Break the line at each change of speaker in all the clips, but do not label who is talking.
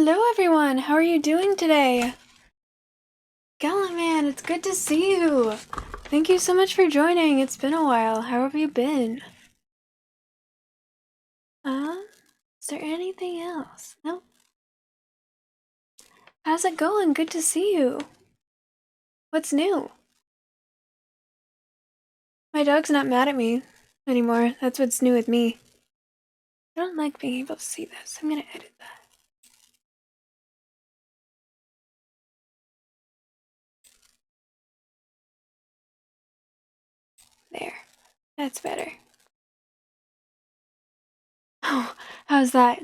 Hello everyone, how are you doing today? Man, it's good to see you. Thank you so much for joining. It's been a while. How have you been? Is there anything else? Nope. How's it going? Good to see you. What's new? My dog's not mad at me anymore. That's what's new with me. I don't like being able to see this. I'm gonna edit that. There. That's better. Oh, how's that?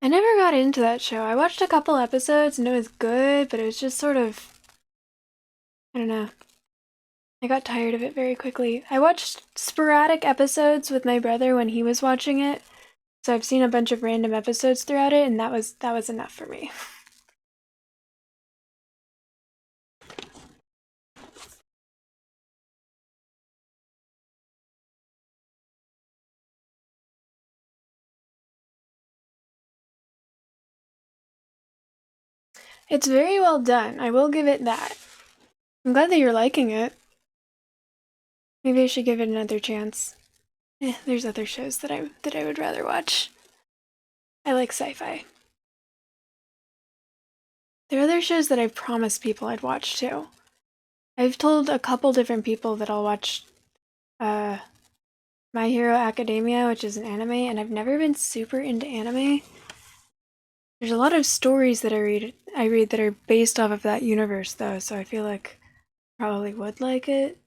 I never got into that show. I watched a couple episodes and it was good, but it was just sort of, I don't know. I got tired of it very quickly. I watched sporadic episodes with my brother when he was watching it, so I've seen a bunch of random episodes throughout it, and that was enough for me. It's very well done. I will give it that. I'm glad that you're liking it. Maybe I should give it another chance. There's other shows that I would rather watch. I like sci-fi. There are other shows that I've promised people I'd watch too. I've told a couple different people that I'll watch My Hero Academia, which is an anime, and I've never been super into anime. There's a lot of stories that I read that are based off of that universe though, so I feel like I probably would like it.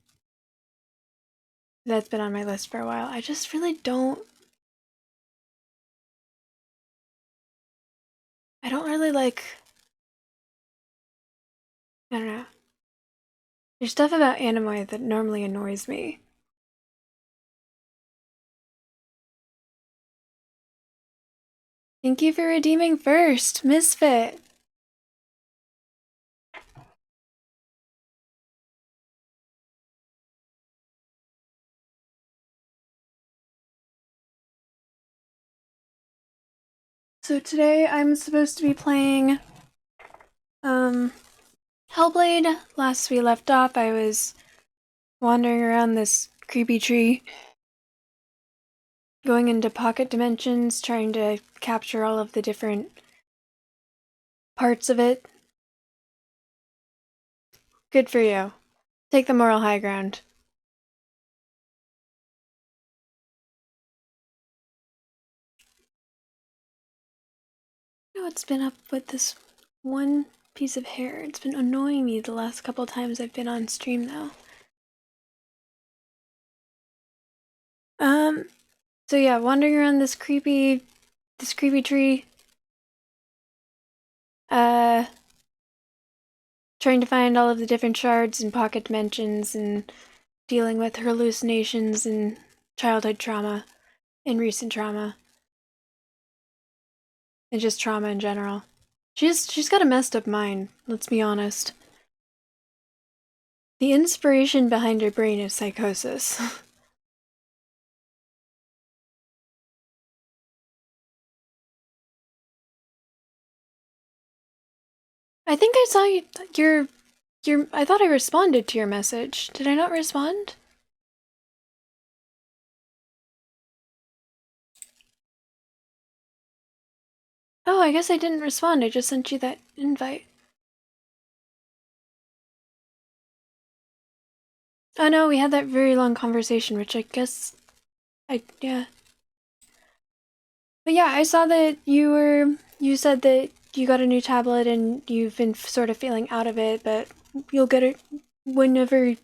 That's been on my list for a while. I just really don't I don't really like I don't know. There's stuff about anime that normally annoys me. Thank you for redeeming first, Misfit. So today I'm supposed to be playing Hellblade. Last we left off, I was wandering around this creepy tree, going into pocket dimensions, trying to capture all of the different parts of it. Good for you. Take the moral high ground. You know what's been up with this one piece of hair? It's been annoying me the last couple times I've been on stream though. So yeah, wandering around this creepy tree. Trying to find all of the different shards and pocket dimensions and dealing with hallucinations and childhood trauma and recent trauma. And just trauma in general. She's got a messed up mind, let's be honest. The inspiration behind her brain is psychosis. I think I saw your I thought I responded to your message. Did I not respond? Oh, I guess I didn't respond. I just sent you that invite. Oh no, we had that very long conversation, which I guess yeah. But yeah, I saw that you said that you got a new tablet and you've been sort of feeling out of it, but you'll get it whenever.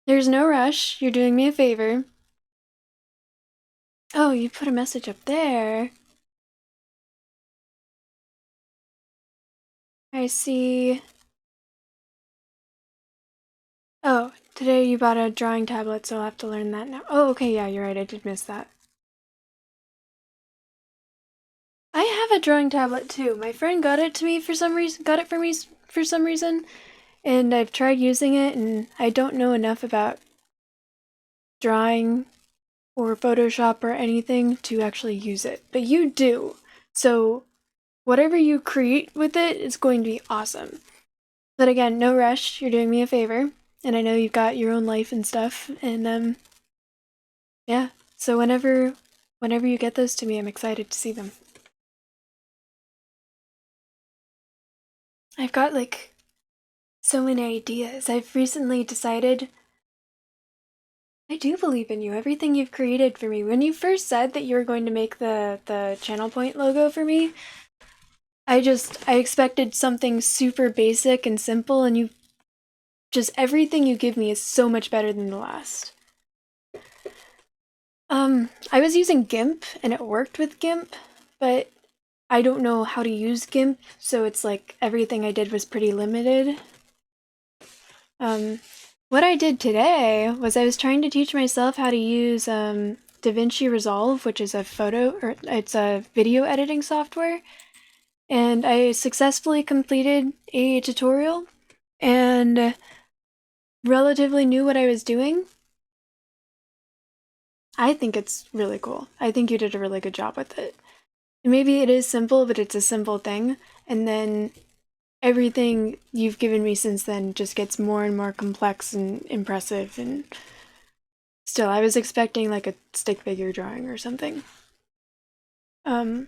There's no rush. You're doing me a favor. Oh, you put a message up there. I see. Oh, today you bought a drawing tablet, so I'll have to learn that now. Oh, okay, yeah, you're right. I did miss that. I have a drawing tablet too. My friend got it to me for some reason. Got it for me for some reason, and I've tried using it, and I don't know enough about drawing or Photoshop or anything to actually use it. But you do. So whatever you create with it is going to be awesome. But again, no rush. You're doing me a favor, and I know you've got your own life and stuff. And yeah. So whenever you get those to me, I'm excited to see them. I've got like so many ideas. I've recently decided I do believe in you. Everything you've created for me. When you first said that you were going to make the channel point logo for me, I expected something super basic and simple, and you just everything you give me is so much better than the last. I was using GIMP and it worked with GIMP, but I don't know how to use GIMP, so it's like everything I did was pretty limited. What I did today was I was trying to teach myself how to use DaVinci Resolve, which is it's a video editing software, and I successfully completed a tutorial and relatively knew what I was doing. I think it's really cool. I think you did a really good job with it. And maybe it is simple, but it's a simple thing, and then everything you've given me since then just gets more and more complex and impressive, and still, I was expecting like a stick figure drawing or something. Or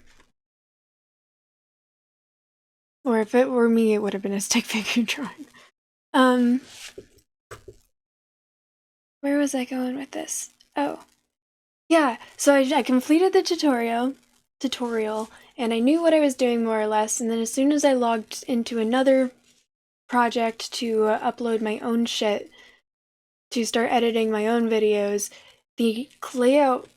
if it were me, it would have been a stick figure drawing. Where was I going with this? Oh, yeah, so I completed the tutorial, and I knew what I was doing more or less, and then as soon as I logged into another project to upload my own shit, to start editing my own videos, the layout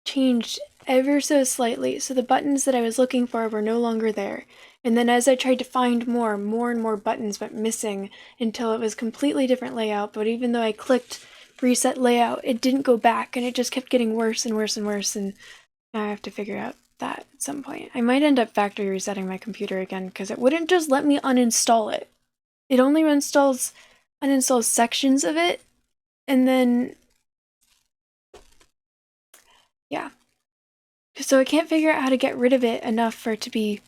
changed ever so slightly, so the buttons that I was looking for were no longer there. And then as I tried to find more and more buttons went missing until it was completely different layout, but even though I clicked reset layout, it didn't go back, and it just kept getting worse and worse and worse, and now I have to figure out that at some point. I might end up factory resetting my computer again, because it wouldn't just let me uninstall it. It only uninstalls sections of it, and then yeah. So I can't figure out how to get rid of it enough for it to be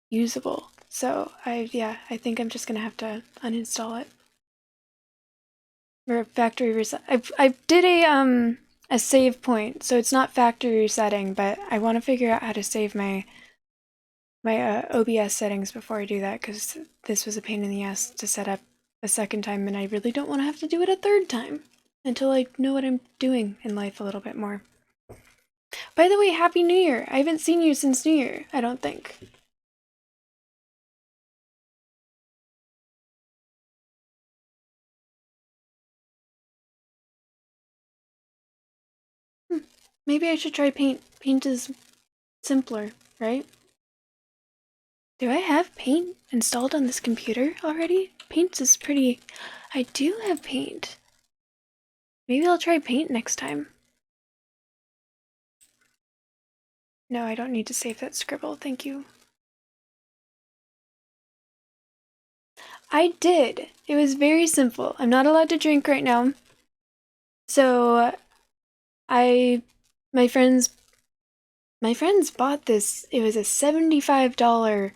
usable. So I think I'm just gonna have to uninstall it. Or factory reset. I did a save point, so it's not factory resetting, but I want to figure out how to save my OBS settings before I do that, because this was a pain in the ass to set up a second time, and I really don't want to have to do it a third time until I know what I'm doing in life a little bit more. By the way, Happy New Year! I haven't seen you since New Year, I don't think. Maybe I should try Paint. Paint is simpler, right? Do I have Paint installed on this computer already? Paint is pretty... I do have Paint. Maybe I'll try Paint next time. No, I don't need to save that scribble, thank you. I did. It was very simple. I'm not allowed to drink right now. So, my friends bought this. It was a $75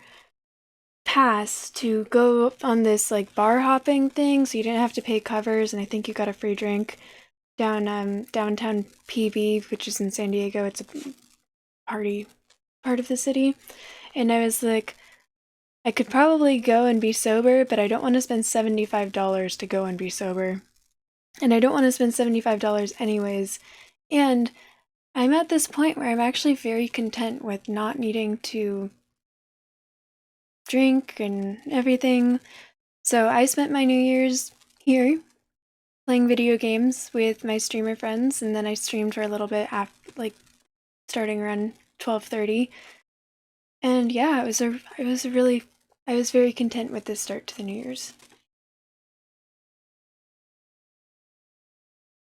pass to go on this like bar hopping thing, so you didn't have to pay covers, and I think you got a free drink down downtown PB, which is in San Diego. It's a party part of the city. And I was like, I could probably go and be sober, but I don't want to spend $75 to go and be sober. And I don't want to spend $75 anyways. And I'm at this point where I'm actually very content with not needing to drink and everything. So I spent my New Year's here playing video games with my streamer friends, and then I streamed for a little bit after, like starting around 12:30. And yeah, I was very content with this start to the New Year's.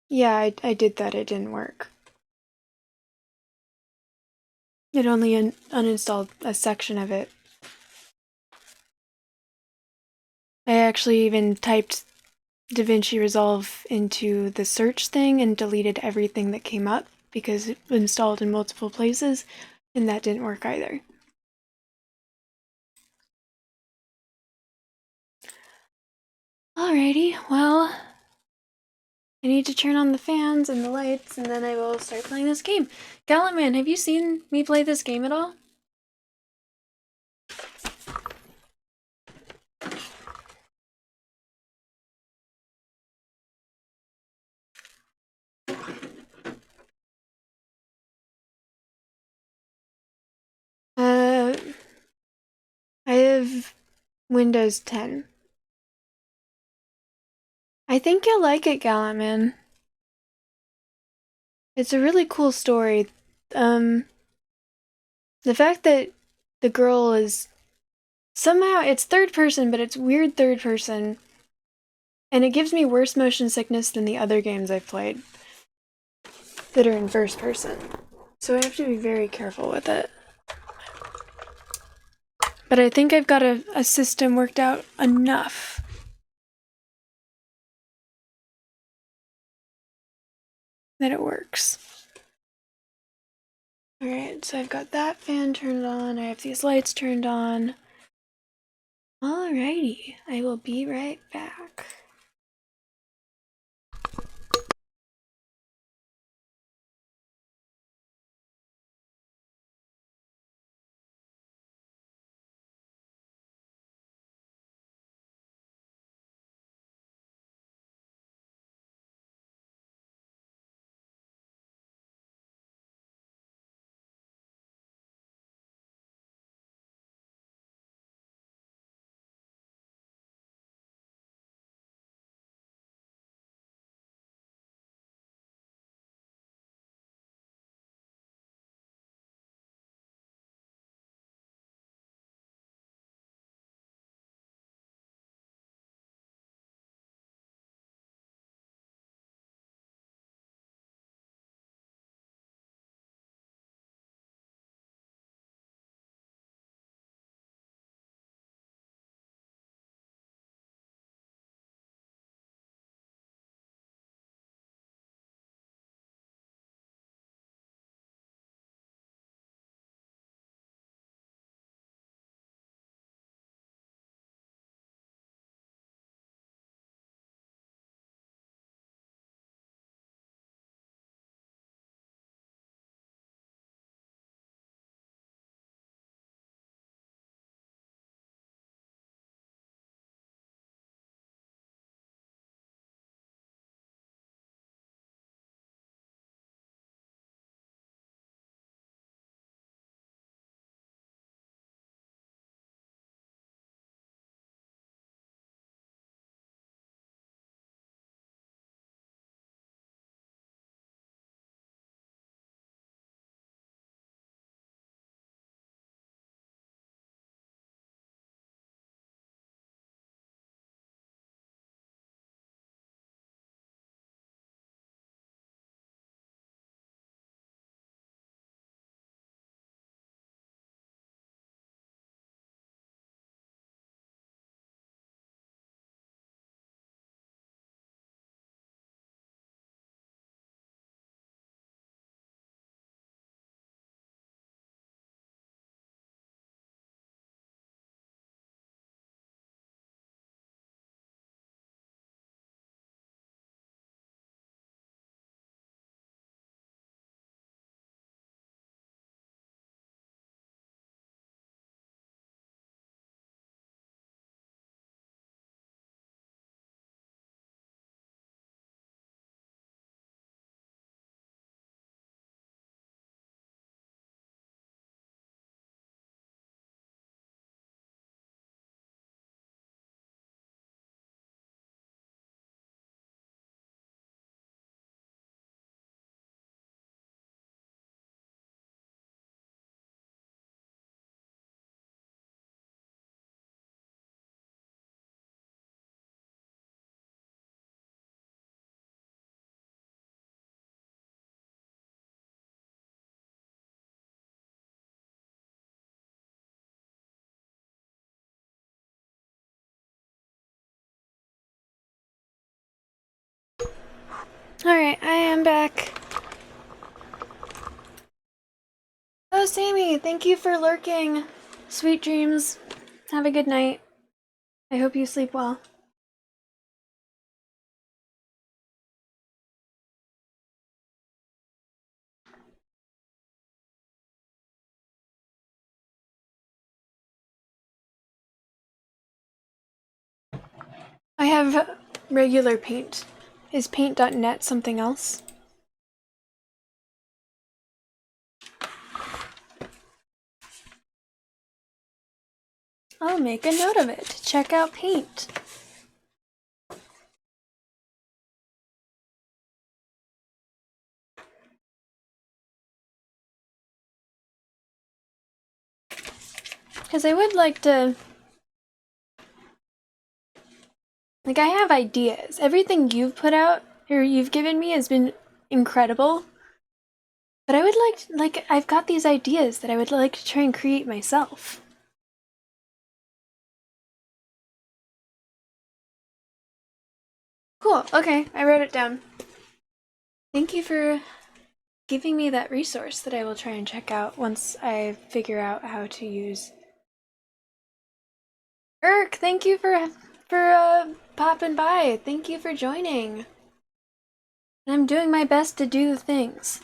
Yeah, I did that. It didn't work. It only uninstalled a section of it. I actually even typed DaVinci Resolve into the search thing and deleted everything that came up because it installed in multiple places. And that didn't work either. Alrighty, well, I need to turn on the fans and the lights, and then I will start playing this game. Gallantman, have you seen me play this game at all? I have Windows 10. I think you'll like it, Gallantman. It's a really cool story. The fact that the girl is somehow, it's third person, but it's weird third person, and it gives me worse motion sickness than the other games I've played that are in first person. So I have to be very careful with it. But I think I've got a system worked out enough that it works. Alright, so I've got that fan turned on, I have these lights turned on. Alrighty, I will be right back. Alright, I am back. Oh, Sammy, thank you for lurking. Sweet dreams. Have a good night. I hope you sleep well. I have regular paint. Is paint.net something else? I'll make a note of it. Check out paint. Because I would like to... Like, I have ideas. Everything you've put out, or you've given me, has been incredible. But I would like, I've got these ideas that I would like to try and create myself. Cool, okay, I wrote it down. Thank you for giving me that resource that I will try and check out once I figure out how to use. Irk, thank you for popping by. Thank you for joining. And I'm doing my best to do the things.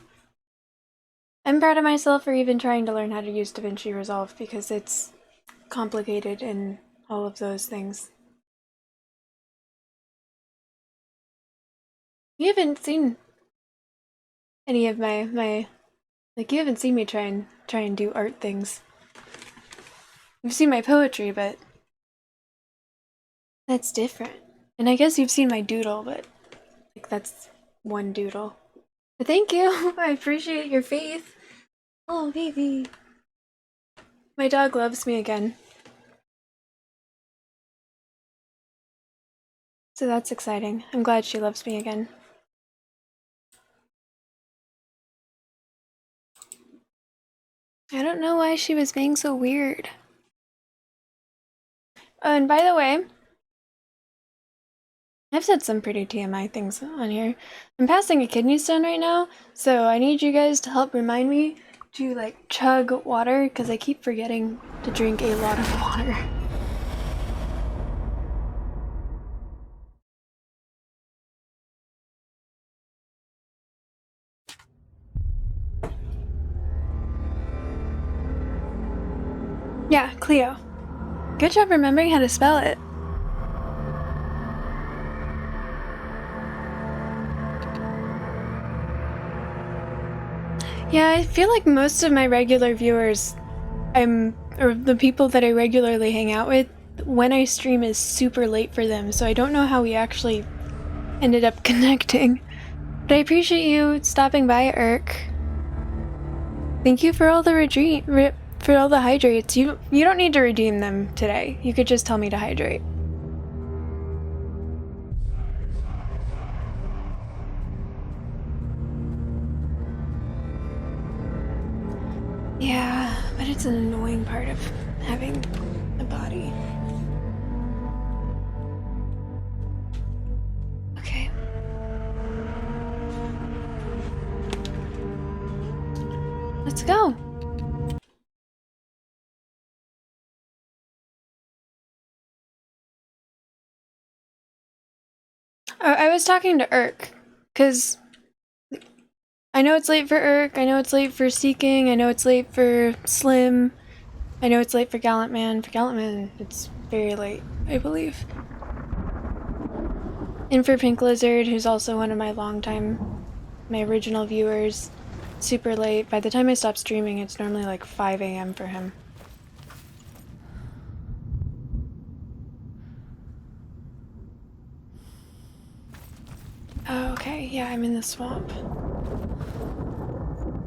I'm proud of myself for even trying to learn how to use DaVinci Resolve because it's complicated in all of those things. You haven't seen any of my like, you haven't seen me try and do art things. You've seen my poetry, but that's different. And I guess you've seen my doodle, but like, that's one doodle. But thank you. I appreciate your faith. Oh, baby. My dog loves me again. So that's exciting. I'm glad she loves me again. I don't know why she was being so weird. Oh, and by the way, I've said some pretty TMI things on here. I'm passing a kidney stone right now, so I need you guys to help remind me to, like, chug water, because I keep forgetting to drink a lot of water. Yeah, Cleo. Good job remembering how to spell it. Yeah, I feel like most of my regular viewers, or the people that I regularly hang out with, when I stream is super late for them, so I don't know how we actually ended up connecting. But I appreciate you stopping by, Irk. Thank you for all the for all the hydrates. You don't need to redeem them today. You could just tell me to hydrate. Yeah, but it's an annoying part of having a body. Okay. Let's go. I was talking to Irk, because I know it's late for Irk, I know it's late for Seeking, I know it's late for Slim, I know it's late for Gallant Man. For Gallant Man, it's very late, I believe. And for Pink Lizard, who's also one of my original viewers, super late. By the time I stop streaming, it's normally like 5 a.m. for him. Oh, okay, yeah, I'm in the swamp.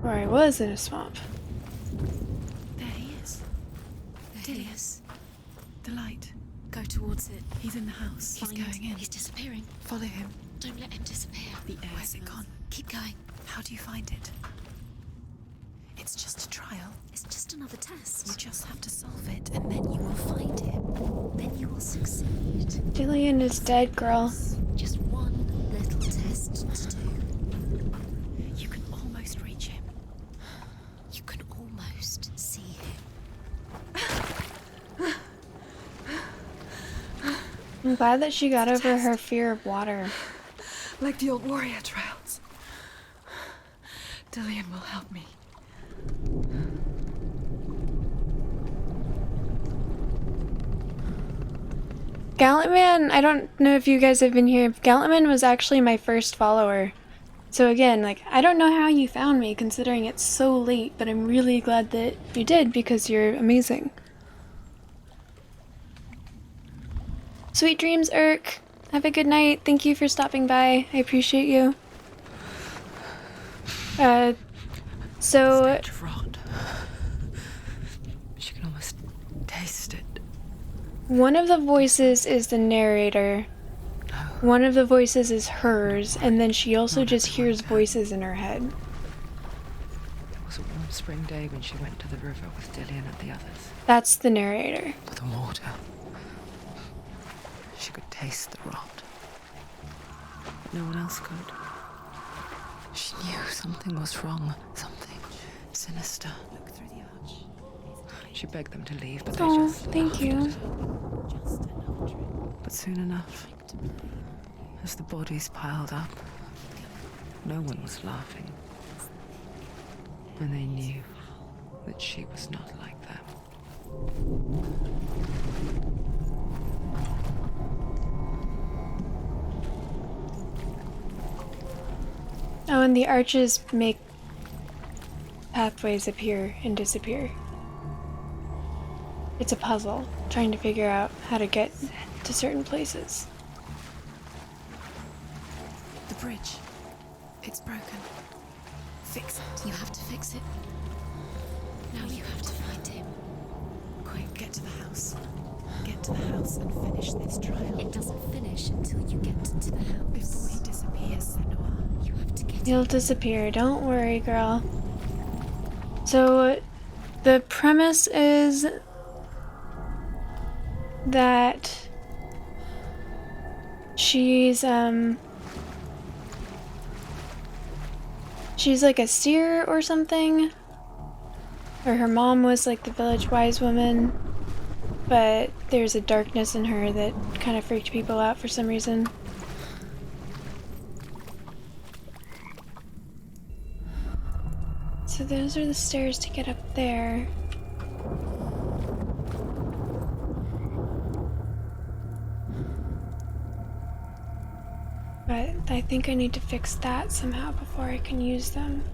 Or I was in a swamp.
There he is. There he is. The light. Go towards it. He's in the house. He's going in.
He's disappearing.
Follow him.
Don't let him disappear.
Where's it gone?
Keep going.
How do you find it? It's just a trial.
It's just another test.
You just have to solve it, and then you will find him.
Then you will succeed.
Jillian is dead, girl.
Just one little test to do.
You can almost reach him.
You can almost.
I'm glad that she got over her
Test.
fear of water.
Like the old warrior trials. Dillian will help me.
Gallantman, I don't know if you guys have been here. Gallantman was actually my first follower. So again, like, I don't know how you found me considering it's so late, but I'm really glad that you did because you're amazing. Sweet dreams, Urk. Have a good night. Thank you for stopping by. I appreciate you. So...
Stench rot. She can almost taste it.
one of the voices is the narrator. One of the voices is hers, and then she also just hears voices in her head.
It was a warm spring day when she went to the river with Dillian and the others.
That's the narrator.
For the water. She could taste the rot. No one else could. She knew something was wrong. Something sinister. Look through the arch. She begged them to leave, but they
Oh,
just
thank you.
But soon enough, as the bodies piled up, no one was laughing. And they knew that she was not like them.
Oh, and the arches make pathways appear and disappear. It's a puzzle, trying to figure out how to get to certain places.
The bridge. It's broken. Fix it.
You have to fix it. Now you have to find him.
Quick, get to the house. Get to the house and finish this trial.
It doesn't finish until you get to the house.
Before he disappears, Senua.
You have to get
He'll
him.
disappear, don't worry, girl. So, the premise is that she's like a seer or something, or her mom was like the village wise woman, but there's a darkness in her that kind of freaked people out for some reason. So those are the stairs to get up there. But I think I need to fix that somehow before I can use them.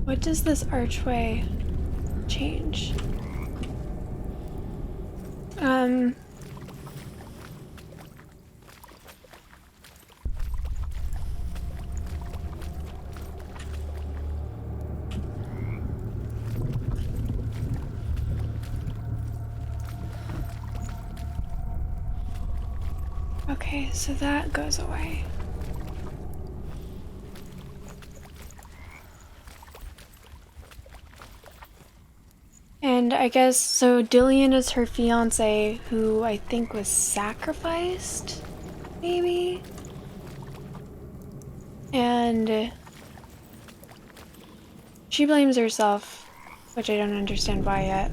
What does this archway change? Okay, so that goes away. And I guess, so Dillian is her fiance, who I think was sacrificed, maybe? And she blames herself, which I don't understand why yet.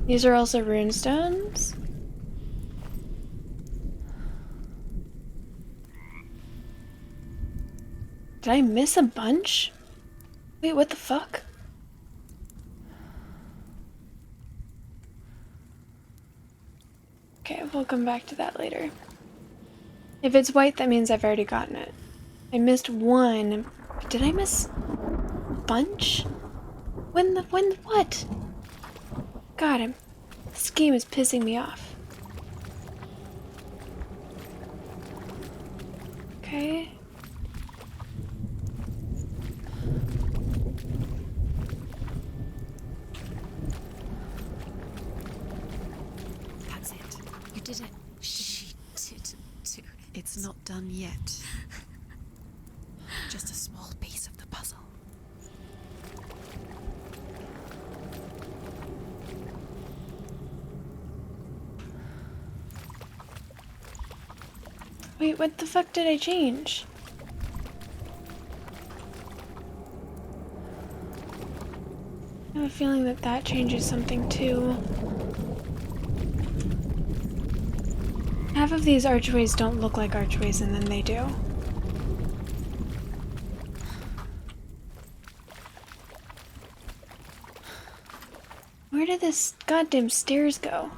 These are also runestones? Did I miss a bunch? Wait, what the fuck? Okay, we'll come back to that later. If it's white, that means I've already gotten it. I missed one. Did I miss a bunch? When what? God, this game is pissing me off. Okay.
That's it.
You did it. She did do it.
It's not done yet. Just a small piece of the puzzle.
Wait, what the fuck did I change? have a feeling that that changes something too. Half of these archways don't look like archways, and then they do. Where did this goddamn stairs go?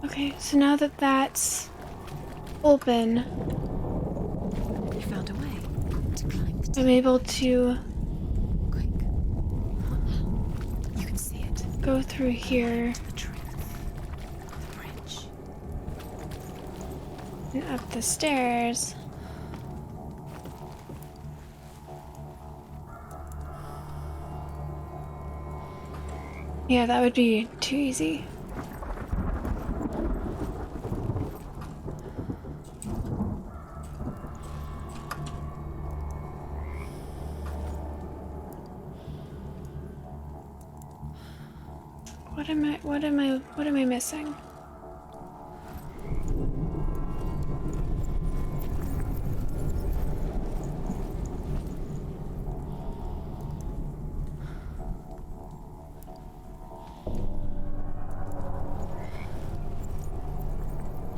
Okay, so now that that's open,
You found a way to climb the
I'm able to
quick. You can see it.
go through here
The truth of the bridge.
and up the stairs. Yeah, that would be too easy. What am I missing?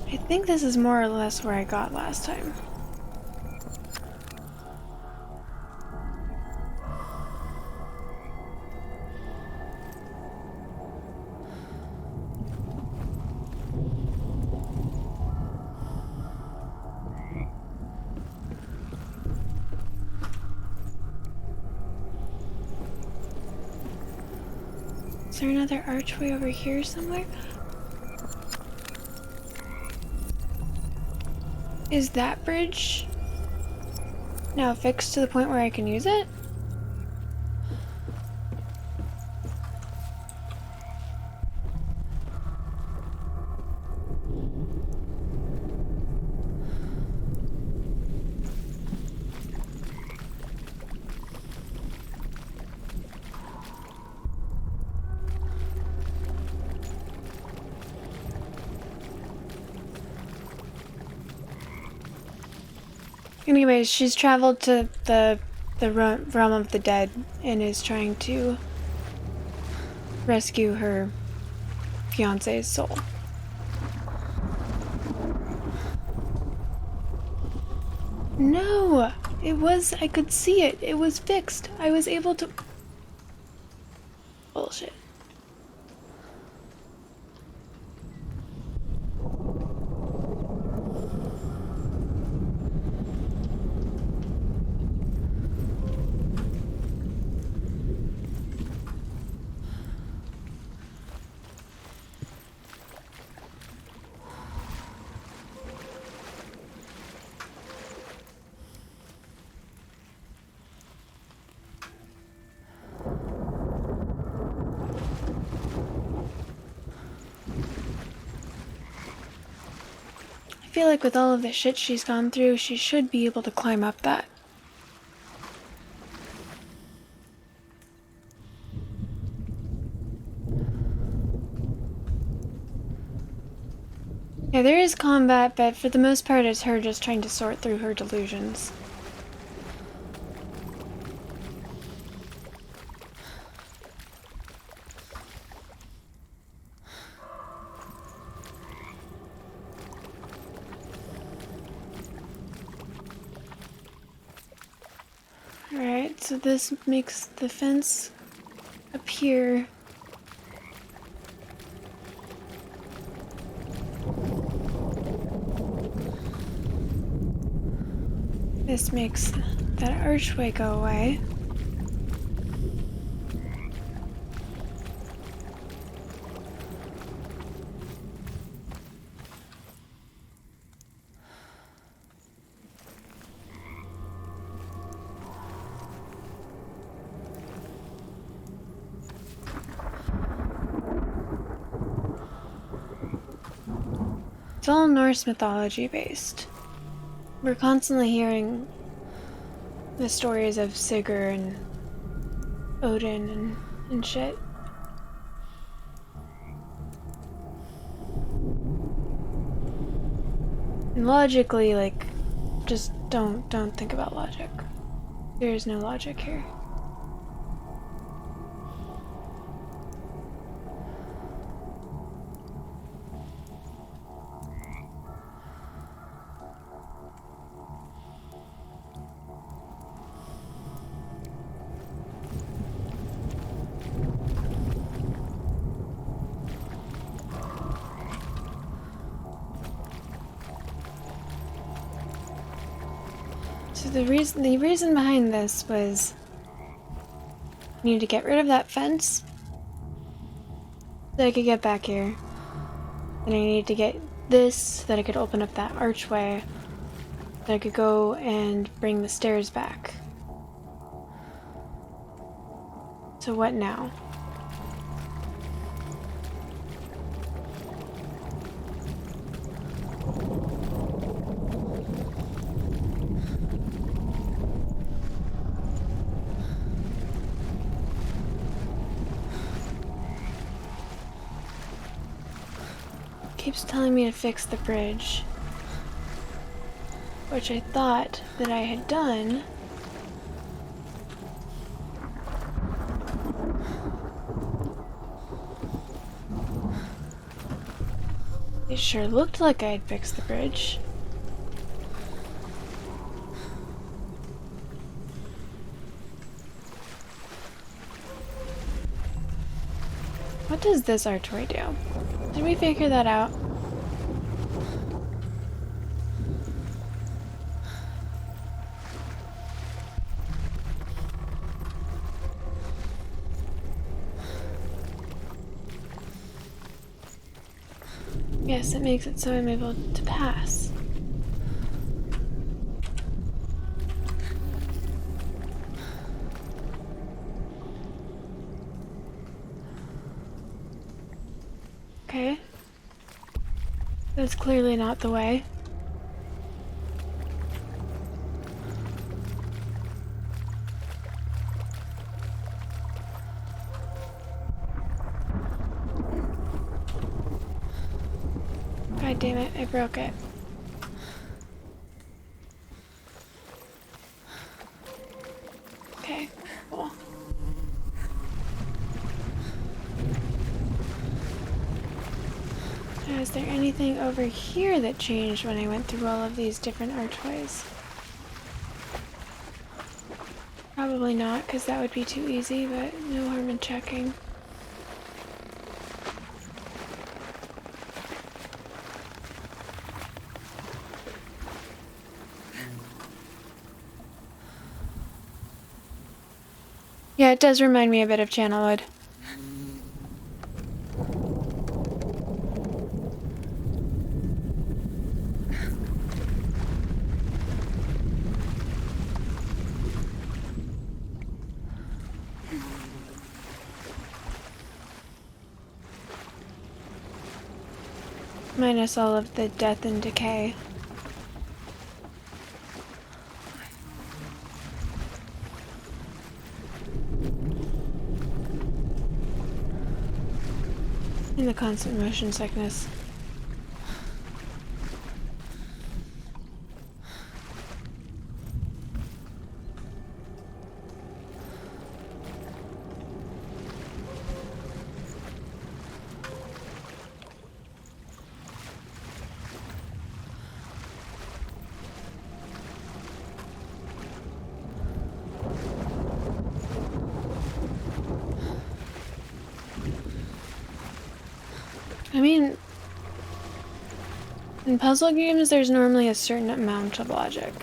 I think this is more or less where I got last time. Is there another archway over here somewhere? Is that bridge now fixed to the point where I can use it? Anyways, she's traveled to the realm of the dead and is trying to rescue her fiance's soul. No! I could see it. It was fixed. I was able to... Bullshit. I feel like with all of the shit she's gone through, she should be able to climb up that. Yeah, there is combat, but for the most part it's her just trying to sort through her delusions. Alright, so this makes the fence appear. This makes that archway go away. It's all Norse mythology based. We're constantly hearing the stories of Sigurd and Odin and shit. And logically, like, just don't think about logic. There is no logic here. So the reason behind this was I needed to get rid of that fence so I could get back here. And I needed to get this so that I could open up that archway so I could go and bring the stairs back. So what now? Keeps telling me to fix the bridge, which I thought that I had done. It sure looked like I had fixed the bridge. What does this archway do? Did we figure that out? Yes, it makes it so I'm able to pass. Okay. That's clearly not the way. God damn it, I broke it. Okay, cool. Now, is there anything over here that changed when I went through all of these different archways? Probably not, because that would be too easy, but no harm in checking. Yeah, it does remind me a bit of Channelwood. Minus all of the death and decay. And the constant motion sickness. I mean, in puzzle games, there's normally a certain amount of logic.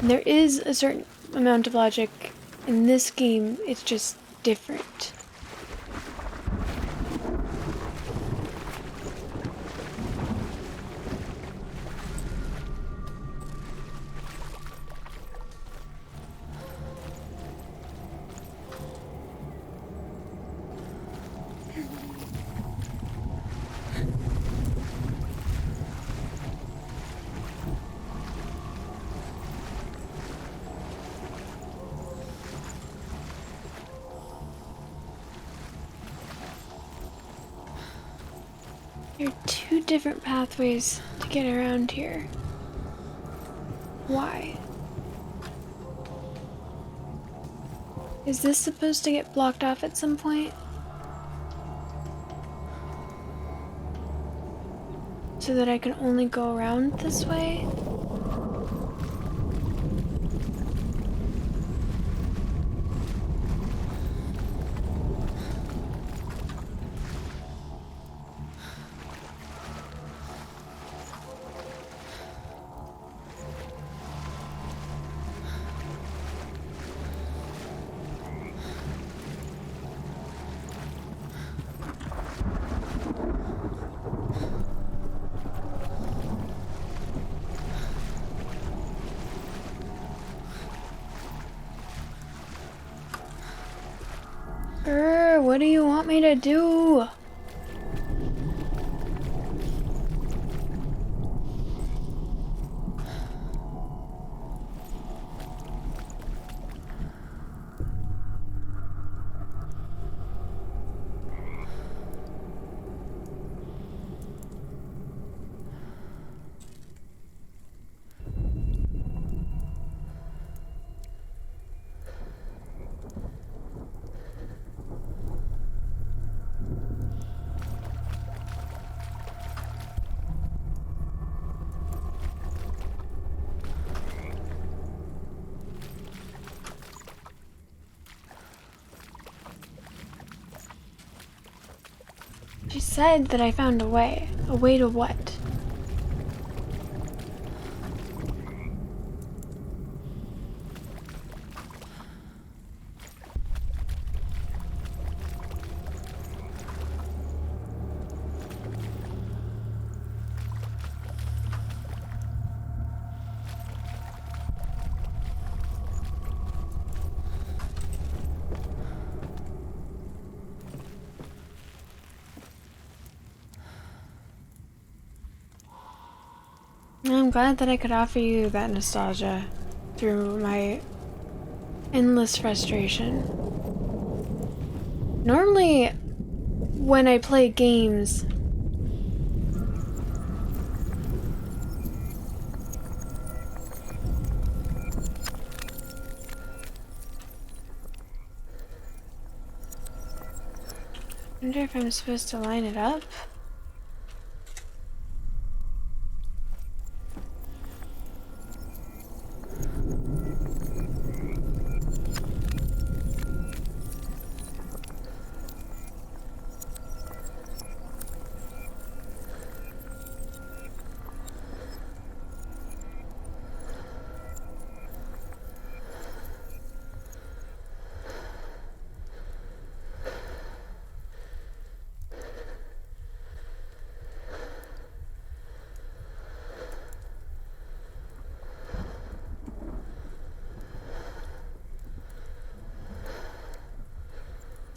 And there is a certain amount of logic. In this game, it's just different. There are two different pathways to get around here. Why? Is this supposed to get blocked off at some point? So that I can only go around this way? What do you want me to do? She said that I found a way. A way to what? I'm glad that I could offer you that nostalgia through my endless frustration. Normally, when I play games, I wonder if I'm supposed to line it up?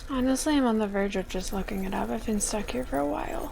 Honestly, I'm on the verge of just looking it up. I've been stuck here for a while.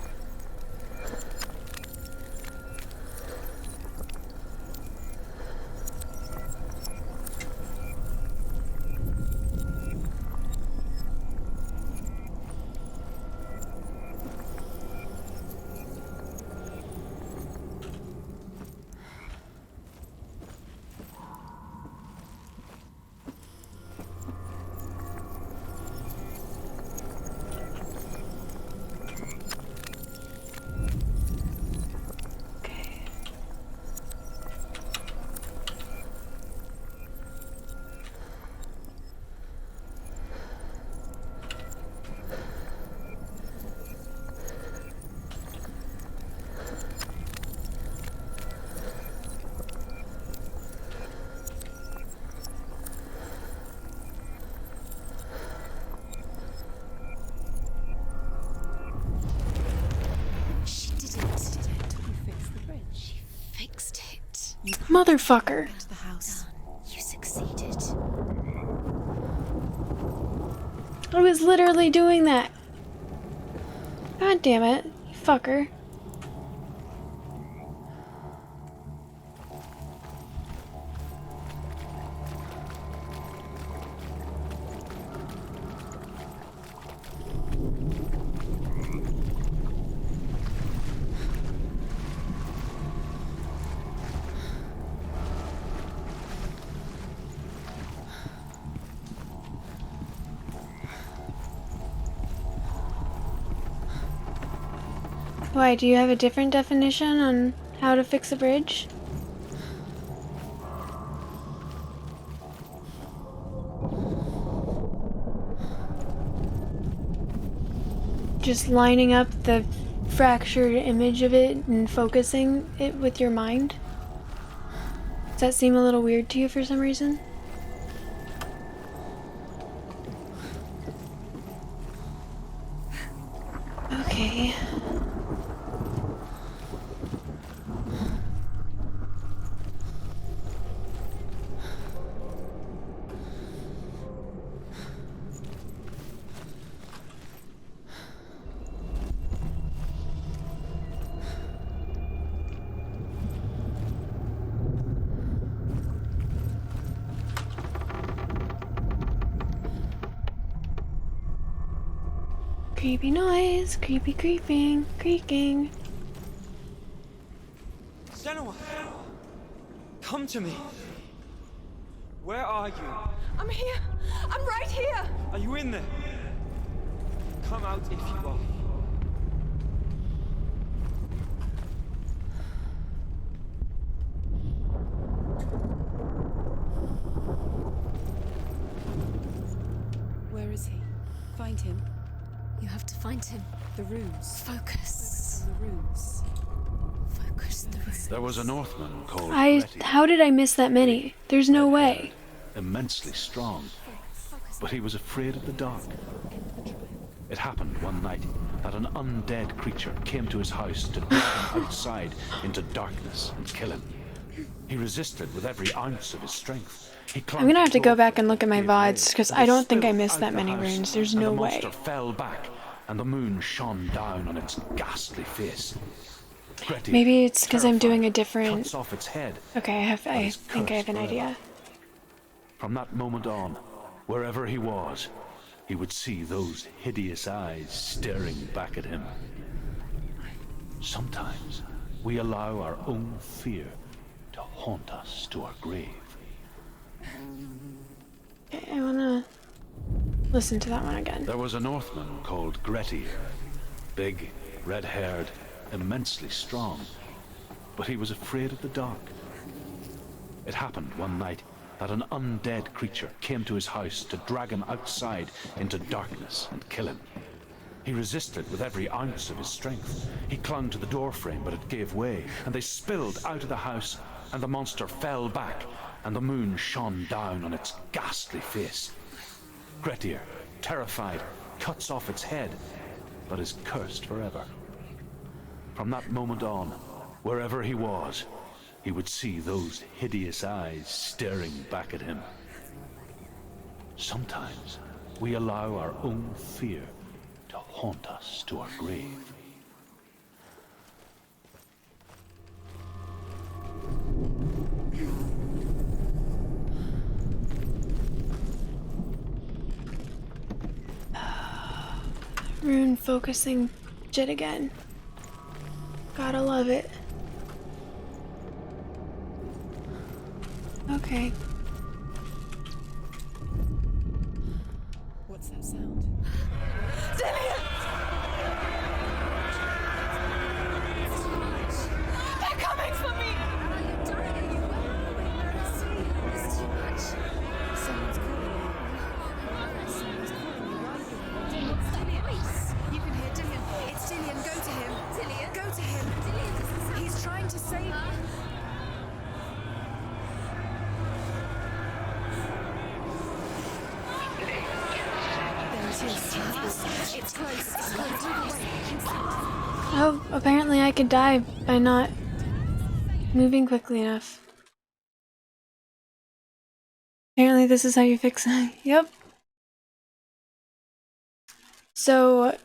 Motherfucker.
To the house. You succeeded.
I was literally doing that. God damn it, you fucker. Why, do you have a different definition on how to fix a bridge? Just lining up the fractured image of it and focusing it with your mind? Does that seem a little weird to you for some reason? Okay. Creepy noise, creepy creeping, creaking.
Senua! Come to me! Where are you?
I'm here! I'm right here!
Are you in there? Come out if you are.
Where is he? Find him.
You have to find him.
The runes.
Focus.
The runes.
Focus the runes.
There was a Northman called Letty,
How did I miss that many? There's no way.
immensely strong, but he was afraid of the dark. It happened one night that an undead creature came to his house to drag him outside into darkness and kill him. He resisted with every ounce of his strength.
I'm gonna have to go back and look at my VODs, because I don't think I missed that many runes. There's no way.
The monster fell back, and the moon shone down on its ghastly face. Grettir,
Maybe it's because I'm doing a
terrified,
different...
cuts off its head.
Okay, I
is
think I have an
cursed
idea.
From that moment on, wherever he was, he would see those hideous eyes staring back at him. Sometimes we allow our own fear to haunt us to our grave.
Okay, I wanna listen to that one again.
There was a Northman called Grettir, big, red-haired, immensely strong, but he was afraid of the dark. It happened one night that an undead creature came to his house to drag him outside into darkness and kill him. He resisted with every ounce of his strength. He clung to the doorframe, but it gave way, and they spilled out of the house, and the monster fell back, and the moon shone down on its ghastly face. Grettir, terrified, cuts off its head, but is cursed forever. From that moment on, wherever he was, he would see those hideous eyes staring back at him. Sometimes we allow our own fear to haunt us to our grave.
Rune focusing shit again. Gotta love it. Okay.
What's that sound? They're coming for me! Someone's calling you. Someone's calling you, right? You can hear Dillian. It's Dillian. Go to him. Dillian? Go to him. He's trying to save you. It's close. It's close.
Oh, apparently I could die by not moving quickly enough. Apparently this is how you fix it. Yep. So,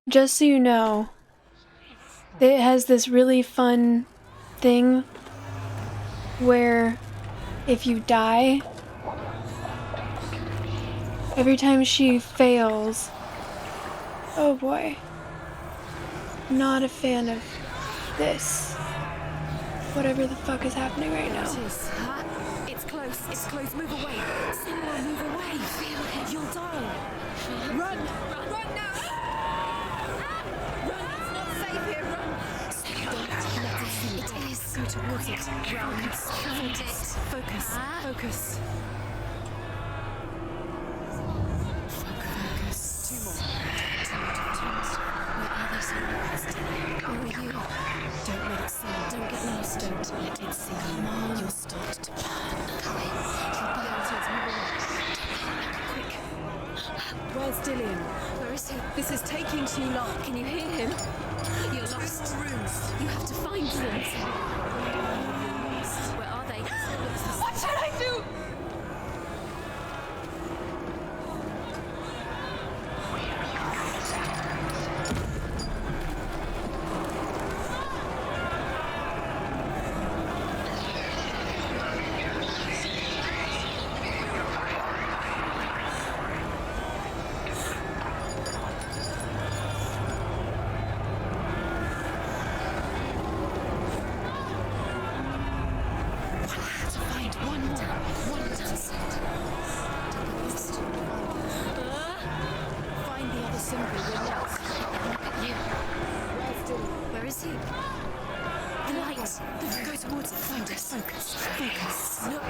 just so you know, it has this really fun thing where if you die, every time she fails... Oh boy. Not a fan of this. Whatever the fuck is happening right now.
It's close. It's close. Move away. Someone move away. Feel it. You'll die. Run. Run now. Run. It's not safe here. Run. towards it. Run. Find it. Focus. Focus. Focus. Two more.
Where are they, Sam? Who are you?
Don't let it see.
Don't get lost.
Don't let it see.
Come on.
You'll start to burn.
Going.
You'll burn till it's moving. Quick. Where's Dillian?
Where is he?
This is taking too long.
Can you hear him? You're
Two
lost.
more rooms.
You have to find them. Where are they?
What should I do? Find the other symbol. We're lost. Where's Dillian?
Where is he? The light.
Go towards it. Find it. Focus. Focus. Look.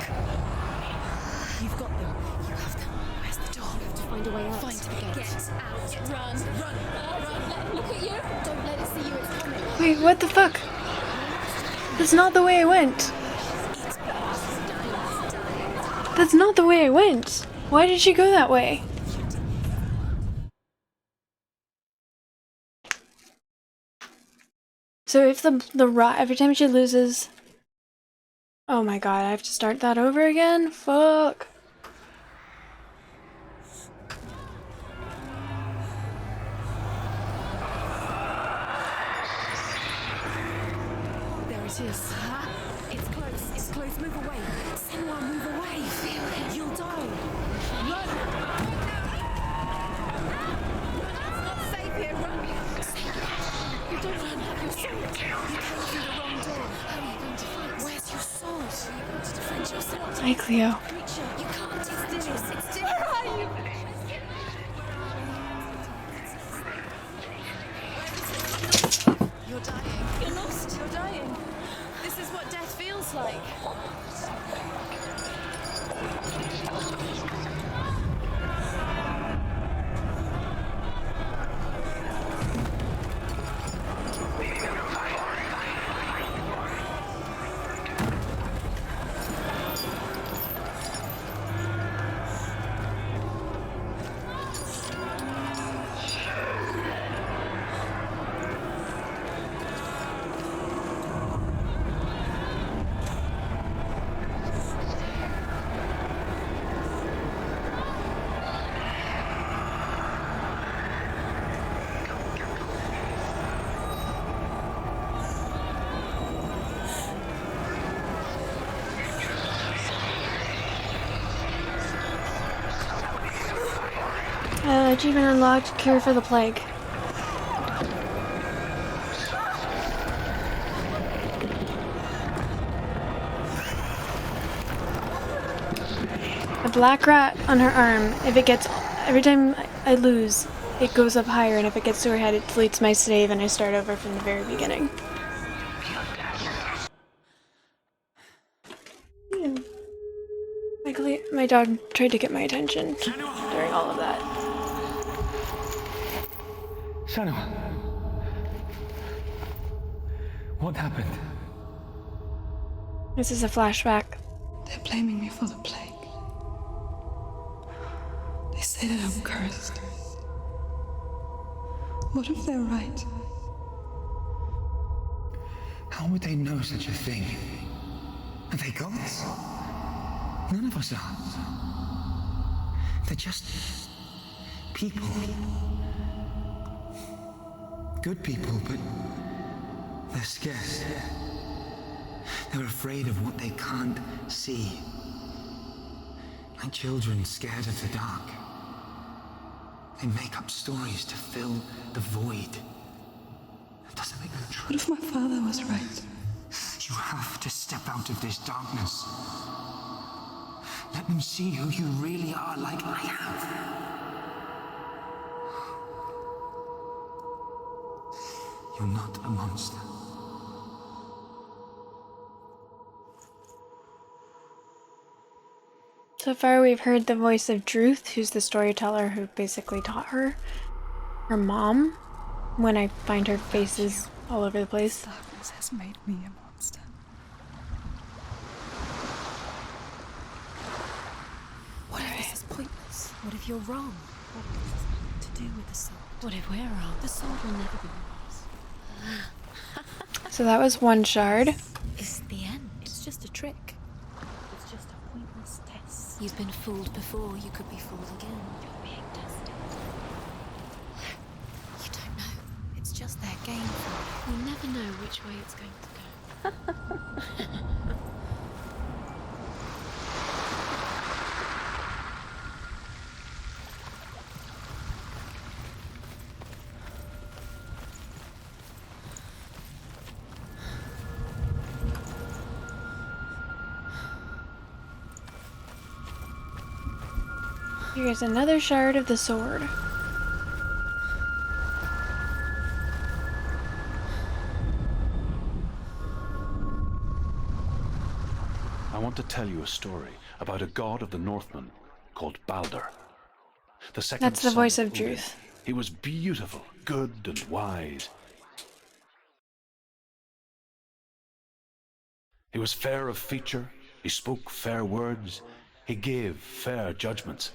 You've got them. You have them. Where's the door? We have to find a way out. Find the gate.
Get out. Run.
Run.
Don't let it look at you. Don't let it see you. It's coming.
Wait, what the fuck? That's not the way I went. That's not the way I went. Why did she go that way? So if the rock, every time she loses... Oh my god, I have to start that over again? Fuck.
There it is. It's close. It's close. Move away. Senua, move away. Feel it. You'll die. Run. It's not safe here. Run. You don't run. You're safe. You came through the wrong door.
How are you going to fight?
Where's your sword?
Are you going to defend yourself?
Hi, Cleo.
Creature. You can't. It's dangerous. It's dangerous.
Where are you?
You're dying.
You're lost.
You're dying. This is what death feels like.
Achievement unlocked, cure for the plague. A black rat on her arm. If it gets, every time I lose, it goes up higher, and if it gets to her head, it deletes my save, and I start over from the very beginning. Yeah. My dog tried to get my attention during all of that.
Senua. What happened?
This is a flashback.
They're blaming me for the plague. They say that I'm cursed. What if they're right?
How would they know such a thing? Are they gods? None of us are. They're just people. Good people, but they're scared. They're afraid of what they can't see. Like children scared of the dark. They make up stories to fill the void. That doesn't make them true.
What if my father was right?
You have to step out of this darkness. Let them see who you really are, like I have. You're not a monster.
So far, we've heard the voice of Druth, who's the storyteller who basically taught her. Her mom, when I find her faces all over the place.
Darkness has made me a monster.
What if this is pointless? What if you're wrong? What if this has nothing to do with the sword? What if we're wrong? The sword will never be yours.
So that was one shard.
It's the end. It's just a trick. It's just a pointless test. You've been fooled before. You could be fooled again. You're being tested. You don't know. It's just their game for you. You never know which way it's going to go.
Here's another shard of the sword.
I want to tell you a story about a god of the Northmen called Balder. The second
That's the
son
voice of
Odin.
Druth.
He was beautiful, good and wise. He was fair of feature, he spoke fair words, he gave fair judgments.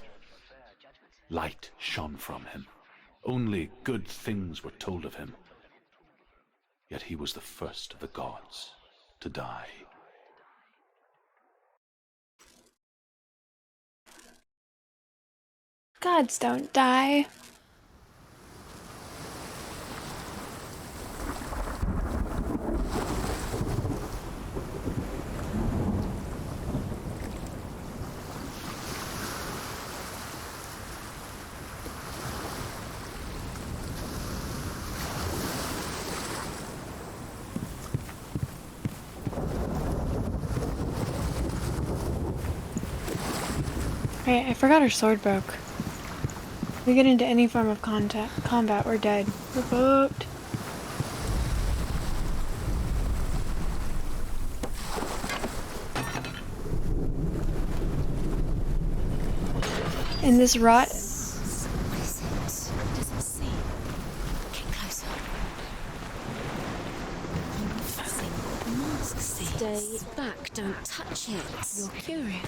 Light shone from him. Only good things were told of him. Yet he was the first of the gods to die.
Gods don't die. Right, I forgot our sword broke. If we get into any form of combat, we're dead. We're fucked. And this rot.
What is it? Does it see? Get closer. You're fussing. The mask sees. Stay back. Don't touch it. You're curious.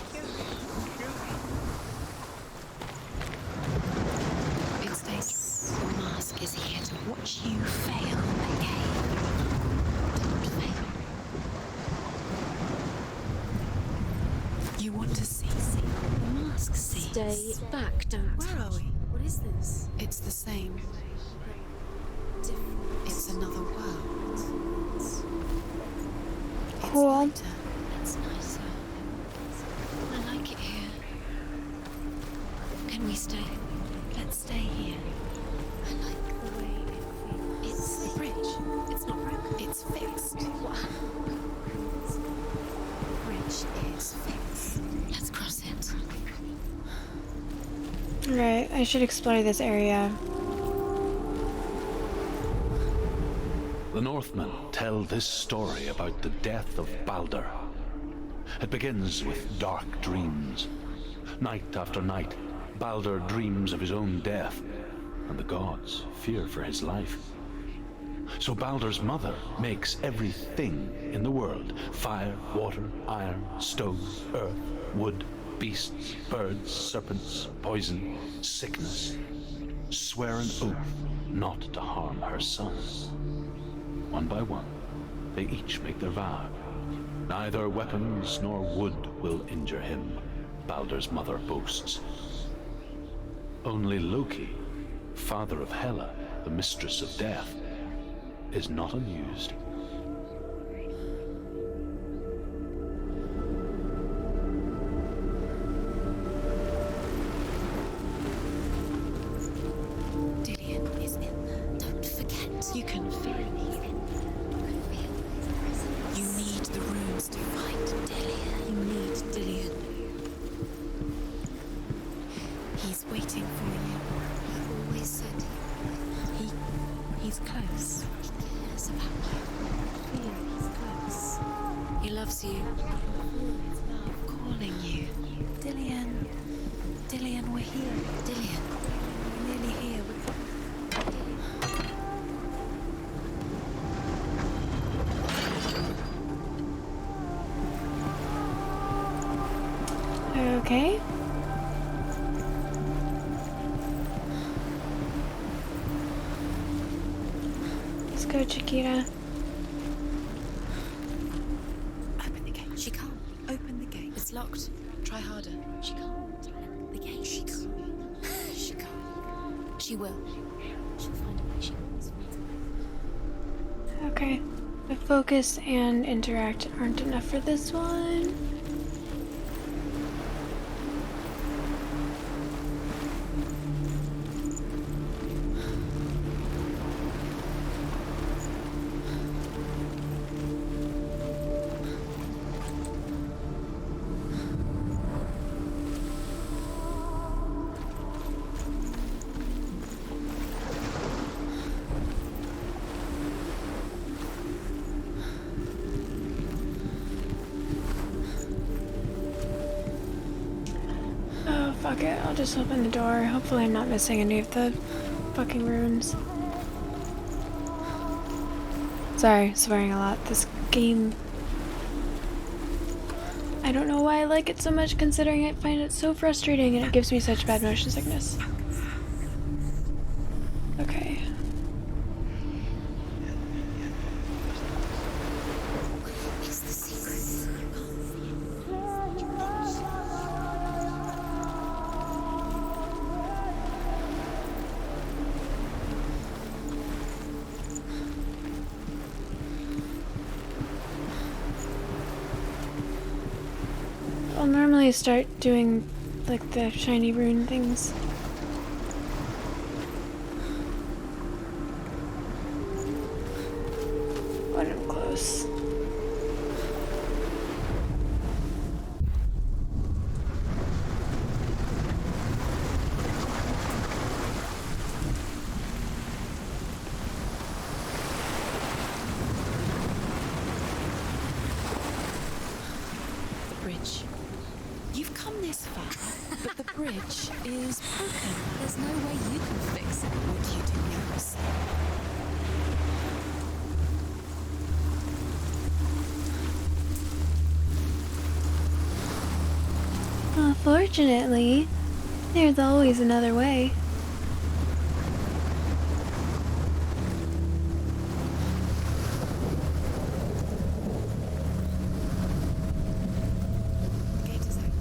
It's dangerous. The mask is here to watch you fail again. Don't fail. You want to see. The mask sees. Stay back. Don't. Where are we? What is this? It's the same. It's another world.
Cool.
It's lighter. It's nicer. I like it here. Can we stay? Let's stay here. I like the way it feels. It's the bridge. It's not broken. It's fixed. What? The bridge is fixed. Let's cross it.
Right, I should explore this area.
The Northmen tell this story about the death of Balder. It begins with dark dreams. Night after night, Balder dreams of his own death, and the gods fear for his life. So Balder's mother makes everything in the world: fire, water, iron, stone, earth, wood, beasts, birds, serpents, poison, sickness. Swear an oath not to harm her son. One by one, they each make their vow. Neither weapons nor wood will injure him, Balder's mother boasts. Only Loki, father of Hela, the mistress of death, is not amused.
Dillion is in there. Don't forget. You can feel it. You need the runes to find Dillion. You need Dillion. He's waiting for you. He always said he's close. He cares about you. Feel he's close. He loves you. Of course. calling you. Dillian. Dillian, we're here. Dillian. We're nearly here.
Okay. Let's go, Chiquita.
Open the gate. She can't. Open the gate. It's locked. Try harder. She can't. Open the gate. She can't. She can't. She will. She'll find a way. She always finds a way.
Okay. The focus and interact aren't enough for this one. Oh, fuck it. I'll just open the door. Hopefully I'm not missing any of the fucking rooms. Sorry, swearing a lot. This game... I don't know why I like it so much, considering I find it so frustrating and it gives me such bad motion sickness. Okay.
It's the secret.
I'll normally start doing like the shiny rune things. When I'm close.
The bridge. You've come this far, but the bridge is broken. There's no way you can fix it. What do you do yourself?
Well, fortunately, there's always another way.
The gate is open.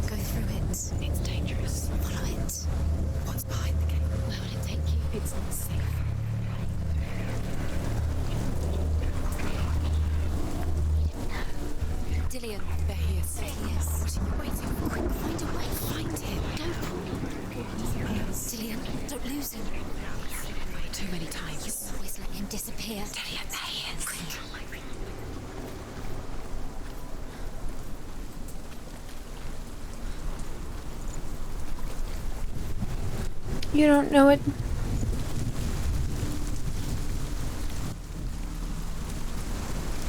Go through the gate. Go through it. It's dangerous. Follow it. What's behind the gate? Where will it take you? It's not safe. Dillian, there he is. There he is. What are you waiting for? Quick, find a way. Find him. Don't. Dillian, don't lose him. Too many times. You always let him disappear. Dillian, there he is. Quick.
You don't know it.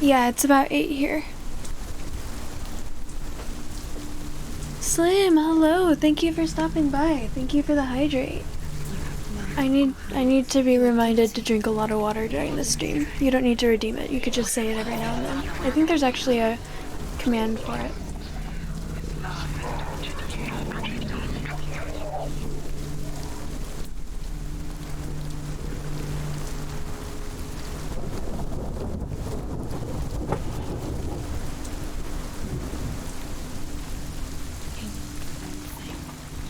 Yeah, it's about 8 here. Slim, hello. Thank you for stopping by. Thank you for the hydrate. I need to be reminded to drink a lot of water during this stream. You don't need to redeem it. You could just say it every now and then. I think there's actually a command for it.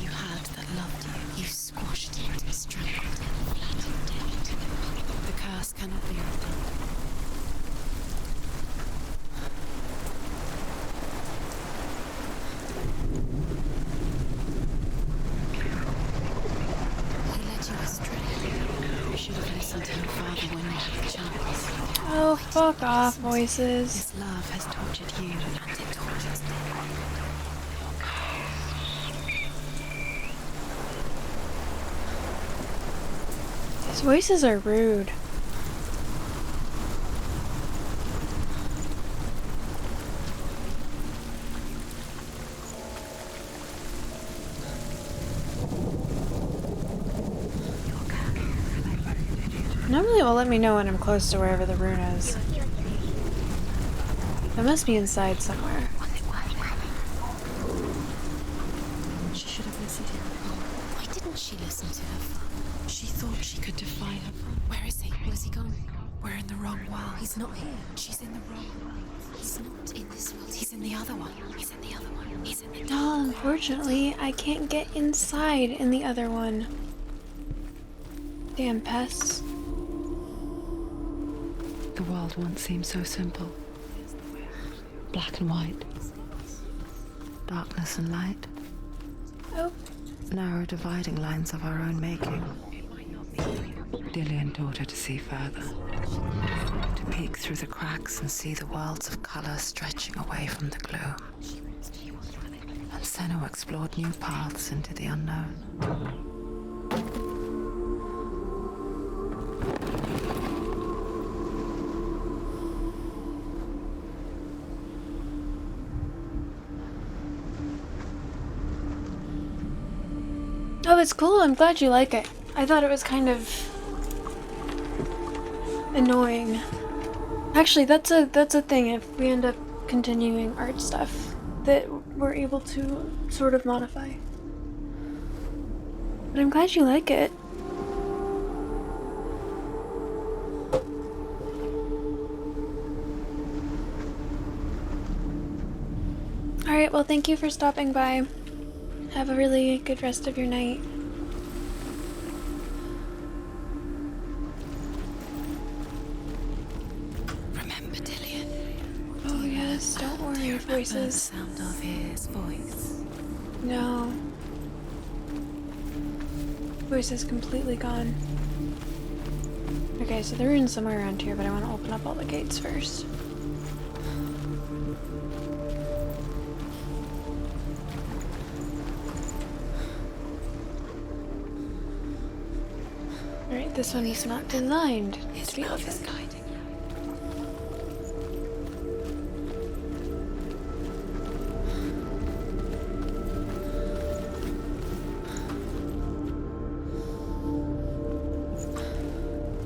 You had that loved you. You squashed it, strangled it, flattened it. The curse cannot be undone. He led you astray. You should have listened to your father when you had the chance.
Oh, fuck off, voices.
This love has tortured you, and it tortures me.
These voices are rude. Normally it will let me know when I'm close to wherever the rune is. It must be inside somewhere.
She should have listened to her father.
Why didn't she listen to her father?
She thought she could defy her father.
Where is he? Where's he gone?
We're in the wrong world.
He's not here.
She's in the wrong world.
He's not in this world.
He's in the other one.
He's in the other one. He's in the dark.
No, unfortunately, I can't get inside in the other one. Damn pests.
The world once seemed so simple. Black and white. Darkness and light.
Oh,
Narrow dividing lines of our own making. Dillian taught her to see further. To peek through the cracks and see the worlds of color stretching away from the gloom. And Senna explored new paths into the unknown.
oh, it's cool. I'm glad you like it. I thought it was kind of annoying. Actually, that's a thing. If we end up continuing art stuff, that we're able to sort of modify. But I'm glad you like it. Alright, well, thank you for stopping by. Have a really good rest of your night.
Remember Dillian?
Oh, yes, don't worry,
The
voices.
sound of his voice.
No. Voice is completely gone. Okay, so the rune's somewhere around here, but I want to open up all the gates first. Alright, this one is not designed to be
Love is
opened.
guiding you.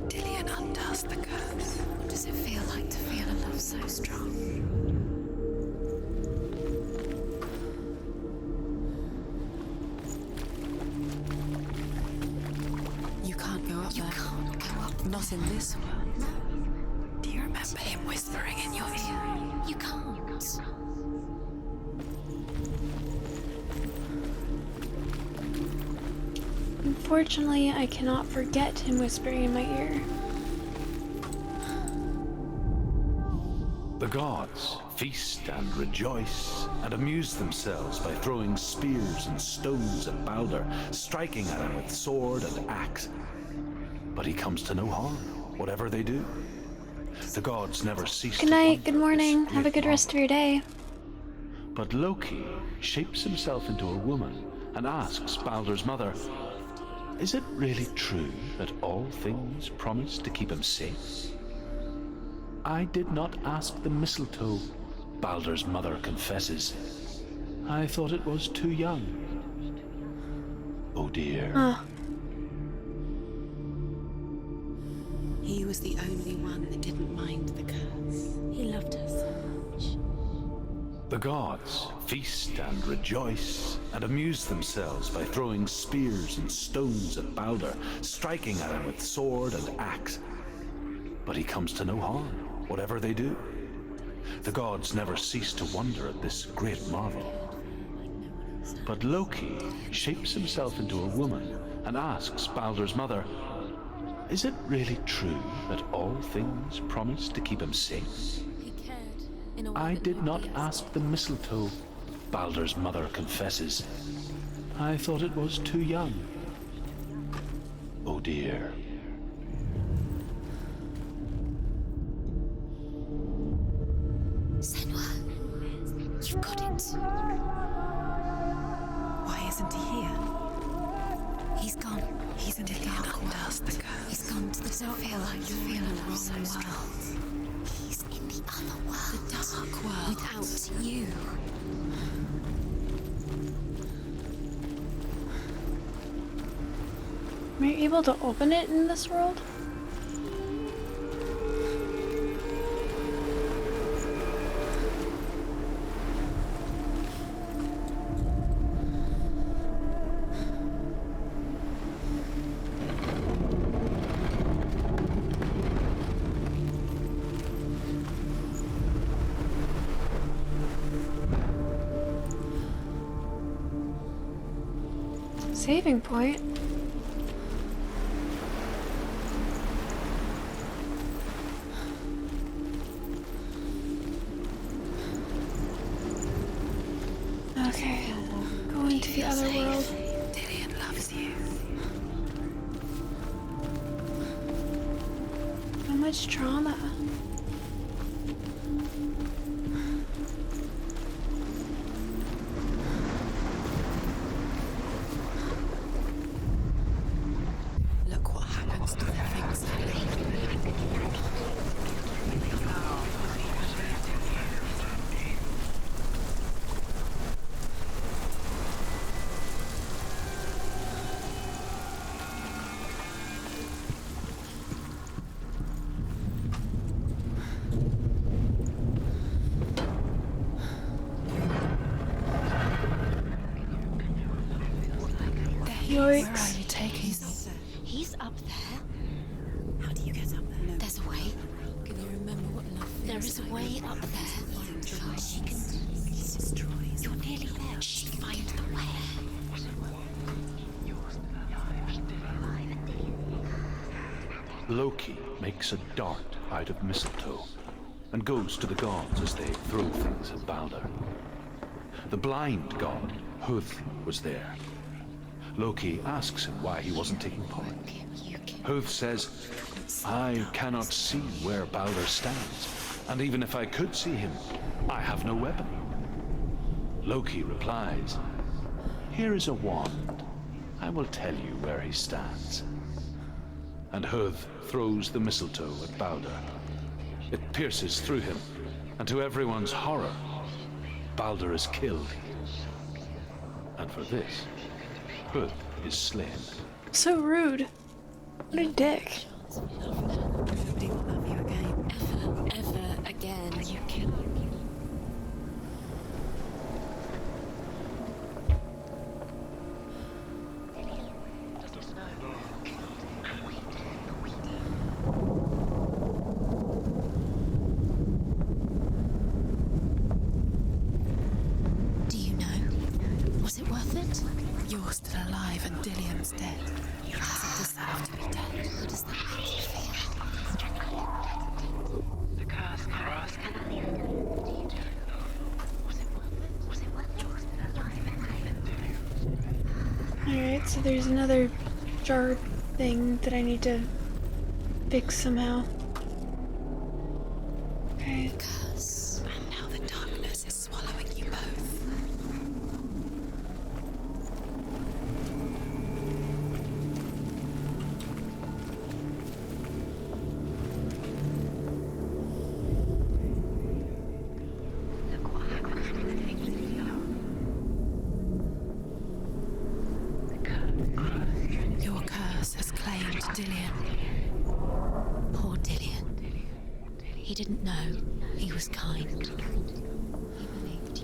Dillian undoes the curse. What does it feel like to feel a love so strong?
You can't go up
You
there.
can't go up.
Not in this world.
Do you remember him whispering in your ear? You can't.
Unfortunately, I cannot forget him whispering in my ear.
The gods feast and rejoice and amuse themselves by throwing spears and stones at Balder, striking at him with sword and axe. But he comes to no harm, whatever they do. The gods never cease
Good
to
night,
wonder
good
at
morning.
this
Have a
great
good rest of your day.
But Loki shapes himself into a woman and asks Balder's mother, is it really true that all things promise to keep him safe? I did not ask the mistletoe, Balder's mother confesses. I thought it was too young. Oh dear.
He was the only one that didn't mind the curse. He loved her so much.
The gods feast and rejoice and amuse themselves by throwing spears and stones at Balder, striking at him with sword and axe. But he comes to no harm, whatever they do. The gods never cease to wonder at this great marvel. But Loki shapes himself into a woman and asks Balder's mother, is it really true that all things promise to keep him safe?
He cared in a way
I
that
did not
nobody else
ask the mistletoe, Balder's mother confesses. I thought it was too young. Oh dear.
Senua, you've got it.
Why isn't he here?
He's gone.
He's in the dark world.
He's gone to the dark world. You feel a love so strong. He's in the other world.
The dark world.
Without you.
Am I able to open it in this world? saving point. Okay, going to the other world.
Dillian loves you.
So much trauma.
Look what happens to the things that
Yikes.
Where are you taking me?
He's up there. How do you get up there? No. There's a way.
Can you remember what love feels
There is a
like?
way up there. She can. You're nearly there. She'll find the way.
Loki makes a dart out of mistletoe and goes to the gods as they throw things at Balder. The blind god, Huth, was there. Loki asks him why he wasn't taking part. Huth says, I cannot see where Balder stands, and even if I could see him, I have no weapon. Loki replies, here is a wand. I will tell you where he stands. And Huth throws the mistletoe at Balder. It pierces through him, and to everyone's horror, Balder is killed. And for this, Huth is slain.
So rude. What a dick.
Nobody will love you again.
Ever again.
You kill me.
Do you know? Was it worth it?
You're still alive and Dillian's dead. He doesn't deserve to be dead.
How does that make you feel?
The curse cross.
Alright, so there's another jar thing that I need to fix somehow. Okay.
Curse.
And now the darkness is swallowing you both. Your curse has claimed Dillian.
Poor Dillian. He didn't know. He was kind. He believed you.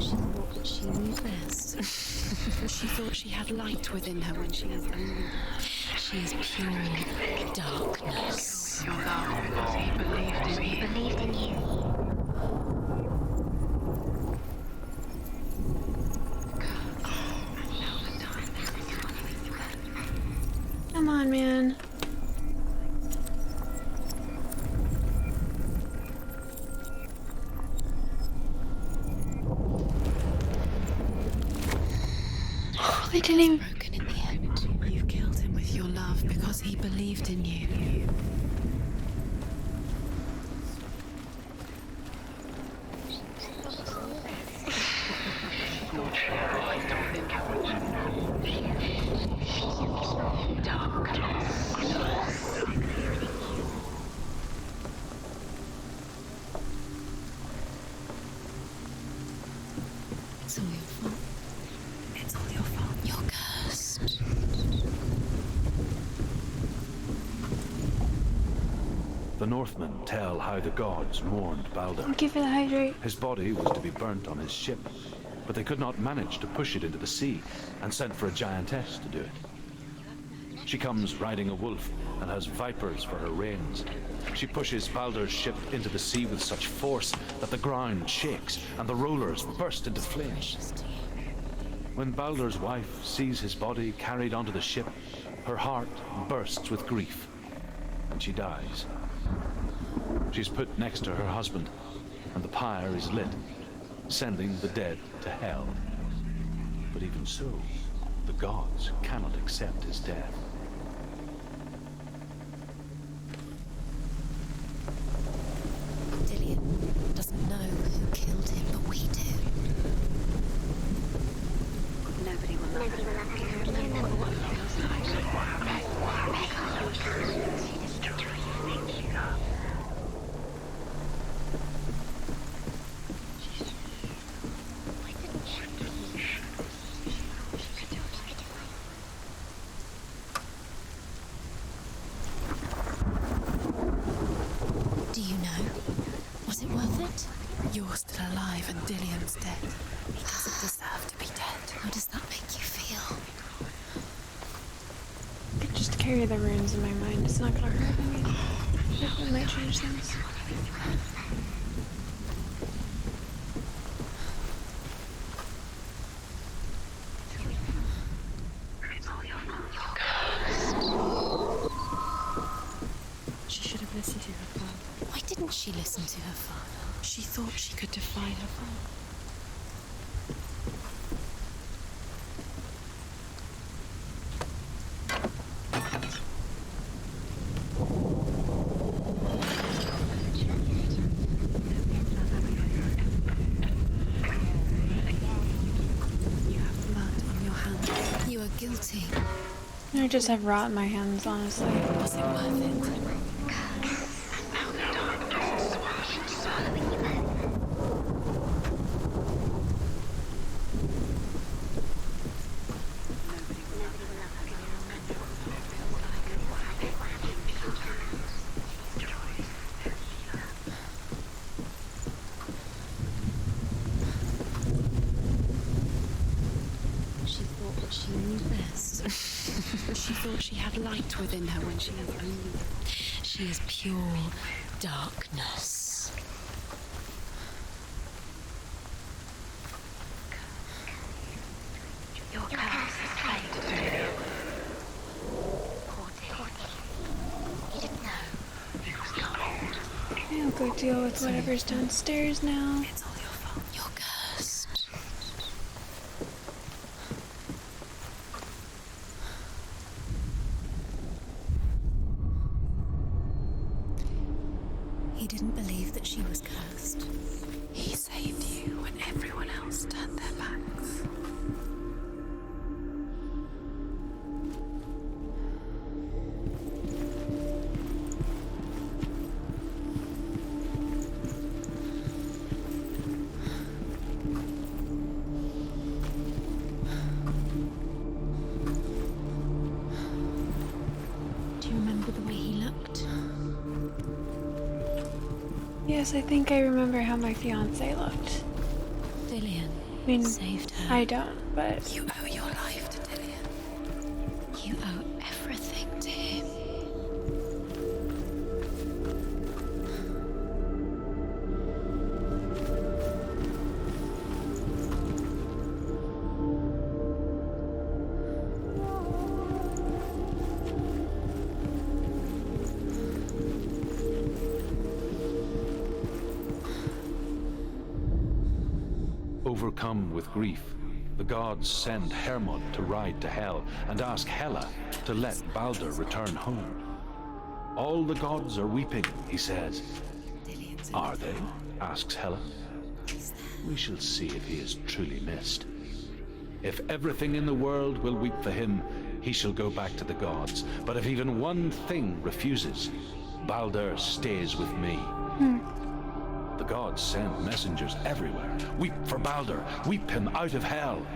She thought she knew best.
She thought she had light within her when she is only.
She is pure darkness.
Your love because he believed in you.
Come on, man. Oh, they didn't even...
Broken in the end.
You've killed him with your love because he believed in you.
It's all your fault.
It's all your fault.
You're cursed.
The Northmen tell how the gods mourned Balder.
Thank you for the hydrate.
His body was to be burnt on his ship, but they could not manage to push it into the sea and sent for a giantess to do it. She comes riding a wolf and has vipers for her reins. She pushes Balder's ship into the sea with such force that the ground shakes and the rollers burst into flames. When Balder's wife sees his body carried onto the ship, her heart bursts with grief, and she dies. She's put next to her husband, and the pyre is lit, sending the dead to hell. But even so, the gods cannot accept his death.
Dillion doesn't know who killed him, but we do. Nobody will love him. Do you know? Was it worth it?
You're still alive and Dillion's dead. He doesn't deserve to be dead.
How does that make you feel?
I could just carry the runes in my mind. It's not gonna hurt me. It might change things.
She should have listened to her father.
Why didn't she listen to her father?
She thought she could defy her father. You have blood on your hands.
You are guilty.
I just have rot in my hands, honestly.
Was it worth it?
She thought that she knew best.
She thought she had light within her when she was only...
She is pure darkness.
Your curse is fate. Poor Dillion. He didn't know.
I'll go deal with whatever's downstairs now.
It's all your fault.
You're cursed. He didn't believe that she was cursed.
He saved you when everyone else turned their backs.
Do you remember the way he looked?
Yes, I think I remember how my fiance looked.
Dillion
I mean,
saved her.
I don't, but
You owe your life to Dillion.
You owe everything to him.
Overcome with grief, the gods send Hermod to ride to Hell and ask Hela to let Balder return home. All the gods are weeping, he says. Are they? Asks Hela. We shall see if he is truly missed. If everything in the world will weep for him, he shall go back to the gods. But if even one thing refuses, Balder stays with me. The gods send messengers everywhere. Weep for Balder, weep him out of hell.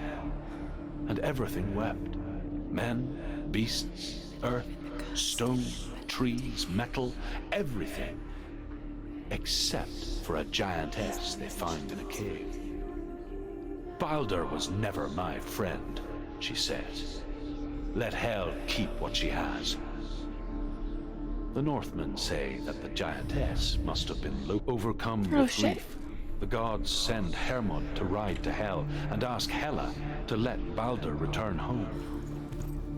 And everything wept. Men, beasts, earth, stone, trees, metal, everything, except for a giantess they found in a cave. Balder was never my friend, she says. Let Hel keep what she has. The Northmen say that the giantess must have been overcome with grief. The gods send Hermod to ride to Hel and ask Hela to let Balder return home.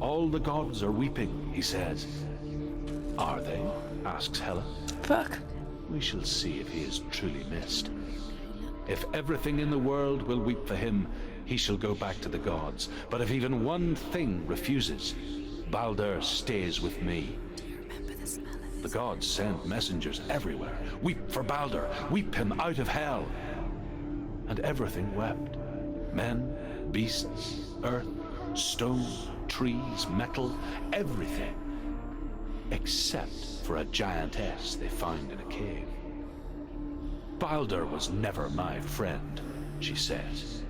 All the gods are weeping, he says. Are they? Asks Hela.
Fuck.
We shall see if he is truly missed. If everything in the world will weep for him, he shall go back to the gods. But if even one thing refuses, Balder stays with me. The gods send messengers everywhere. Weep for Balder, weep him out of Hell. And everything wept. Men, beasts, earth, stone, trees, metal, everything. Except for a giantess they found in a cave. Balder was never my friend, she says.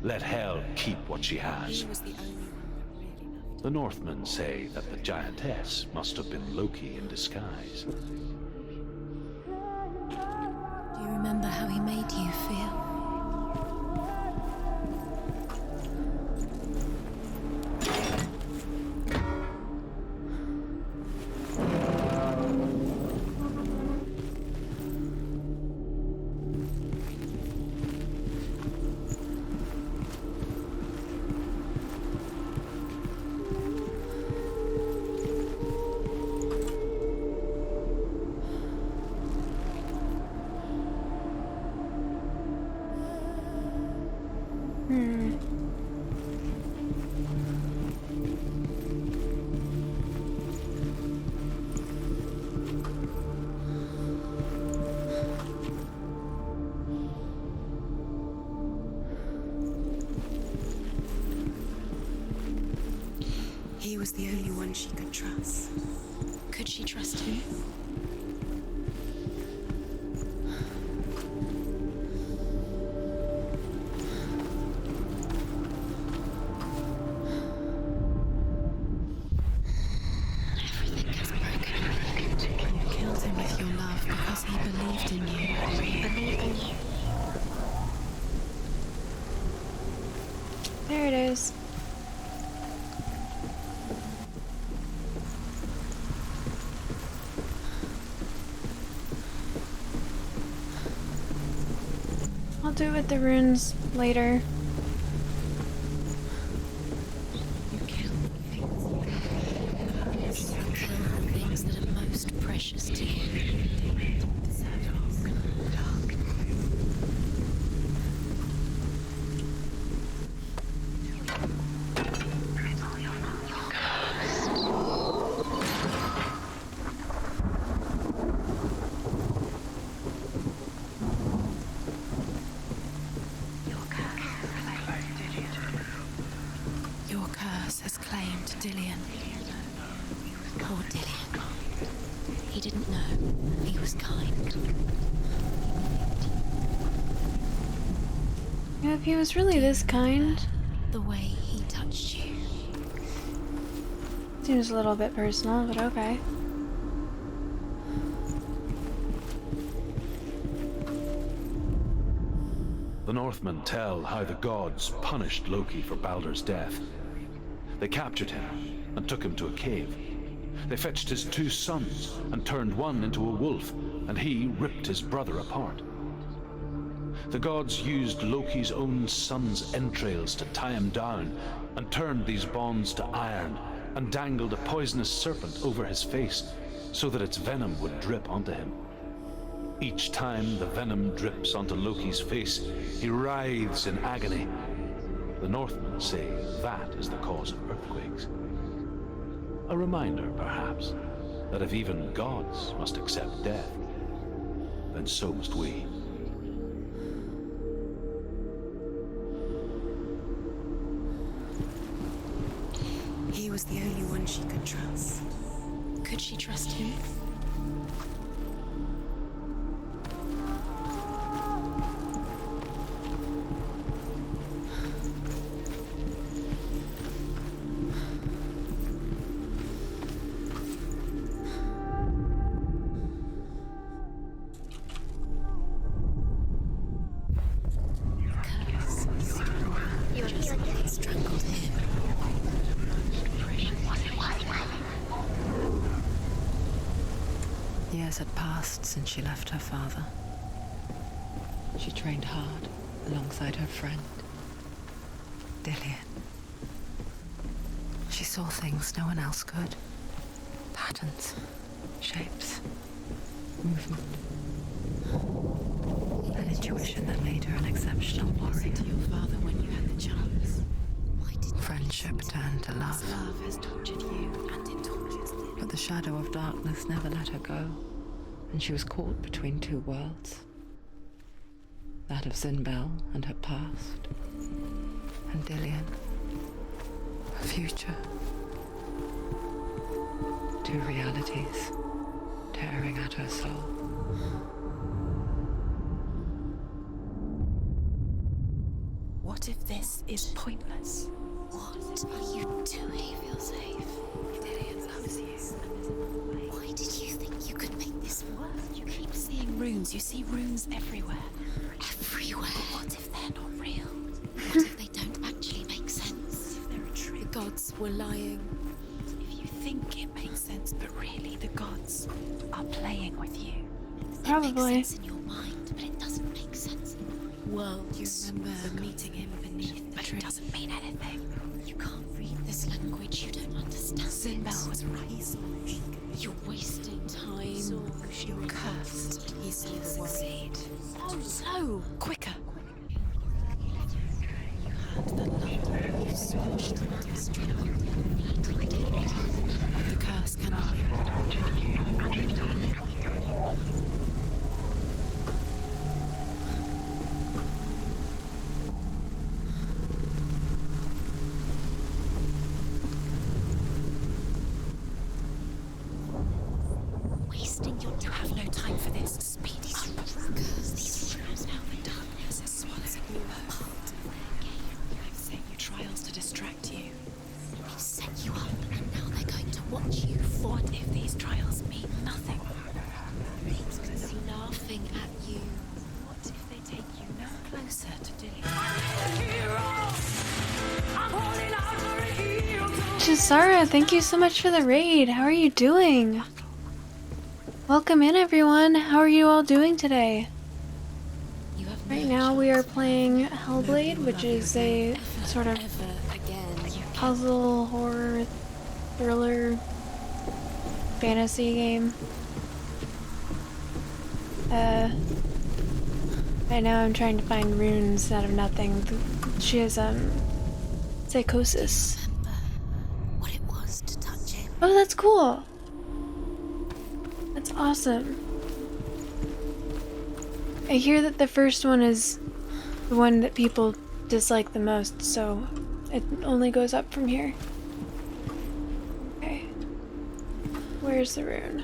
Let Hel keep what she has.
He was the only one that really loved.
The Northmen say that the giantess must have been Loki in disguise.
Do you remember how he made you feel? He was the only one she could trust. Could she trust him? Everything is broken. You killed him with your love because he believed in you. He believed in you.
There it is. I'll do it with the runes later.
You kill things. You kill the things that are most precious to you. Your curse has claimed Dillion. Poor Dillion. He didn't know. He was kind.
Yeah, if he was really this kind,
The way he touched you.
seems a little bit personal, but okay.
The Northmen tell how the gods punished Loki for Balder's death. They captured him and took him to a cave. They fetched his 2 sons and turned one into a wolf, and he ripped his brother apart. The gods used Loki's own son's entrails to tie him down and turned these bonds to iron and dangled a poisonous serpent over his face so that its venom would drip onto him. Each time the venom drips onto Loki's face, he writhes in agony. The Northmen say that is the cause of earthquakes. A reminder, perhaps, that if even gods must accept death, then so must we.
He was the only one she could trust. Could she trust him?
years had passed since she left her father. She trained hard alongside her friend, Dillian. She saw things no one else could. Patterns, shapes, movement. An intuition that made her an exceptional warrior.
To your father when you had the chance. Why didn't
Friendship turned to love.
love has tortured you and it tortures Dillian.
But the shadow of darkness never let her go, and she was caught between two worlds. That of Zinbel and her past, and Dillian, her future. Two realities tearing at her soul.
What if this is pointless? What are you doing? You feel safe. Dillian loves you. Why did you think you could make this work? You keep seeing runes. You see runes everywhere. Everywhere. But what if they're not real? What if they don't actually make sense? If they're a trick. The gods were lying. If you think it makes sense, but really the gods are playing with you.
Probably.
It makes sense in your mind, but it doesn't make sense in the world. You remember meeting him beneath, but it doesn't mean anything. You can't read this language, you don't understand. Zinbel was right. You're wasting time. You're cursed. He said succeed. So, quicker. You had the love. You switched to destruction. The curse cannot be wasting your time. You have no time for this. Speed is up. These rooms now the darkness is swallowing you apart of their game. I've sent you trials to distract you. They've set you up and now they're going to watch you. What if these trials mean nothing? They're laughing at you. What if they take you no closer to Dillian?
Chisara, thank you so much for the raid. How are you doing? Welcome in, everyone. How are you all doing today?
You have
Right now we are playing Hellblade, which is a sort of puzzle, horror, thriller, fantasy game. Right now I'm trying to find runes out of nothing. She has, psychosis.
Remember what it was to touch him.
Oh, that's cool! That's awesome. I hear that the first one is the one that people dislike the most, so it only goes up from here. Okay. Where's the rune?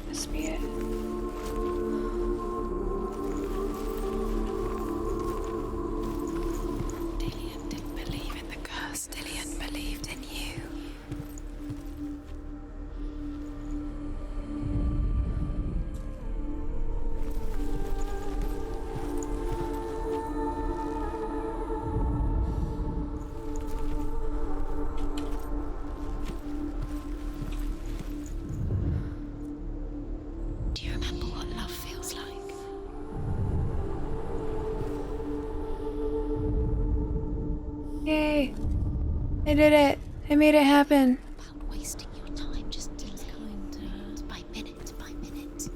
Must be it.
Dillian didn't believe in the curse. Dillian believed in you. Do you remember what love feels like?
Yay! I did it! I made it happen!
About wasting your time just minute by minute by minute.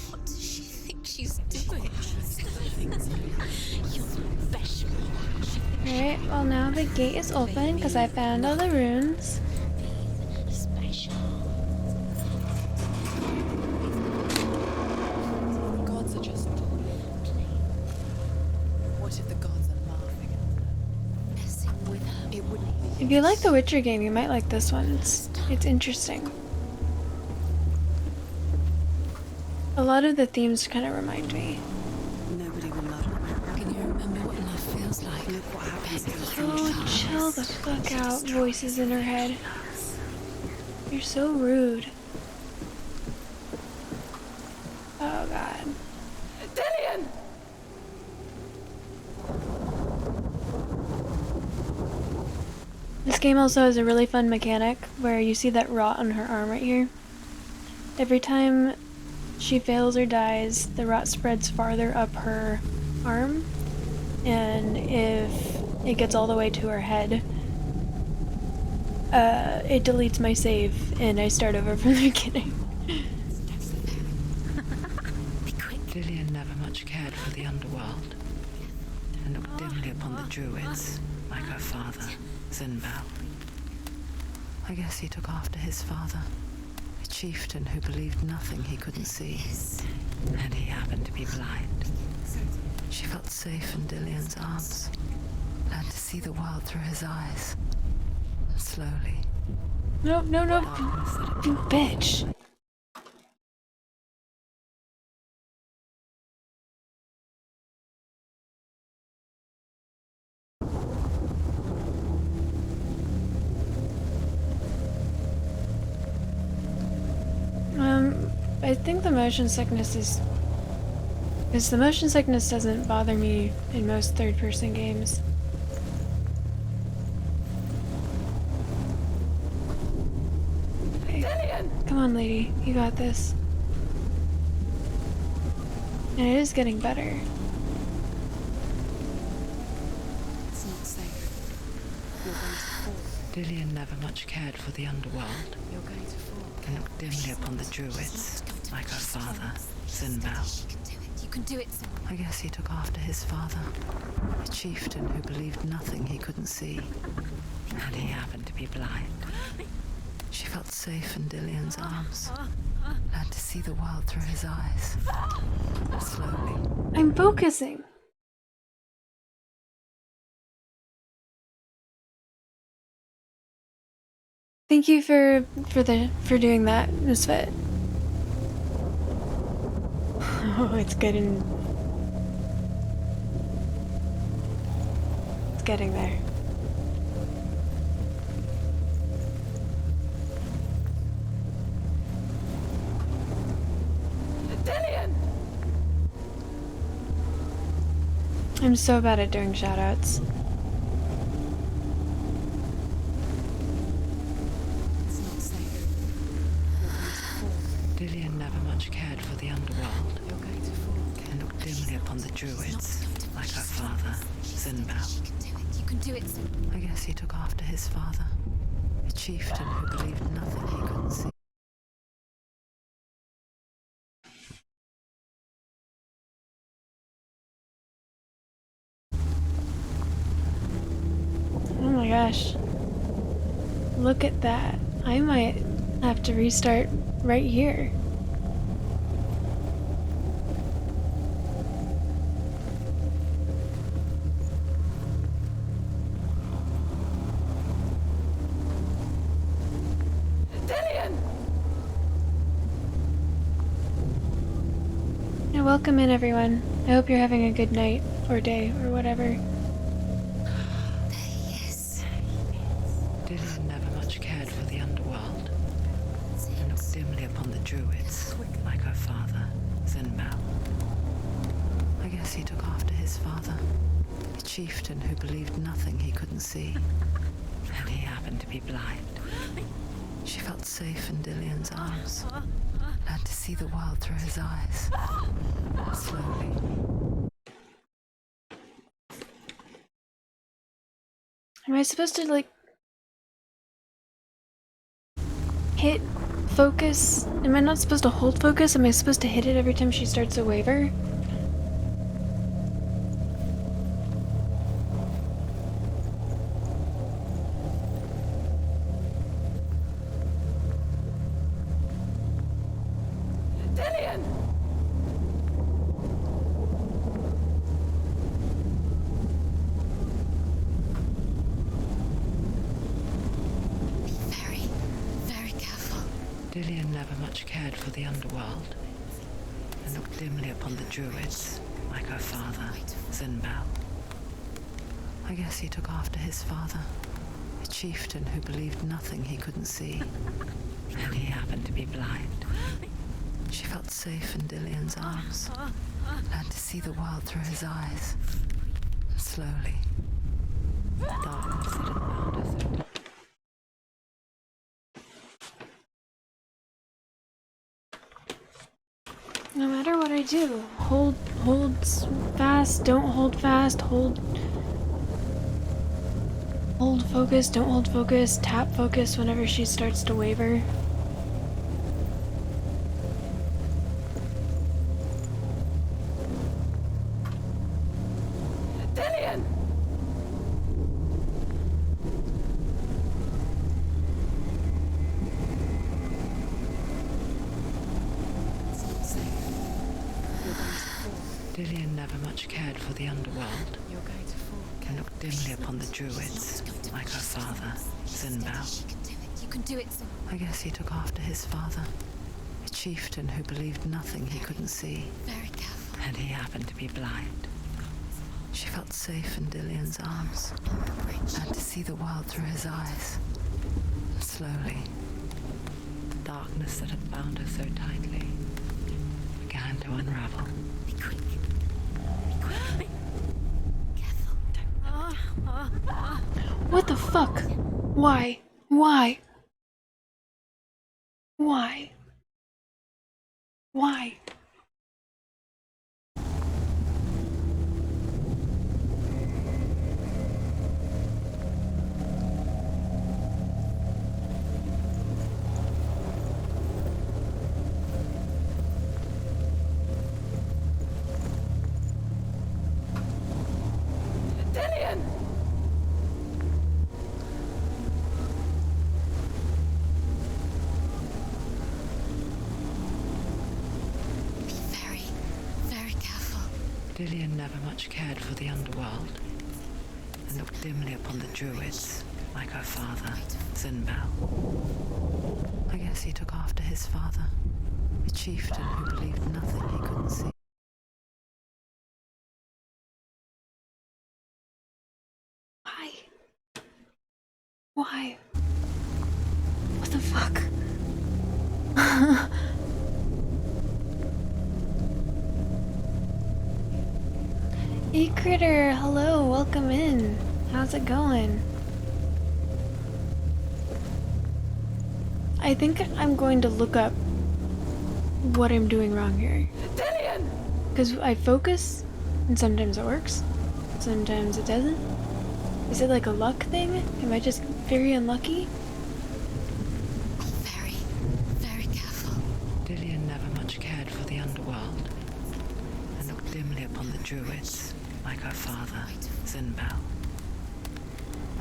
What does she think she's doing? You're special.
Alright, well now the gate is open because I found all the runes.
Special.
The gods are just... What if the gods are laughing?
Messing with her.
It wouldn't be...
If you like the Witcher game, you might like this one. It's interesting. A lot of the themes kind of remind me.
Nobody will love her.
Can you remember what love feels like?
Look what happens to the
Oh, chill the fuck out, voices in her head. You're so rude. Oh god.
Dillian!
This game also has a really fun mechanic where you see that rot on her arm right here. Every time she fails or dies, the rot spreads farther up her arm, and if it gets all the way to her head, it deletes my save and I start over from the beginning.
Lillian never much cared for the underworld and looked dimly upon the druids, like her father, Zinbal. I guess he took after his father, a chieftain who believed nothing he couldn't see, and he happened to be blind. She felt safe in Dillian's arms, learned to see the world through his eyes, and slowly...
No, no, no, you bitch. I think the motion sickness is... because the motion sickness doesn't bother me in most third-person games. Okay. Come on, lady. You got this. And it is getting better.
It's not safe. You're going to fall.
Dillian never much cared for the underworld
You're going to fall.
and looked dimly upon the druids, like her father, Zinbal.
You can do it, Sim.
I guess he took after his father, a chieftain who believed nothing he couldn't see, and he happened to be blind. She felt safe in Dillian's arms, learned to see the world through his eyes, slowly.
I'm focusing. Thank you for doing that, Misfit. Oh, it's getting there. I'm so bad at doing shoutouts.
It's not safe. You're going to fall.
Dillian never much cared for the underworld
You're going to fall.
and looked dimly upon the druids, like her father, Zinbal.
You can do it, Sim.
I guess he took after his father, a chieftain who believed nothing he couldn't see.
Oh my gosh. Look at that. I might have to restart right here. Yeah, welcome in, everyone. I hope you're having a good night, or day, or whatever.
Yes.
Dillian never much cared for the underworld and looked dimly upon the druids, like her father, Zinbal. I guess he took after his father, a chieftain who believed nothing he couldn't see, and he happened to be blind. She felt safe in Dillian's arms, learned to see the world through his eyes, slowly.
Am I supposed to, like, hit focus? Am I not supposed to hold focus? Am I supposed to hit it every time she starts to waver?
Very, very careful.
Dillian never much cared for the underworld and looked dimly upon the druids, like her father, Zinbal. I guess he took after his father, a chieftain who believed nothing he couldn't see, and he happened to be blind. She felt safe in Dillian's arms, learned to see the world through his eyes, slowly. Darkness had enfound her.
No matter what I do, hold fast, don't hold fast, hold focus, don't hold focus, tap focus whenever she starts to waver.
Dillian!
Dillian never much cared for the underworld
You're going to fall.
and looked dimly upon the druids, like her father, Zinbao.
You can do it. You can do it, Zin.
I guess he took after his father, a chieftain who believed nothing he couldn't see,
Very careful.
and he happened to be blind. She felt safe in Dillian's arms, and to see the world through his eyes. And slowly, the darkness that had bound her so tightly began to unravel.
Be quick. Be quick. Be careful.
What the fuck? Why? Why? Why? Why?
Dillian!
Be very, very careful.
Dillian never much cared for the underworld, and looked dimly upon the druids, like her father, Zinbao. I guess he took after his father, a chieftain who believed nothing he couldn't see.
Why? Why? What the fuck? Hey Critter, hello, welcome in. How's it going? I think I'm going to look up what I'm doing wrong here.
Dillian!
Because I focus, and sometimes it works, sometimes it doesn't. Is it like a luck thing? Am I just very unlucky?
Be very, very careful.
Dillian never much cared for the underworld, and looked dimly upon the druids, like her father, Zinbao.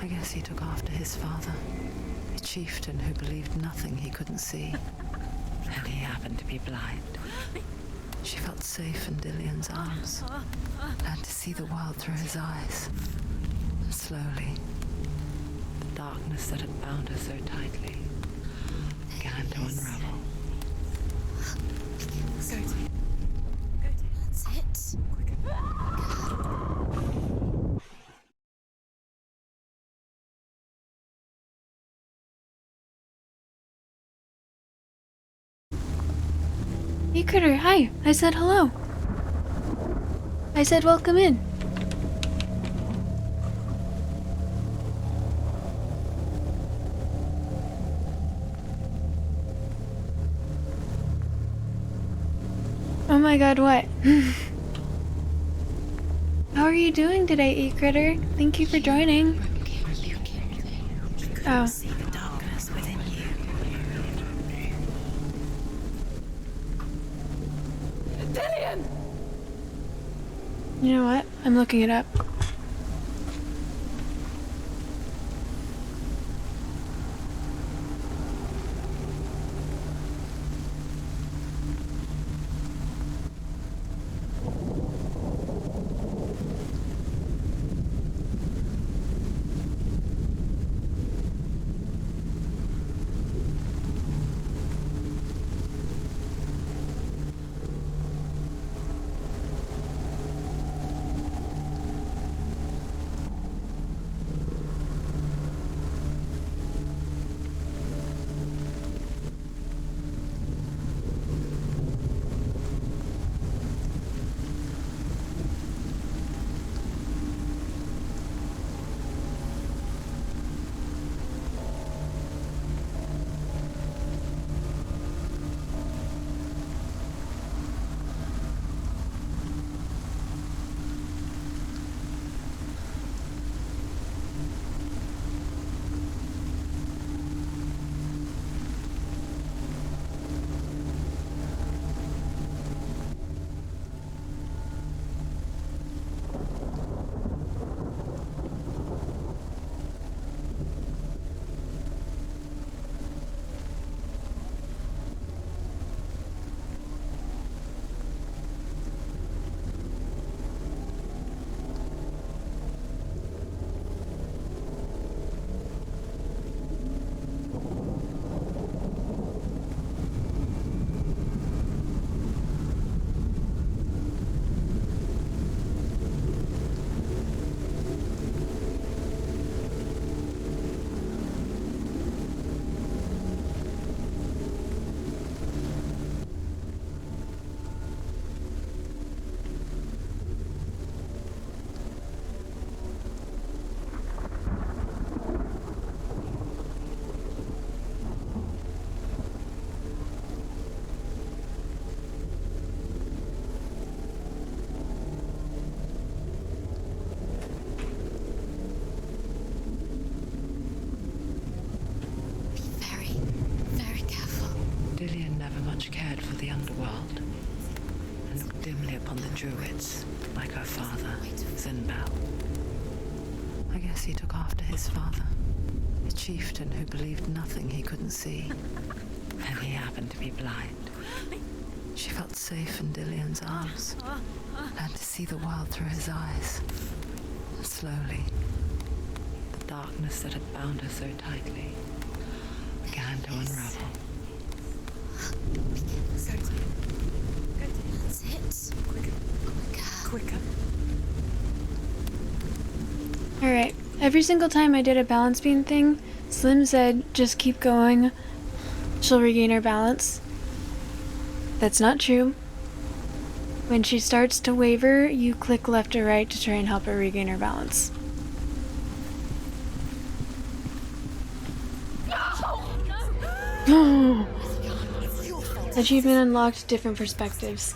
I guess he took after his father, a chieftain who believed nothing he couldn't see, and he happened to be blind. She felt safe in Dillian's arms, and to see the world through his eyes. And slowly, the darkness that had bound her so tightly began to unravel.
That's it.
Hey Critter, hi! I said hello. I said welcome in. Oh my god, what? How are you doing today, E-Critter? Thank you for joining. Oh.
See the darkness within you.
Dillian!
You know what? I'm looking it up.
never much cared for the underworld, and looked dimly upon the druids, like her father, Zinbel. I guess he took after his father, a chieftain who believed nothing he couldn't see, and he happened to be blind. She felt safe in Dillian's arms, learned to see the world through his eyes, and slowly, the darkness that had bound her so tightly began to unravel.
That's it.
Quicker.
Alright, every single time I did a balance beam thing, Slim said, just keep going, she'll regain her balance. That's not true. When she starts to waver, you click left or right to try and help her regain her balance. No! Achievement unlocked, different perspectives.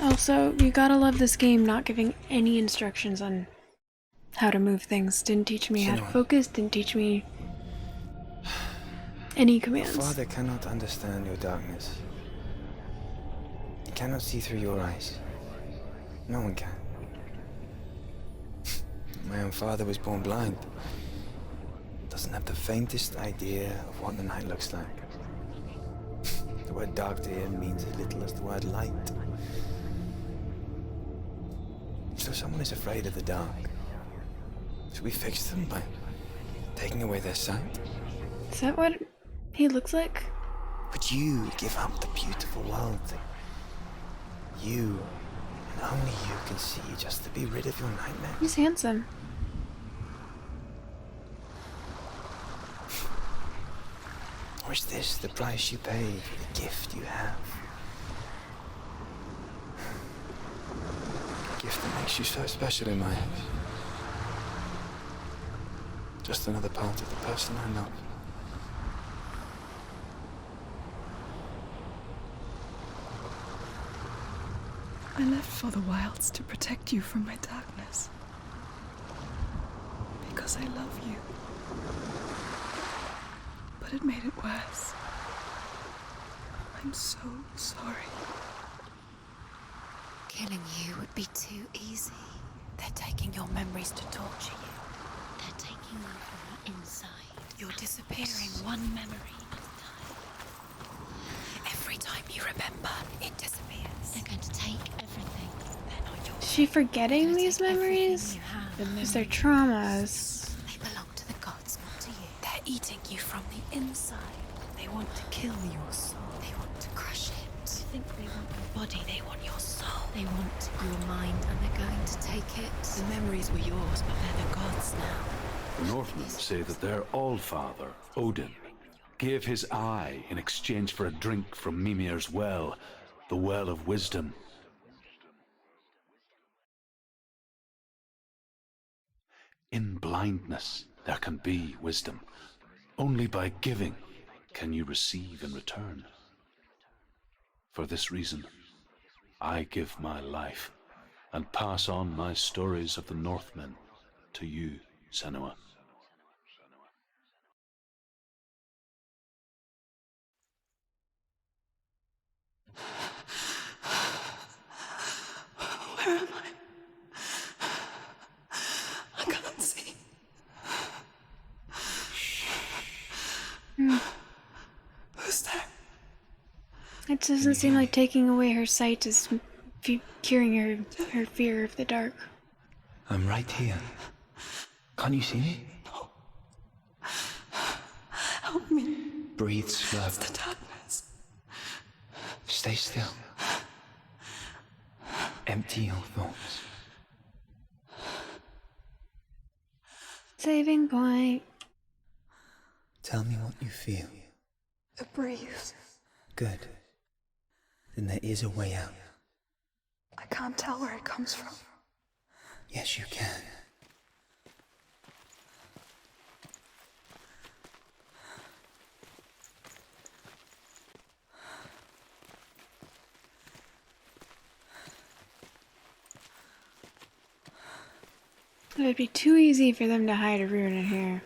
Also, you gotta love this game not giving any instructions on how to move things. Didn't teach me how to focus, didn't teach me any commands.
Your father cannot understand your darkness. He cannot see through your eyes. No one can. My own father was born blind. Doesn't have the faintest idea of what the night looks like. The word dark to him means as little as the word light. So someone is afraid of the dark. Should we fix them by taking away their sight?
Is that what he looks like?
Would you give up the beautiful world that you and only you can see just to be rid of your nightmares?
He's handsome.
Or is this the price you pay for the gift you have? A gift that makes you so special in my eyes. Just another part of the person I love.
I left for the wilds to protect you from my darkness. Because I love you. But it made it worse. I'm so sorry.
Killing you would be too easy. They're taking your memories to torture you. They're taking you from the inside. You're disappearing one memory at a time. Every time you remember, it disappears. They're going to take everything. They're not yours.
Is she forgetting
They're
these
gonna take everything
memories?
you have.
Because they're traumas.
They belong to the gods, not to you. They're eating you from the inside. They want to kill your soul. They want to crush it. I think they want your body. They want your soul. They want your mind, and they're going to take it. The memories were yours, but they're the gods now.
The Northmen say that their Allfather, Odin, gave his eye in exchange for a drink from Mimir's well, the Well of Wisdom. In blindness, there can be wisdom. Only by giving can you receive in return. For this reason, I give my life and pass on my stories of the Northmen to you, Senua.
Where am I? I can't see. Who's there?
It doesn't seem like taking away her sight is curing her fear of the dark.
I'm right here. Can't you see me?
No. Help me.
Breathe slow.
The darkness.
Stay still. Empty your thoughts.
Saving point.
Tell me what you feel.
The breeze.
Good. Then there is a way out.
I can't tell where it comes from.
Yes, you can.
It would be too easy for them to hide a rune in here.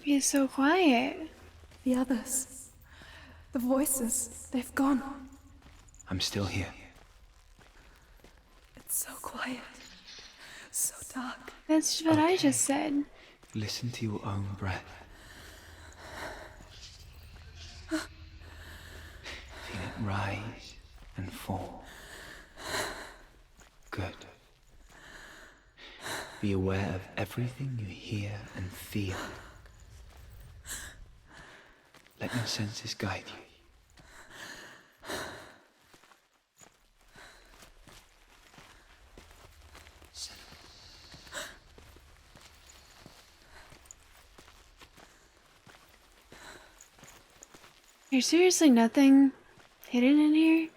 He's so quiet.
The others. The voices. They've gone.
I'm still here.
It's so quiet. So dark.
That's what I
Okay.
just said.
Listen to your own breath. Feel it rise and fall. Good. Be aware of everything you hear and feel. Let your senses guide you.
There's seriously nothing hidden in here?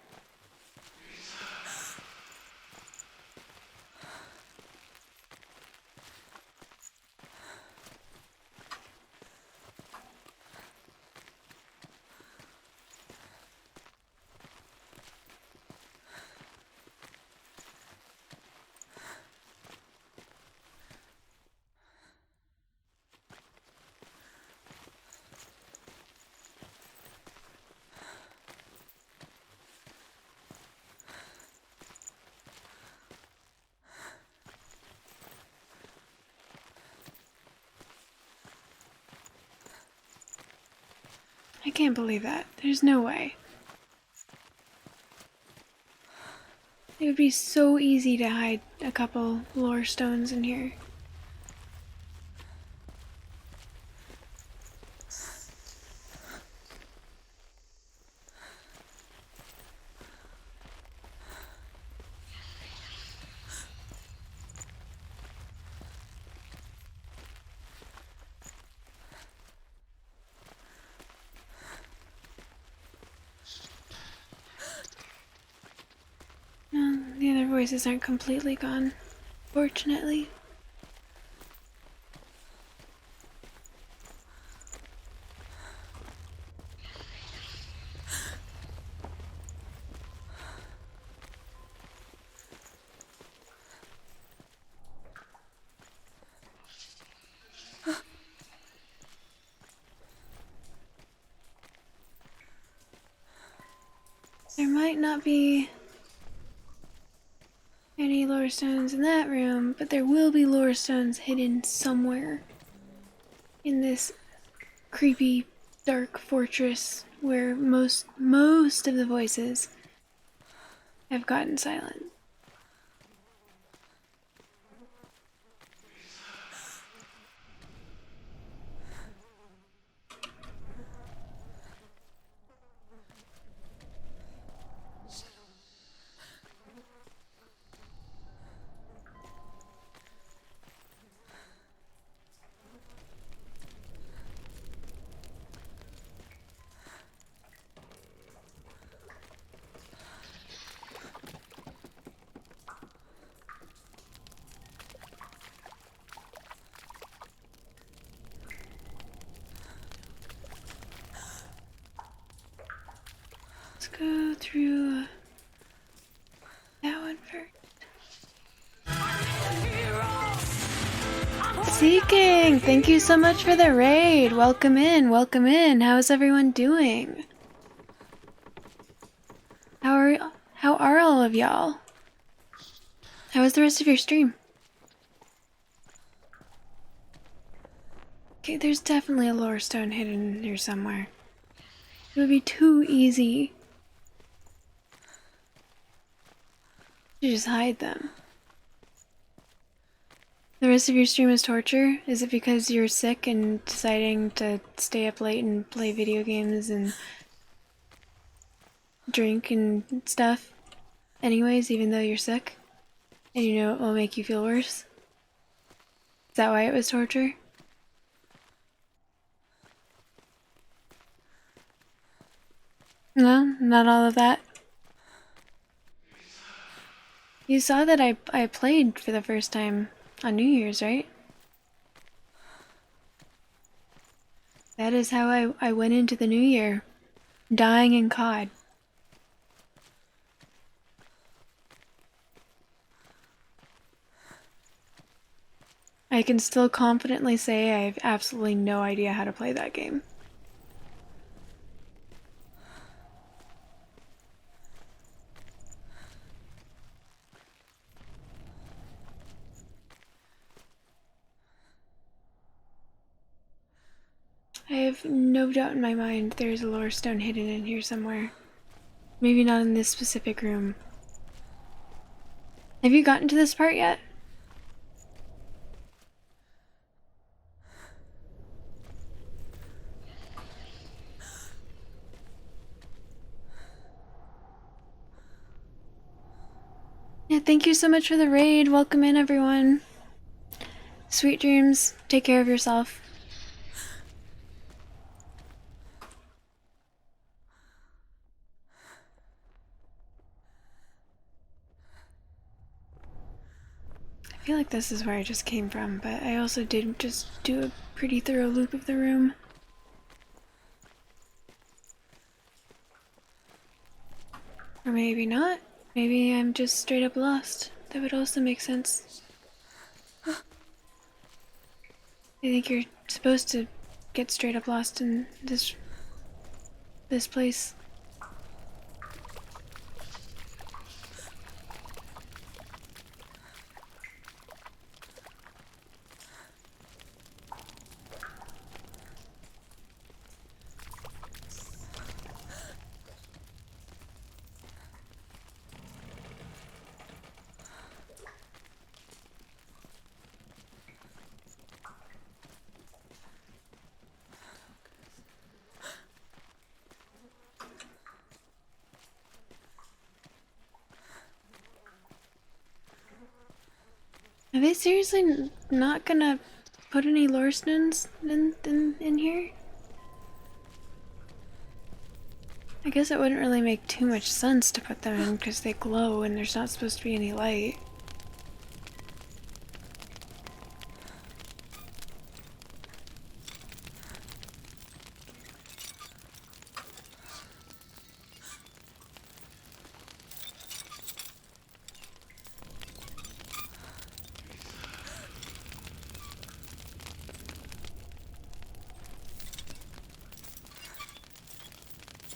I can't believe that. There's no way. It would be so easy to hide a couple lore stones in here. No, the other voices aren't completely gone, fortunately. There might not be any lore stones in that room, but there will be lore stones hidden somewhere in this creepy, dark fortress where most of the voices have gotten silent. Let's go through that one first. Seeking! Thank you so much for the raid! Welcome in, welcome in. How's everyone doing? How are all of y'all? How was the rest of your stream? Okay, there's definitely a lore stone hidden here somewhere. It would be too easy to just hide them. The rest of your stream is torture? Is it because you're sick and deciding to stay up late and play video games and drink and stuff anyways, even though you're sick? And you know it will make you feel worse? Is that why it was torture? No, not all of that. You saw that I played for the first time on New Year's, right? That is how I went into the new year. Dying in COD. I can still confidently say I have absolutely no idea how to play that game. I have no doubt in my mind there's a lore stone hidden in here somewhere. Maybe not in this specific room. Have you gotten to this part yet? Yeah, thank you so much for the raid. Welcome in, everyone. Sweet dreams. Take care of yourself. I feel like this is where I just came from, but I also did just do a pretty thorough loop of the room. Or maybe not. Maybe I'm just straight up lost. That would also make sense. I think you're supposed to get straight up lost in this place. Are they seriously not gonna put any lore stones in here? I guess it wouldn't really make too much sense to put them in because they glow and there's not supposed to be any light.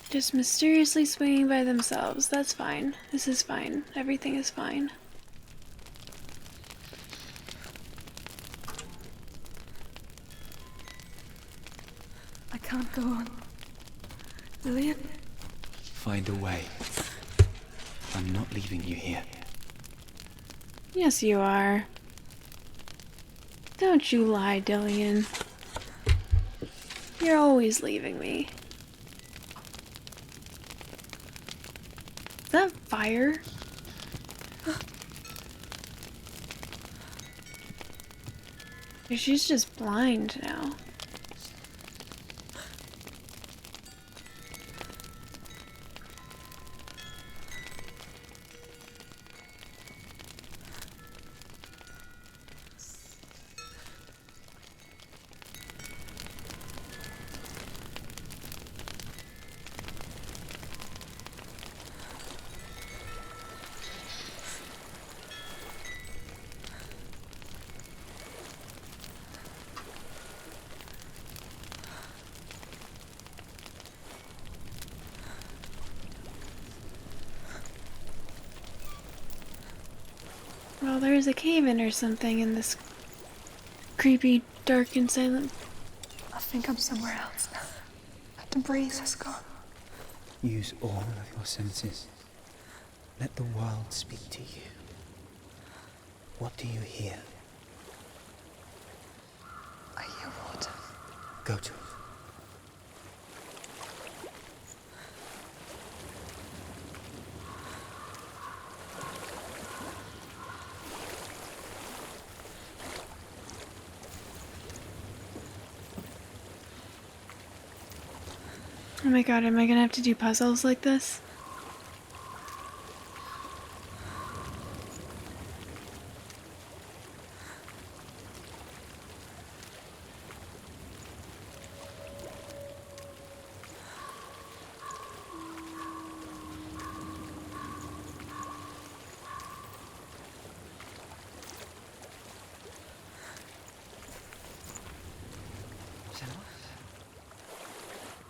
Just mysteriously swinging by themselves. That's fine. This is fine. Everything is fine.
I can't go on. Lillian?
Find a way. I'm not leaving you here.
Yes, you are. Don't you lie, Dillian. You're always leaving me. Is that fire? Or she's just blind now. Well, there's a cave-in or something in this creepy, dark, and silent.
I think I'm somewhere else. The breeze has gone.
Use all of your senses. Let the world speak to you. What do you hear?
I hear water.
Go to it.
Oh my god, am I gonna have to do puzzles like this?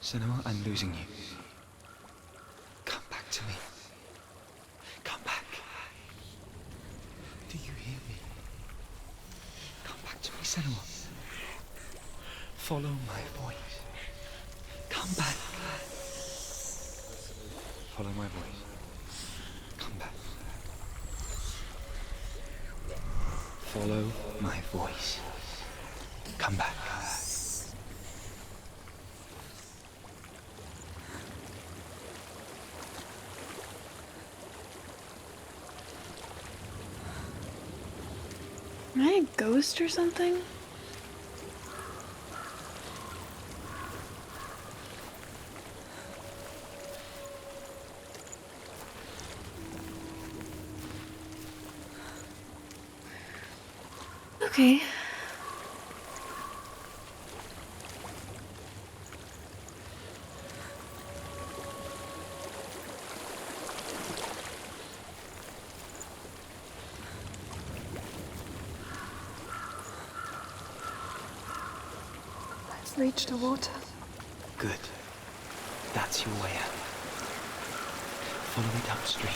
Senua, I'm losing you. Come back to me. Come back. Do you hear me? Come back to me, Senua. Follow my voice. Come back. Follow my voice. Come back. Follow my voice. Come back.
Am I a ghost or something? Okay.
I've reached the water.
Good. That's your way out. Follow it upstream.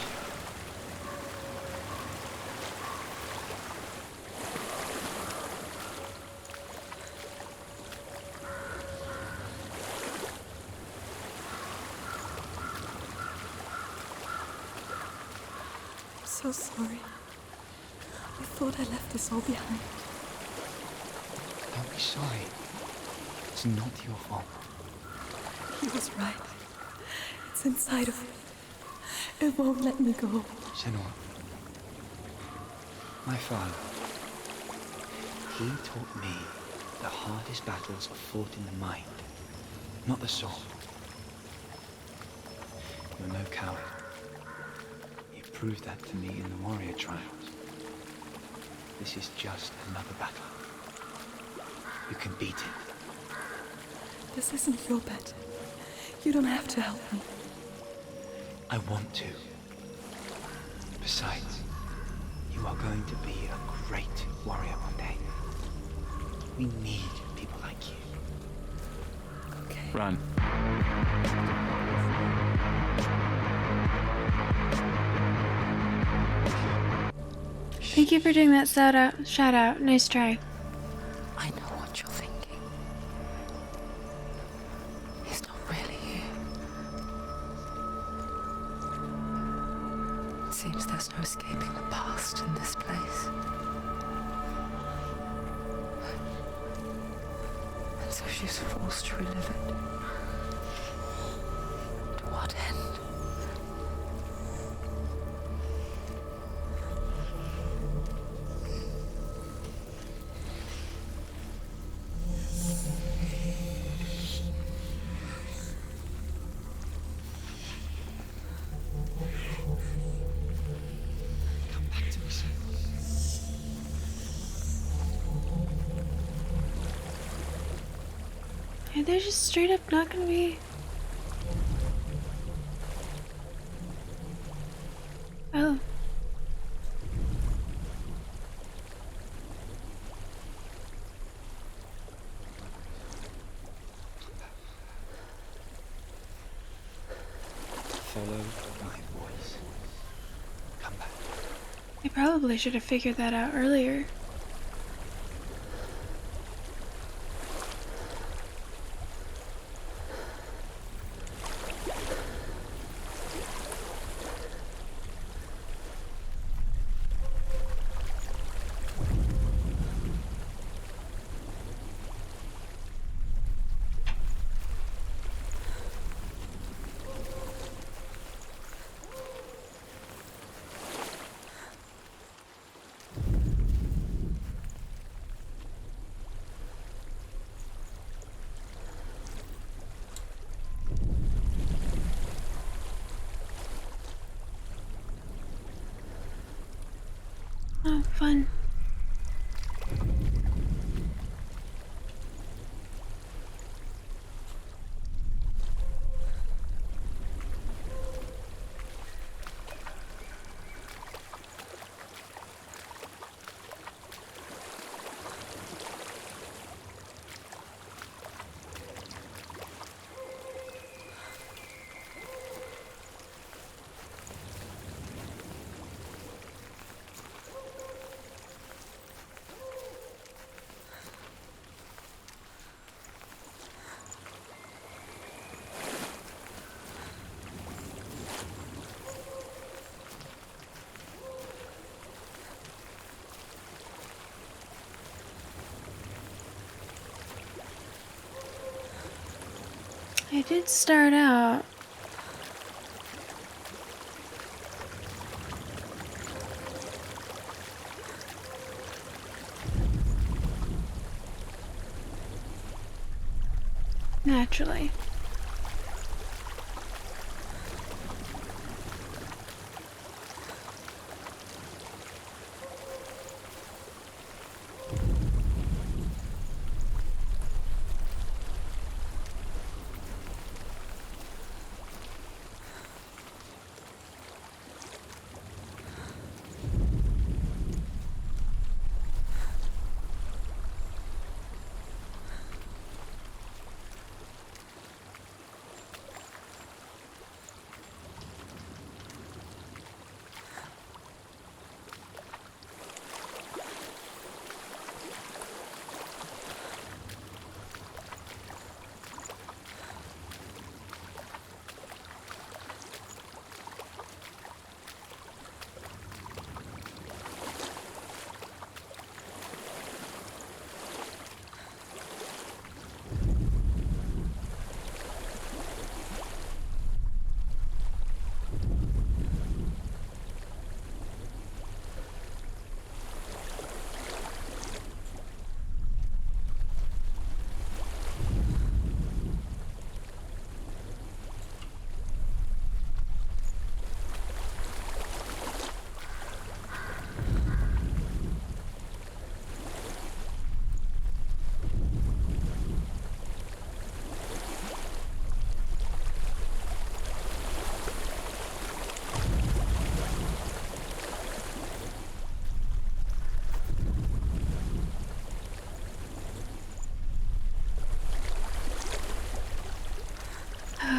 I'm so sorry. I thought I left this all behind.
Don't be sorry. It's not your fault.
He was right. It's inside of me. It won't let me go.
Senua. My father. He taught me the hardest battles are fought in the mind, not the sword. You're no coward. You proved that to me in the warrior trials. This is just another battle. You can beat it.
This isn't your battle. You don't have to help me.
I want to. Besides, you are going to be a great warrior one day. We need people like you.
Okay.
Run.
Thank you for doing that shout out. Nice try.
I know what you're thinking. He's not really here. Seems there's no escaping the past in this place. And so she's forced to relive it. To what end?
Come back to me, Senua.
Yeah, they're just straight up not gonna be. Oh.
Follow my voice. Come back.
I probably should have figured that out earlier. Oh, fun. I did start out. Naturally.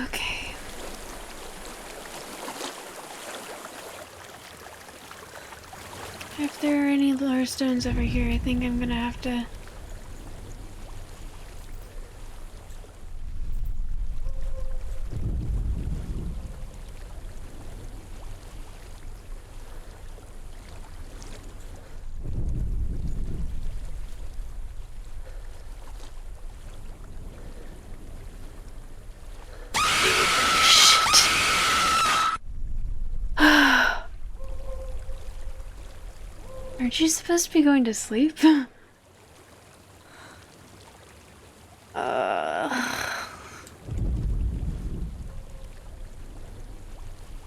Okay. If there are any lore stones over here, I think I'm gonna have to... Aren't you supposed to be going to sleep?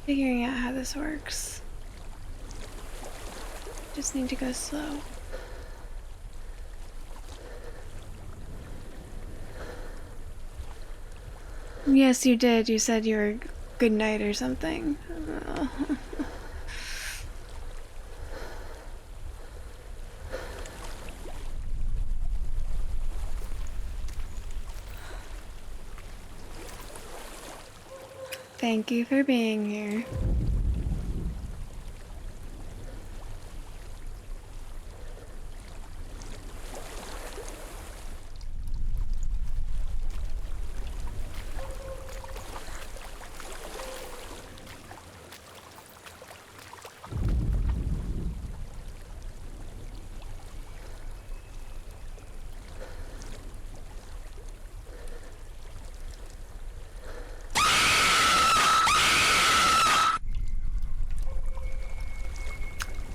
Figuring out how this works. Just need to go slow. Yes, you did. You said you were good night or something. Thank you for being here.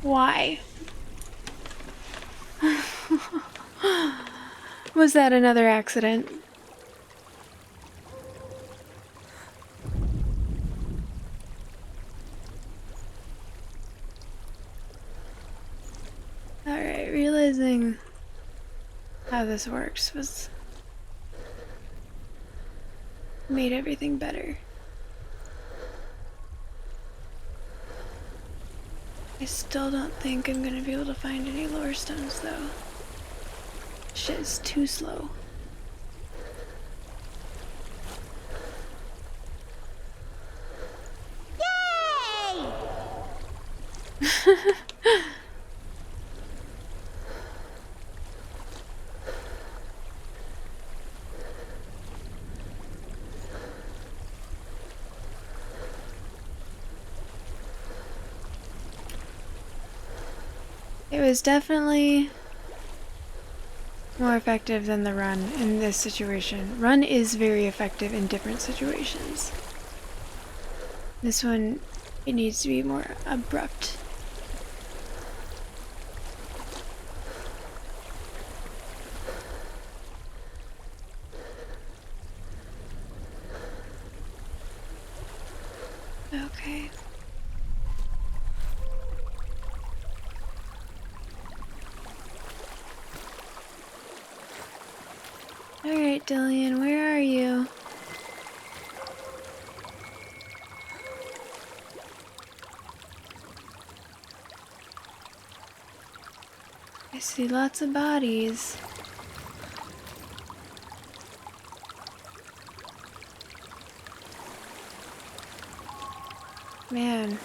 Why? Was that another accident? Alright, realizing how this works made everything better. I still don't think I'm gonna be able to find any lore stones though. Shit is too slow. It was definitely more effective than the run in this situation. Run is very effective in different situations. This one, it needs to be more abrupt. Okay. Alright, Dillian, where are you? I see lots of bodies. Man.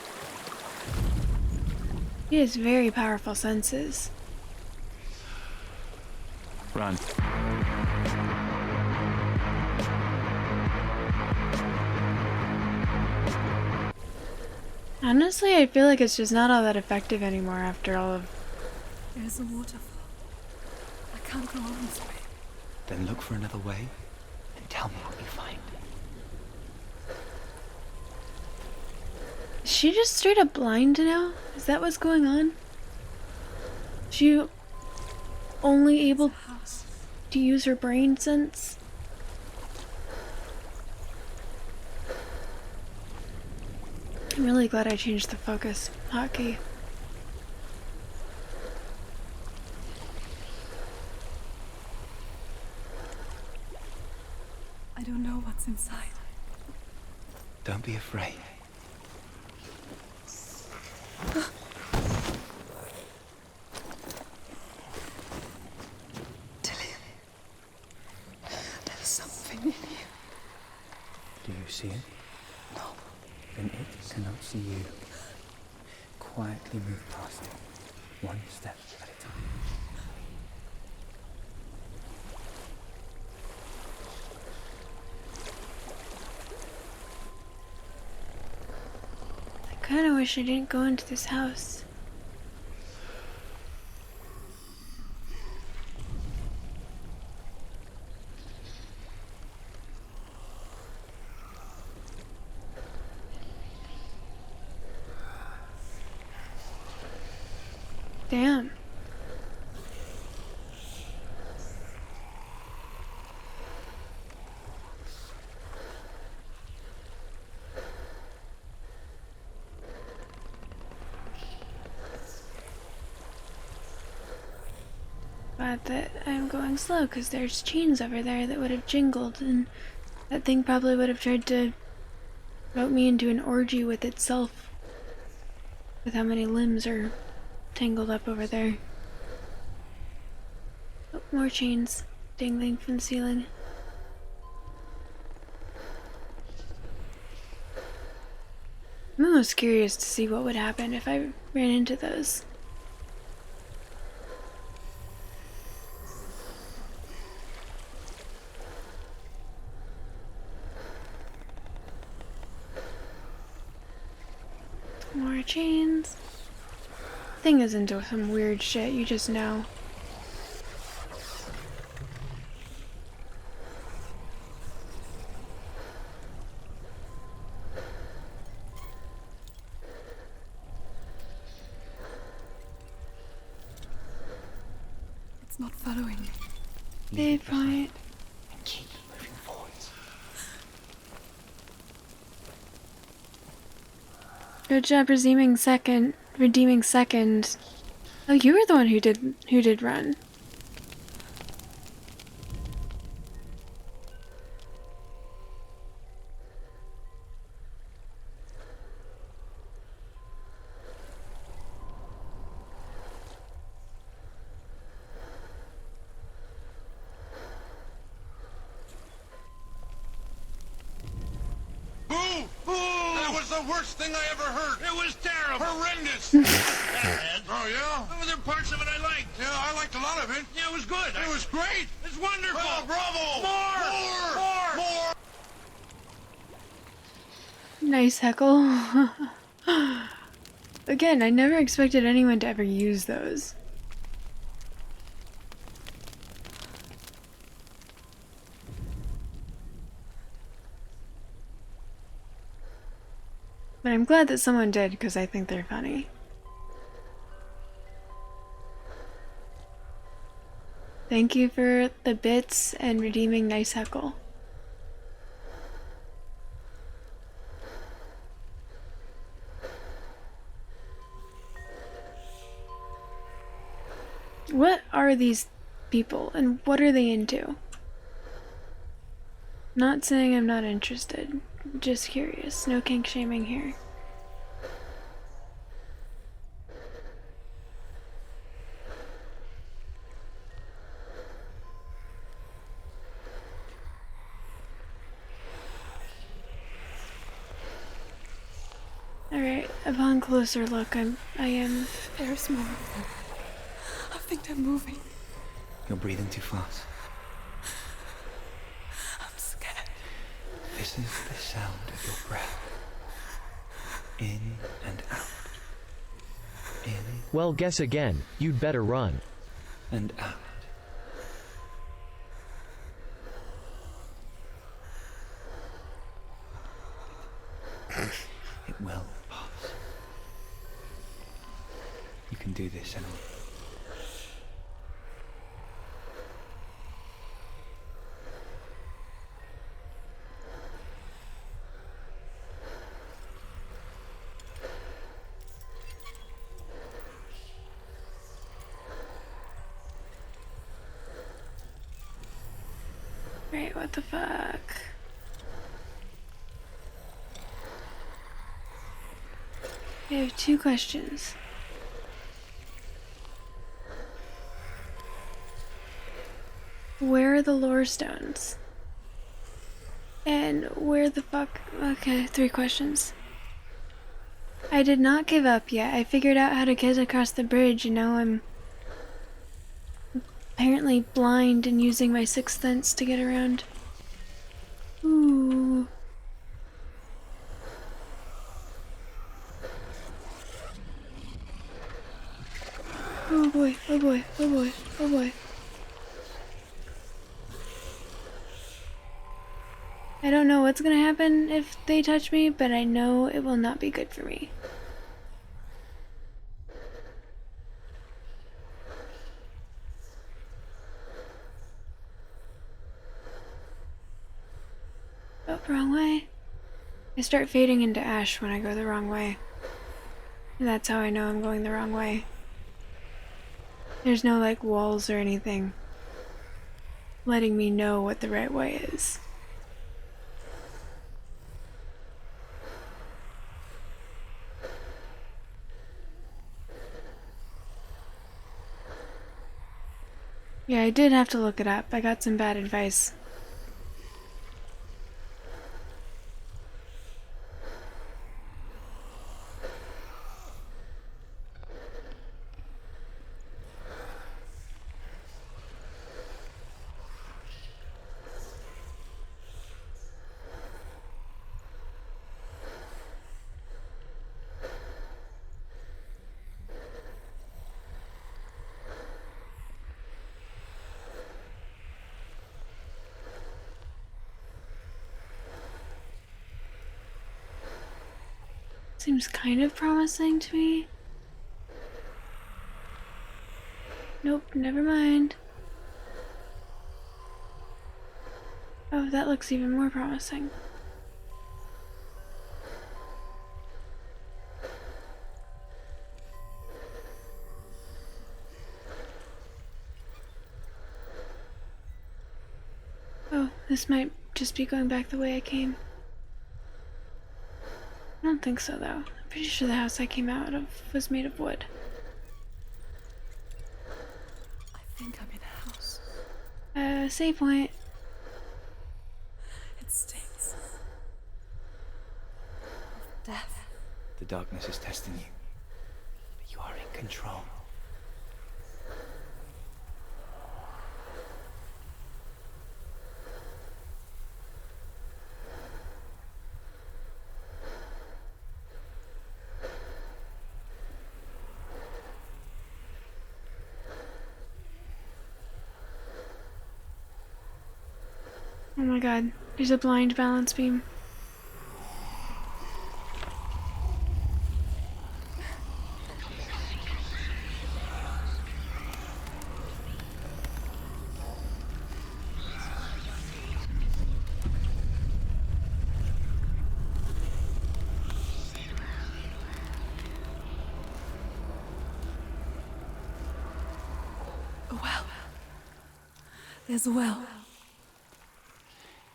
He has very powerful senses.
Run.
Honestly, I feel like it's just not all that effective anymore after all of...
There's a waterfall. I can't go on this way.
Then look for another way and tell me what you find.
Is she just straight up blind now? Is that what's going on? Is she only able to use her brain sense? I'm really glad I changed the focus hotkey.
I don't know what's inside.
Don't be afraid.
Dillian, there's something in you.
Do you see it? No. Then it cannot see you. Quietly move past it, one step at a time.
I kinda wish I didn't go into this house. Damn. Glad that I'm going slow because there's chains over there that would have jingled, and that thing probably would have tried to vote me into an orgy with itself with how many limbs are tangled up over there. Oh, more chains dangling from the ceiling. I'm almost curious to see what would happen if I ran into those. More chains. Thing is into some weird shit, you just know.
It's not following me.
Good point.
And keep moving forwards.
Good job redeeming second. Oh, you were the one who did run.
That was the worst thing I ever heard. It was terrible. Horrendous. Oh, yeah? There were parts of it I liked. Yeah, I liked a lot of it. Yeah, it was good. It was great. It's wonderful. Oh, bravo. More.
Nice heckle. Again, I never expected anyone to ever use those. But I'm glad that someone did, because I think they're funny. Thank you for the bits and redeeming Nice Heckle. What are these people, and what are they into? Not saying I'm not interested, just curious. No kink shaming here. Alright, upon closer look, I am...
There's more of them. I think they're moving.
You're breathing too fast.
I'm scared.
This is the sound of your breath. In and out. In
Well, guess again. You'd better run.
and out. It will pass. You can do this, Emily.
Right, what the fuck? I have 2 questions. Where are the lore stones? And where the fuck... Okay, 3 questions. I did not give up yet. I figured out how to get across the bridge and now I'm apparently blind and using my 6th sense to get around. Ooh. Oh boy, oh boy, oh boy, oh boy. I don't know what's gonna happen if they touch me, but I know it will not be good for me. Oh, wrong way. I start fading into ash when I go the wrong way. And that's how I know I'm going the wrong way. There's no like walls or anything letting me know what the right way is. Yeah, I did have to look it up. I got some bad advice. Seems kind of promising to me. Nope, never mind. Oh, that looks even more promising. Oh, this might just be going back the way I came. I don't think so, though. I'm pretty sure the house I came out of was made of wood.
I think I'm in a house.
Save point.
It stinks. Of death.
The darkness is testing you, but you are in control.
Oh my god, there's a blind balance beam.
as well.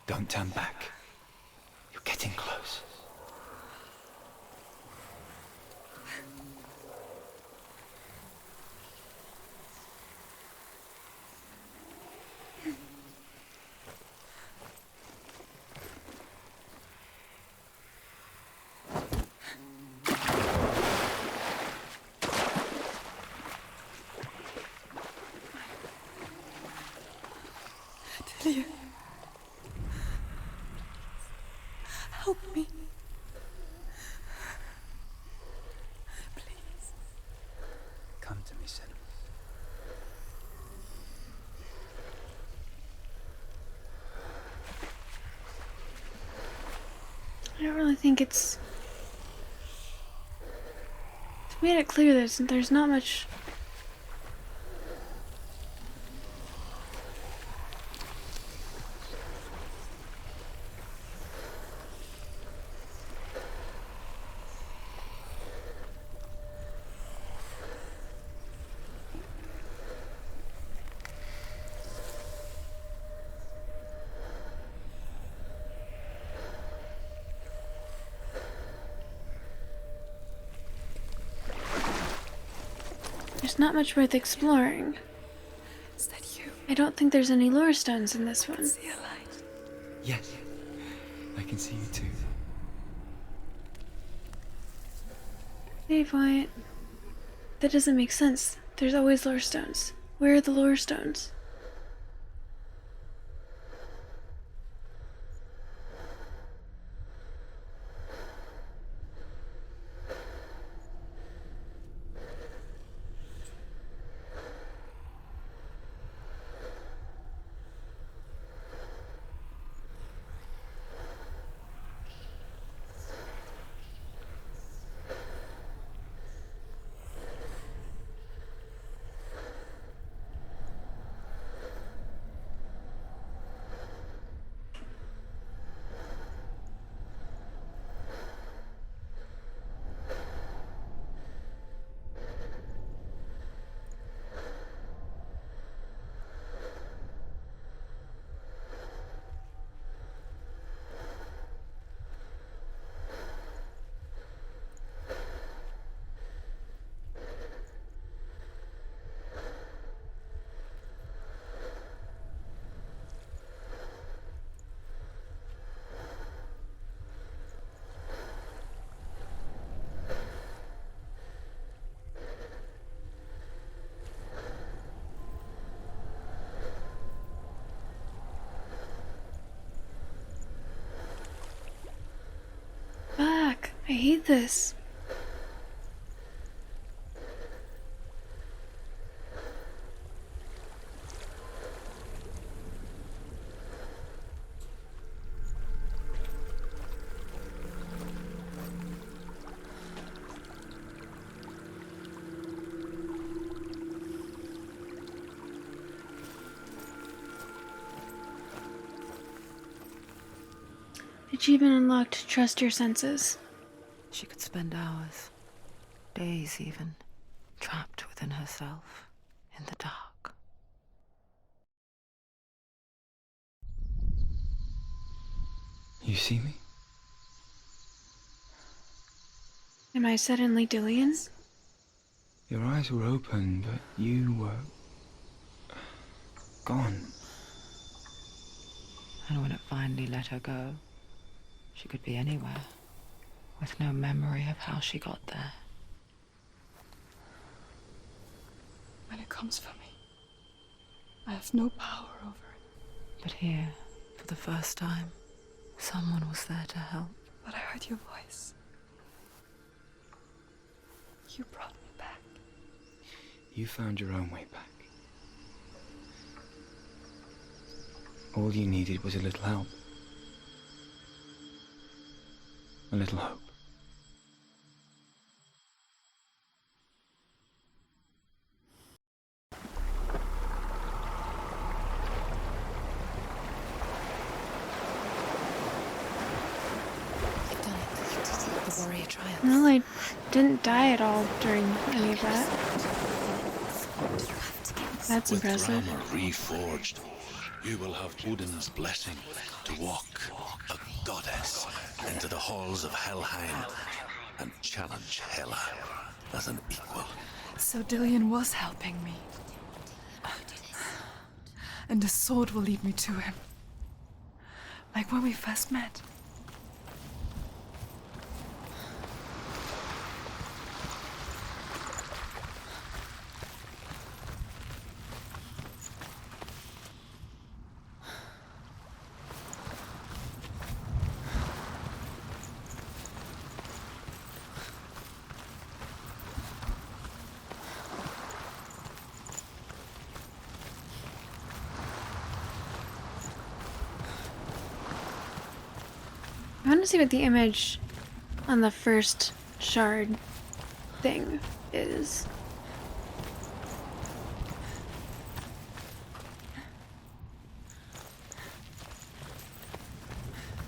Don't turn back. You're getting close.
Delia. Help me. Please.
Come to me, Sin.
I don't really think it's made it clear that there's not much. There's not much worth exploring.
Is that you?
I don't think there's any lore stones in this one.
See a light.
Yes. I can see you too.
Dave, why? That doesn't make sense. There's always lore stones. Where are the lore stones? Fuck, I hate this. Achievement unlocked. Trust your senses.
She could spend hours, days even, trapped within herself, in the dark.
You see me?
Am I suddenly Dillian?
Your eyes were open, but you were gone.
And when it finally let her go, she could be anywhere, with no memory of how she got there.
When it comes for me, I have no power over it.
But here, for the first time, someone was there to help.
But I heard your voice. You brought me back.
You found your own way back. All you needed was a little help. A little hope.
You've done it. The warrior triumph.
Well, I didn't die at all during any of that. That's
With
impressive.
glamour reforged,
You will have Odin's blessing to walk, a goddess, into the halls of Helheim and challenge Hela as an equal.
So Dillion was helping me. And the sword will lead me to him. Like when we first met.
I want to see what the image on the first shard thing is.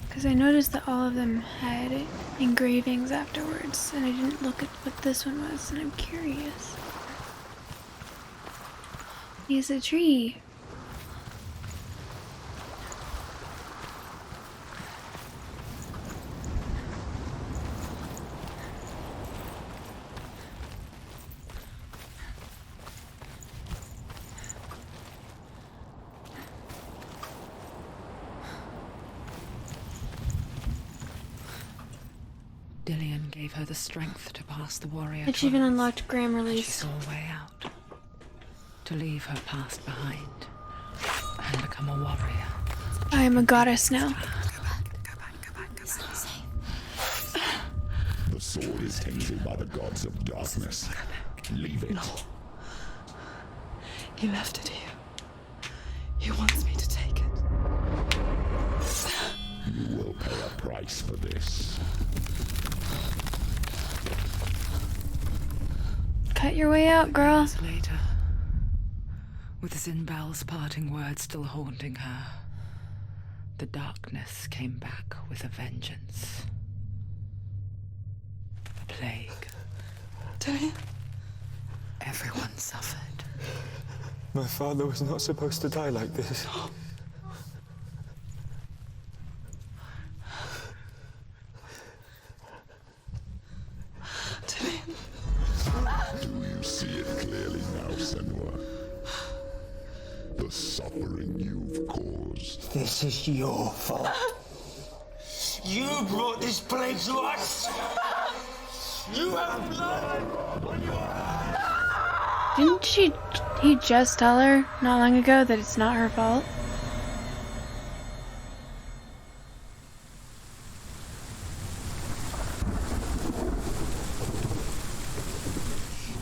Because I noticed that all of them had engravings afterwards, and I didn't look at what this one was, and I'm curious. He's a tree.
Dillion gave her the strength to pass the warrior.
It's even
trials.
unlocked Graham
She
release.
saw a way out. To leave her past behind. And become a warrior.
I am a goddess now.
The sword is tainted by the gods of darkness. Leave it.
No. He left it here. He wants me to take it.
You will pay a price for this.
Cut your way out, girl.
Years later, with Zinbal's parting words still haunting her, the darkness came back with a vengeance. A plague.
Dillion?
Everyone suffered.
My father was not supposed to die like this.
Do you see it clearly now, Senua? The suffering you've caused.
This is your fault. You brought this plague to us. You have blood on your hands.
Didn't he just tell her not long ago that it's not her fault?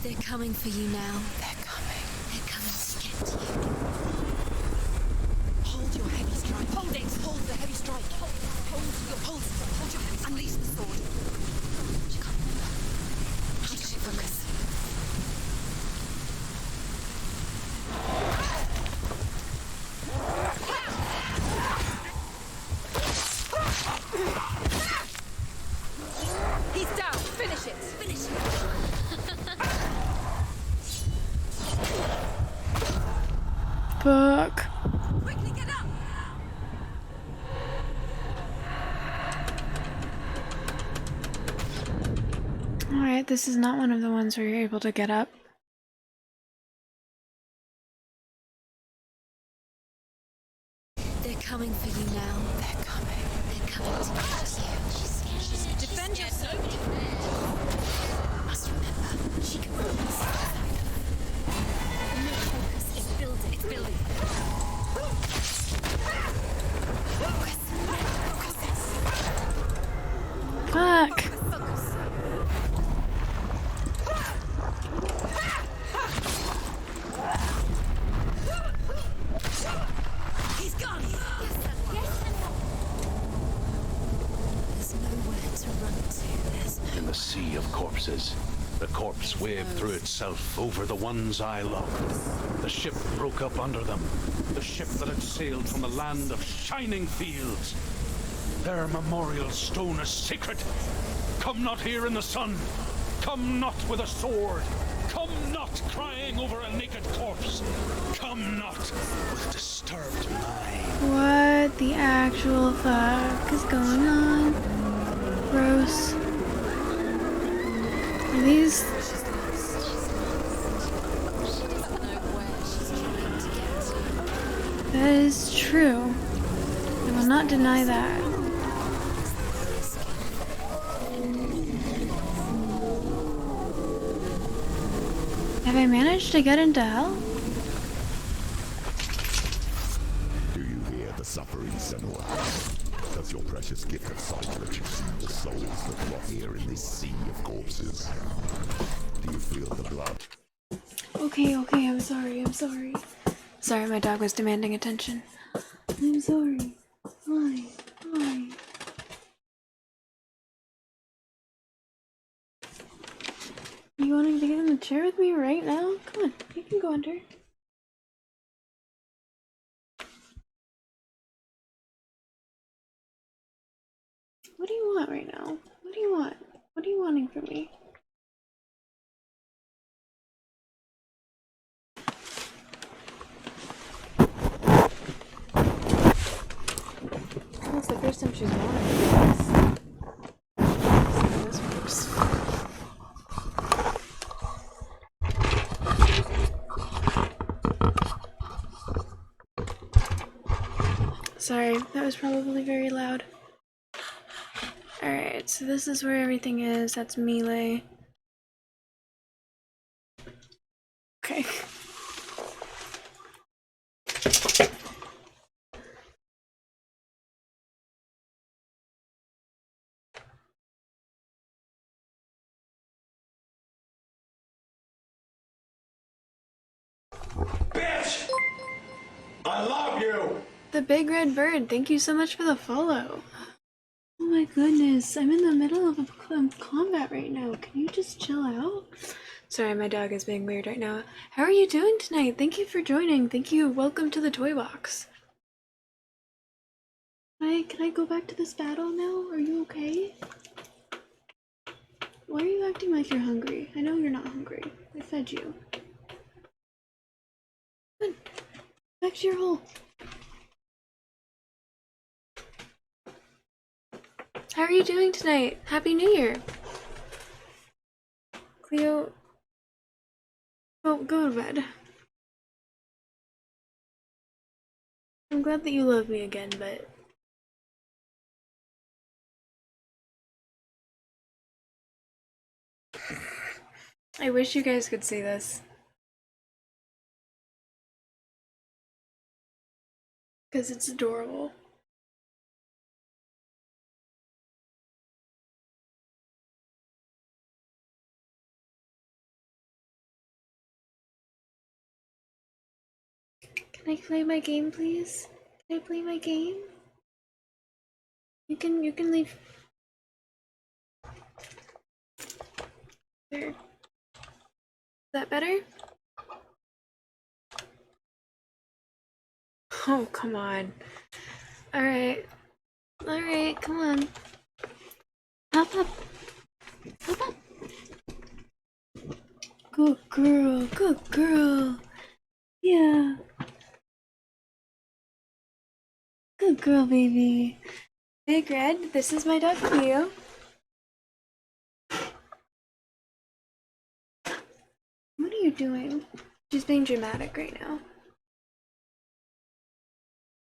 They're coming for you now. They're coming. They're coming to get you. Hold your heavy strike. Hold it. Hold the heavy strike. Hold your hands. Unleash the sword. She can't remember. How does she focus? He's down. Finish it. Finish it.
Fuck.
Quickly get up.
Alright, this is not one of the ones where you're able to get up.
They're coming for you now. They're coming. They're coming to get you. She's defend yourself. Must remember, she can run this. No focus. It's building. It's building.
Fuck.
He's gone. Yes. There's nowhere to run to. There's
In the sea of corpses, the corpse waved through itself over the ones I loved. The ship broke up under them, the ship that had sailed from the land of shining fields. Their memorial stone is sacred. Come not here in the sun. Come not with a sword. Come not crying over a naked corpse. Come not with disturbed mind.
What the actual fuck is going on? Gross. Are these... That is true. I will not deny that. Have I managed to get into hell?
Do you hear the suffering, Senua? Does your precious gift of sight let you see the souls that rot here in this sea of corpses? Do you feel the blood?
Okay, I'm sorry. Sorry, my dog was demanding attention. I'm sorry. Why? You wanting to get in the chair with me right now? Come on, you can go under. What do you want right now? What do you want? What are you wanting from me? That's the first time she's wanted this. This works. Sorry, that was probably very loud. Alright, so this is where everything is. That's melee. Okay.
Bitch! I love you!
The big red bird, thank you so much for the follow. Oh my goodness, I'm in the middle of a combat right now. Can you just chill out? Sorry, my dog is being weird right now. How are you doing tonight? Thank you for joining. Thank you. Welcome to the toy box. Can I go back to this battle now? Are you okay? Why are you acting like you're hungry? I know you're not hungry. I fed you. Come on. Back to your hole. How are you doing tonight? Happy New Year! Cleo... Oh, go to bed. I'm glad that you love me again, but... I wish you guys could see this. Because it's adorable. Can I play my game, please? Can I play my game? You can leave. There. Is that better? Oh, come on. Alright. Alright, come on. Hop up. Hop up. Good girl, good girl. Yeah. Good girl, baby. Big Red, this is my dog Cleo. What are you doing? She's being dramatic right now.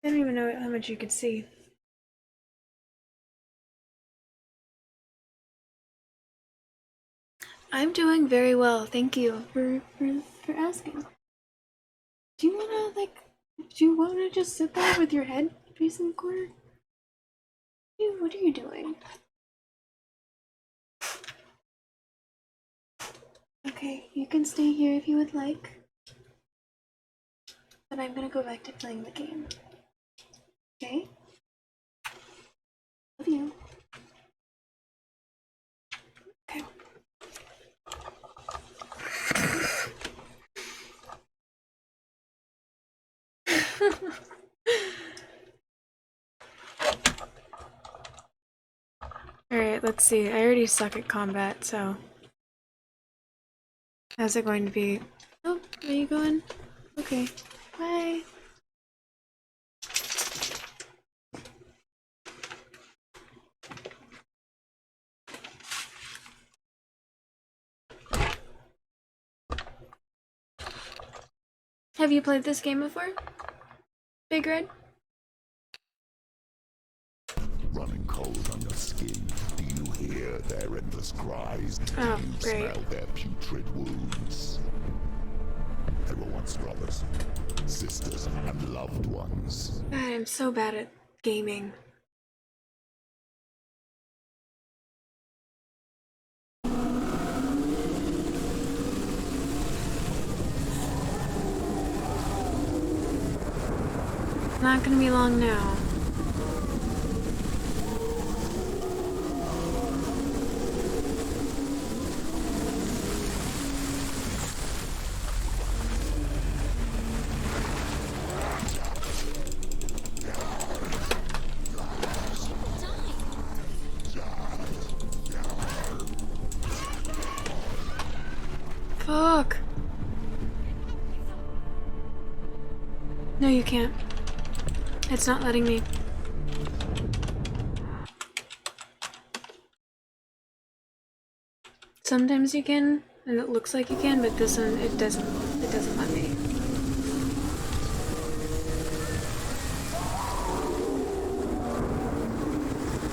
I don't even know how much you could see. I'm doing very well, thank you for asking. Do you wanna just sit there with your head facing the corner? What are you doing? Okay, you can stay here if you would like. But I'm gonna go back to playing the game. Okay? Love you. Okay. Alright, let's see. I already suck at combat, so... How's it going to be? Oh, are you going? Okay. Bye. Have you played this game before? Big Red?
Running cold on your skin. Do you hear their endless cries? Do
Oh,
you
great.
smell their putrid wounds? They were once brothers, sisters, and loved ones.
God, I'm so bad at gaming. Not gonna be long now. Fuck. No, you can't. It's not letting me. Sometimes you can, and it looks like you can, but this one, it doesn't let me.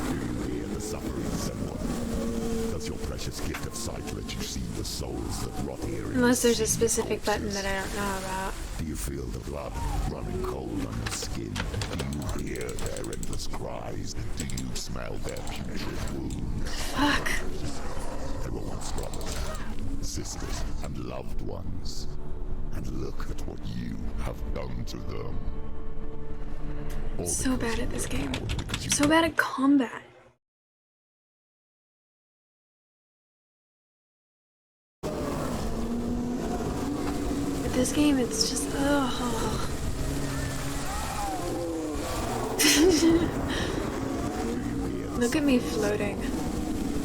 Do you hear the suffering someone? Does your precious gift of sight let you see the souls that rot here?
Unless there's a specific button that I don't know about.
Do you feel the blood running cold on your skin? Do you hear their endless cries? Do you smell their putrid wounds?
Fuck.
They were once brothers, sisters, and loved ones. And look at what you have done to them. All
So
because
bad at
you
this
were
game.
coward, because you
So bad at combat. But this game, it's just, ugh. Look at me floating.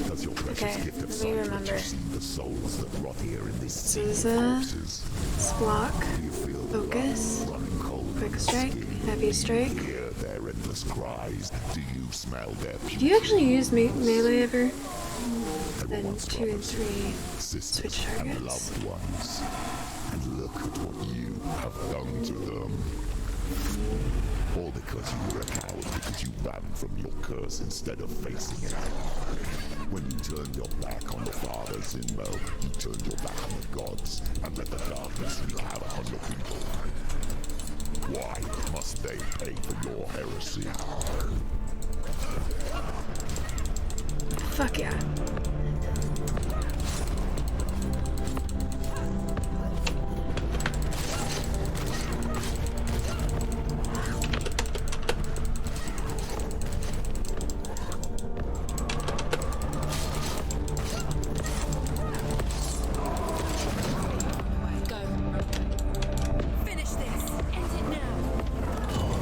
Does your precious
Okay,
gift of
let me
sight let
remember.
you see the souls that rot here in this sea of
Souza,
corpses?
Block,
Do you feel the
Focus,
blood running cold on
Quick
your
Strike,
skin?
Heavy Strike.
Do you hear their endless cries? Do you smell their
Do you actually use melee ever?
They were
Then
once
2 and
brothers,
3
sisters,
switch
and
targets.
loved ones. And look at what you have done to them. All because you were a coward, because you ran from your curse instead of facing it. When you turned your back on the Father's Inmo, you turned your back on the gods, and let the darkness wreak havoc on your people. Why must they pay for your heresy?
Fuck yeah.
Finish this. End it now.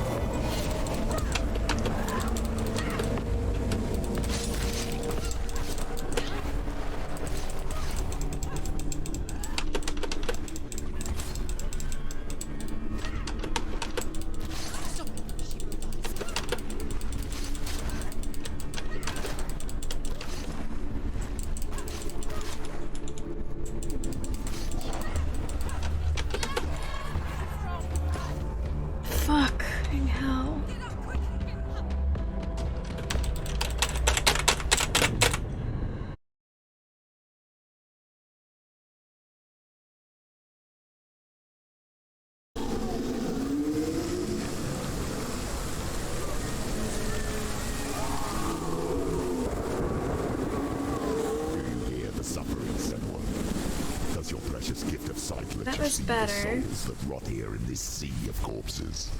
Fucking hell.
Do you hear the suffering, Senua? Does your precious gift of sight let
That
you
was
see
better.
the souls that rot here in this sea of corpses?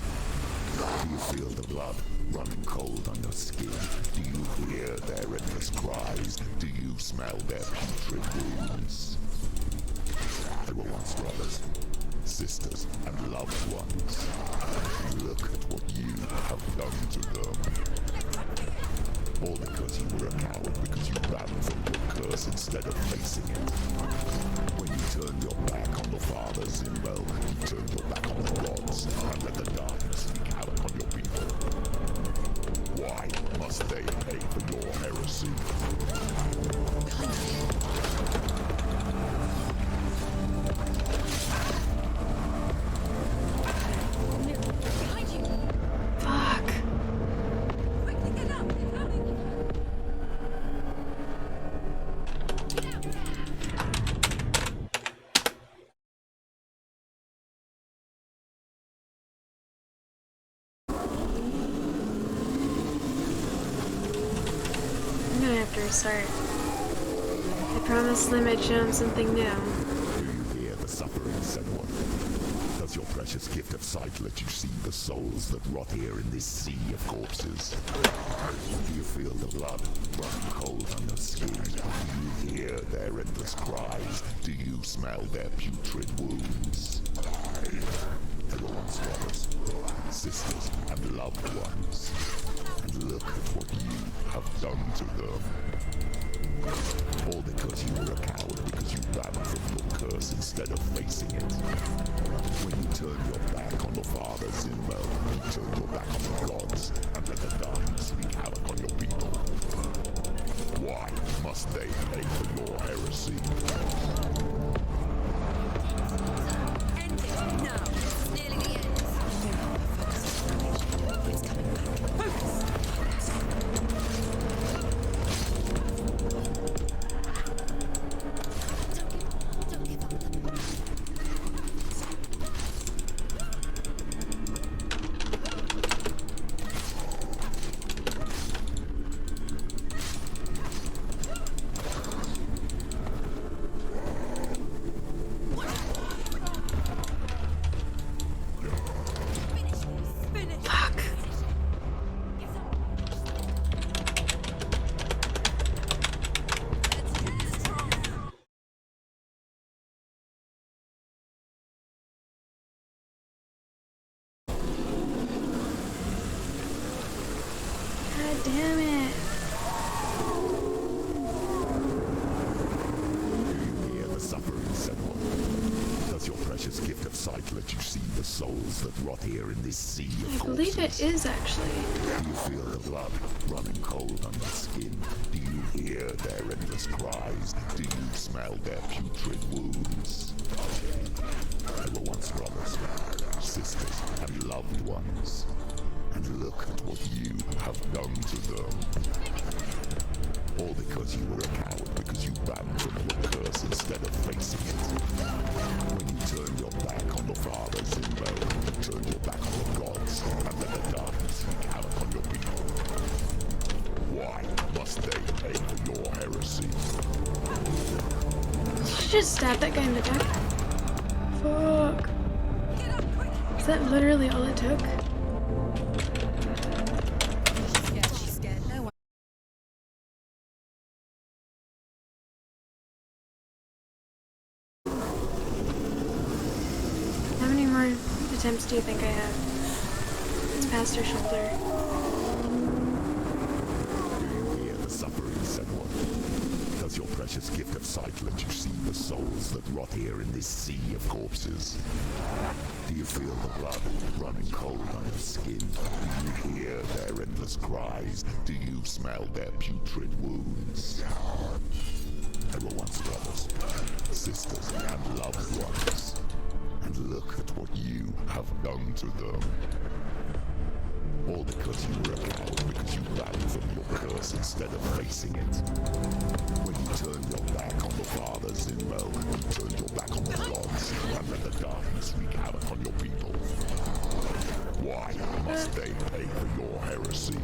Do you feel the blood running cold on your skin? Do you hear their endless cries? Do you smell their putrid wounds? They were once brothers, sisters, and loved ones. Look at what you have done to them. All because you were a coward, because you ran from your curse instead of facing it. When you turn your back on the fathers in well, you turn your back on the gods, and let the darkness wreak havoc on your people. Why must they pay for your heresy?
Fuck. I'm gonna have to restart. I promised them I'd show him something new.
Do you hear the suffering, said one? Does your precious gift of sight let you see the souls that rot here in this sea of corpses? Do you feel the blood running cold on your skin? Do you hear their endless cries? Do you smell their putrid wounds? They were once brothers, sisters, and loved ones. And look at what you have done to them. All because you were a coward, because you ran from your curse instead of facing it. When you turn your back on the fathers in well, you turn your back on the gods, and let the darkness wreak havoc on your people. Why must they pay for your heresy?
End it now. It's nearly the end. It's coming back. Focus. Don't give up.
Fuck. God damn it.
Hear the suffering, said one. Does your precious gift of sight let you see the souls that rot here in this sea of
I
corpses?
believe it is actually.
Do you feel the blood running cold on your skin? Do you hear their endless cries? Do you smell their putrid wounds? They were once brothers, sisters, and loved ones. And look at what you have done to them. All because you were a coward, because you ran from your curse instead of facing it. When you turn your back on the fathers in well, you turn your back on the gods, and let the darkness wreak havoc on your people. Why must they pay for your heresy?
She just stabbed that guy in the neck. Fuck. Is that literally all it took?
She's scared. No one.
How many more attempts do you think I have? It's past her shoulder.
Do you hear the suffering, said one? Does your precious gift of sight let you see the souls that rot here in this sea of corpses? Do you feel the blood running cold on your skin? Do you hear their endless cries? Do you smell their putrid wounds? They were once brothers, sisters, and loved ones. And look at what you have done to them. All because you were a coward, because you ran from your curse instead of facing it. When you turn your back on the fathers in well, you turn your back on the gods, and let the darkness wreak havoc on your people. Why must they pay for your heresy?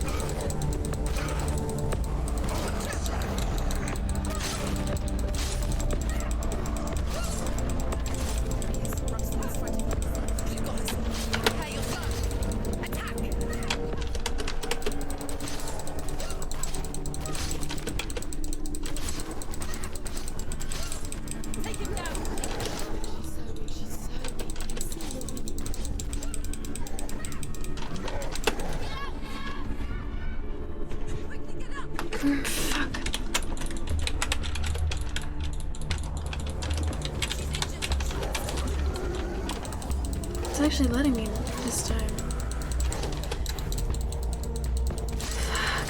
Fuck. actually letting me this time. Fuck.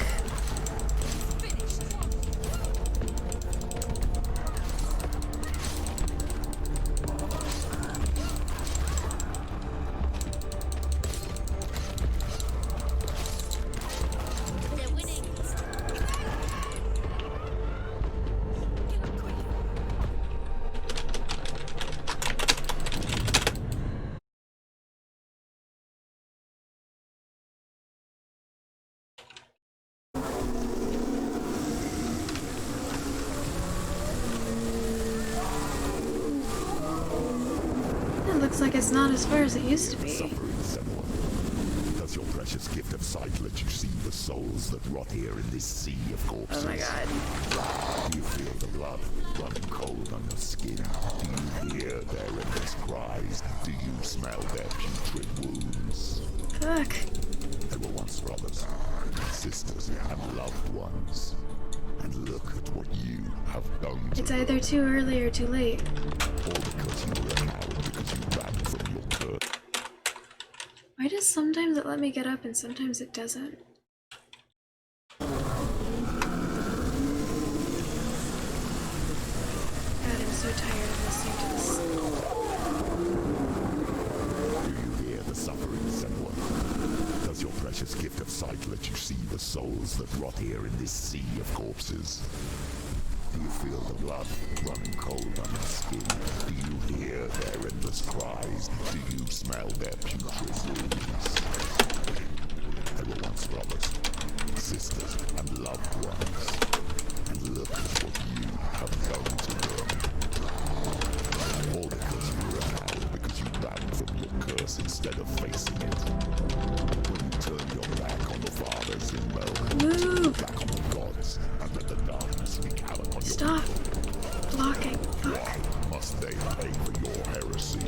They're winning.
It looks like it's not as far as it used to be.
Suffering someone. Does your precious gift of sight let you see the souls that rot here in this sea of corpses?
Oh my god.
Do you feel the blood running cold on your skin? Do you hear their endless cries? Do you smell their putrid wounds?
Fuck.
They were once brothers, sisters, and loved ones. And look at what you have done to
It's either too early or too late.
all because you were a coward, because you ran from your curse.
Why does sometimes it let me get up and sometimes it doesn't? God, I'm so tired of listening to this.
Do you hear the suffering, someone? Does your precious gift of sight let you see the souls that rot here in this sea of corpses? Do you feel the blood running cold on your skin? Do you hear their endless cries? Do you smell their putrid wounds? They were once brothers, sisters, and loved ones. And look at what you have done to them. All because you were a coward, because you ran from your curse instead of facing it. When you turned your back on the fathers in
Move!
back on the gods, and let the darkness wreak havoc on your
Stop
people.
blocking. Fuck.
Why must they pay for your heresy?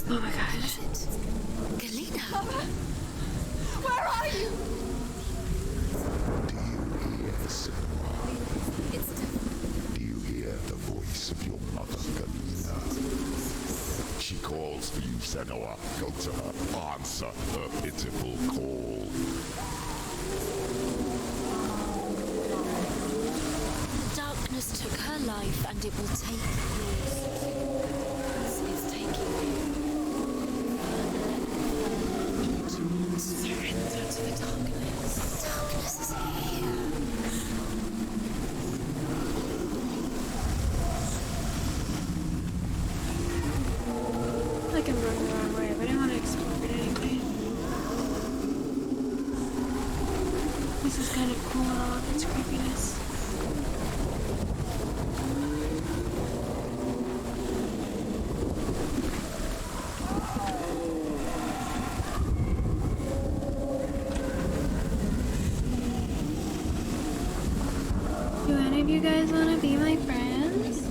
Oh my gosh.
Galena.
Where are you?
Do you hear the cinema? Do you hear the voice of your mother, Galena? She calls for you, Senua. Go to her. Answer her pitiful call.
Darkness took her life and it will take yours. It's taking you. Surrender to the darkness. Darkness is here.
Like I'm going the wrong way, but I want to explore it anyway. This is kind of cool in all of its creepiness. Do any of you guys want to be my friends?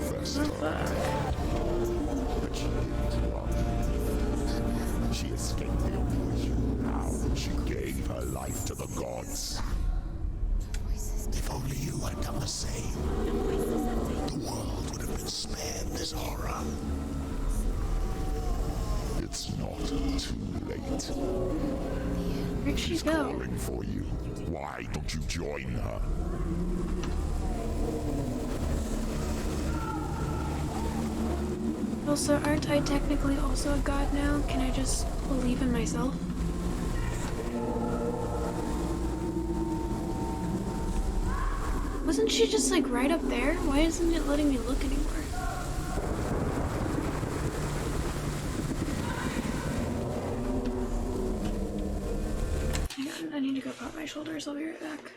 confessed her. But she didn't run. She escaped the oppression. Now she gave her life to the gods. If only you had done the same, the world would have been spared this horror. It's not too late.
Where'd she
She's
go?
calling for you. Why don't you join her?
Also, aren't I technically also a god now? Can I just believe in myself? Wasn't she just like right up there? Why isn't it letting me look anymore? Hang on, I need to go pop my shoulders. I'll be right back.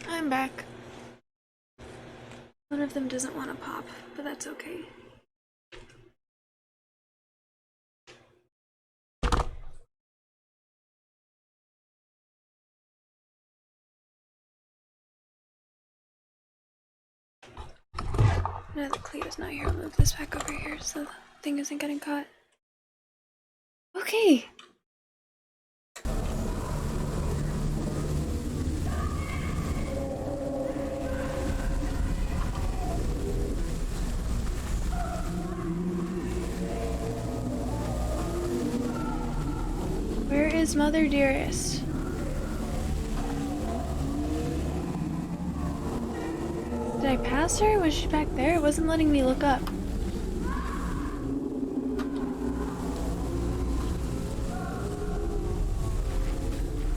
I'm back. One of them doesn't want to pop, but that's okay. Now that Cleo's not here, I'll move this back over here so the thing isn't getting caught. Okay. Where is Mother Dearest? Did I pass her? Was she back there? It wasn't letting me look up.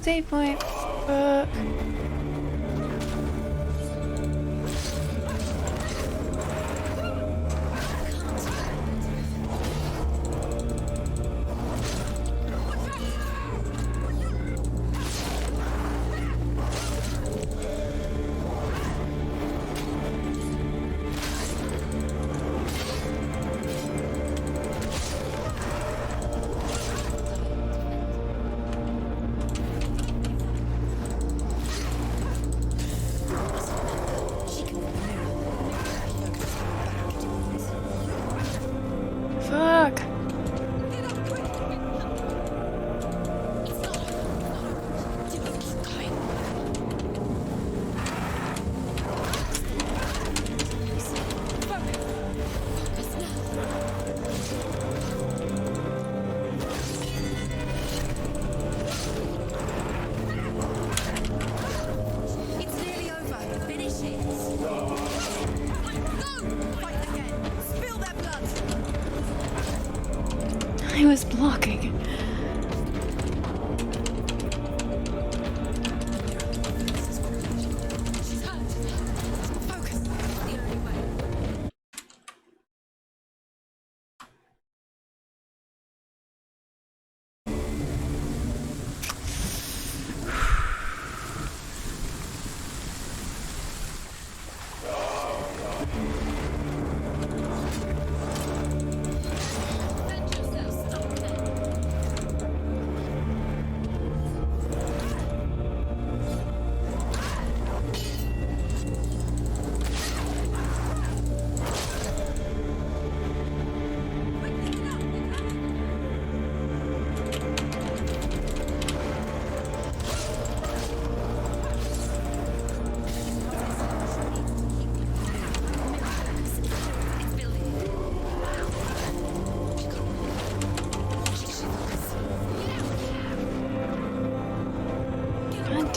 Save point.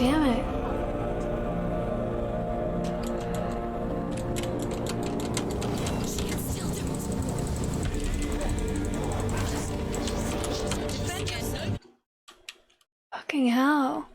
damn it. Fucking hell.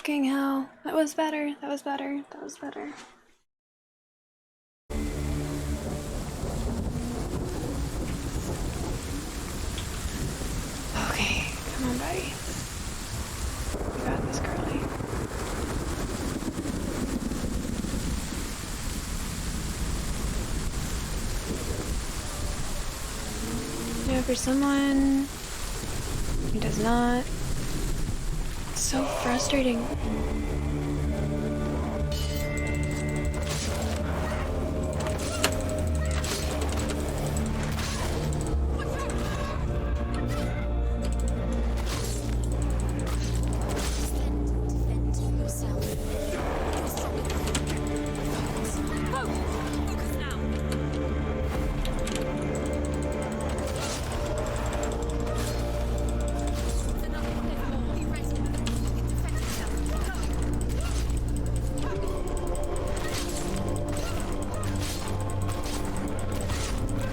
Fucking hell. That was better. That was better. That was better. Okay, come on, buddy. You got this, girlie. You know, for someone who does not, it's so frustrating.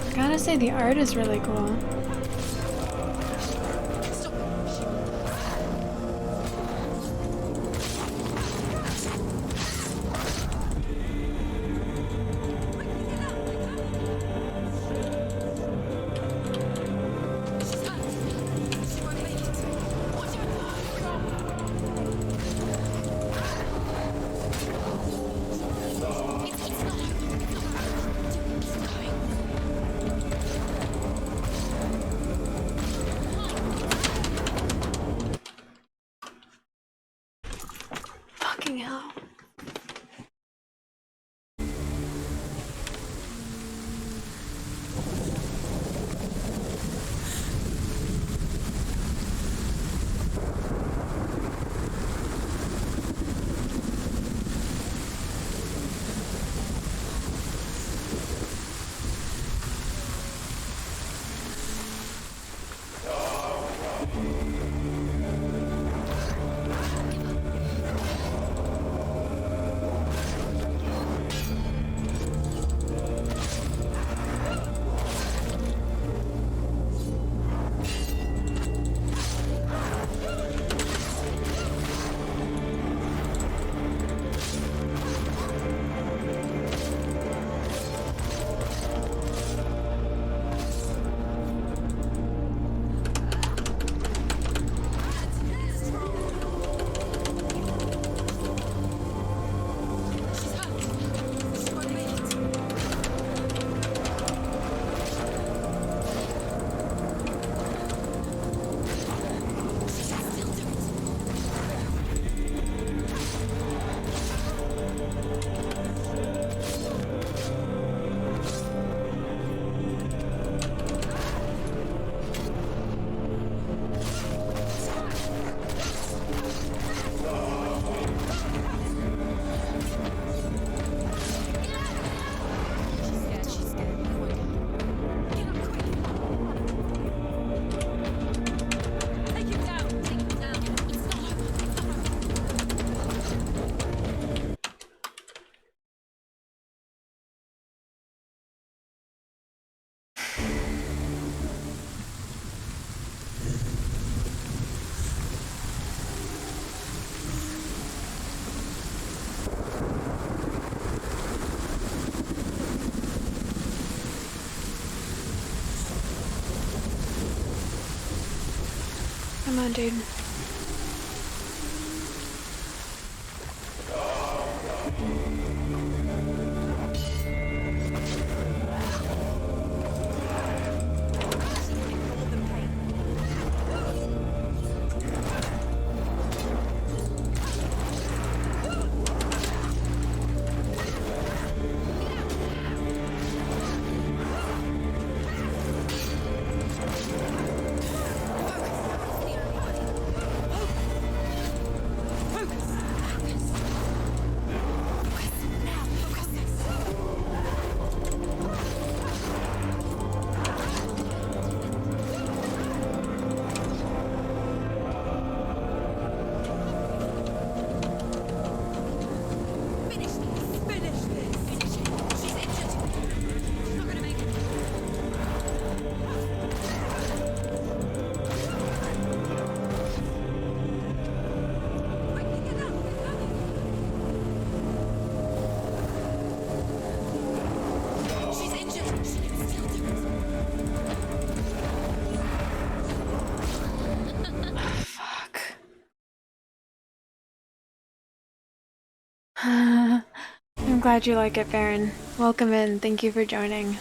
I gotta say, the art is really cool. Fucking hell. Come on, dude. I'm glad you like it, Baron. Welcome in. Thank you for joining.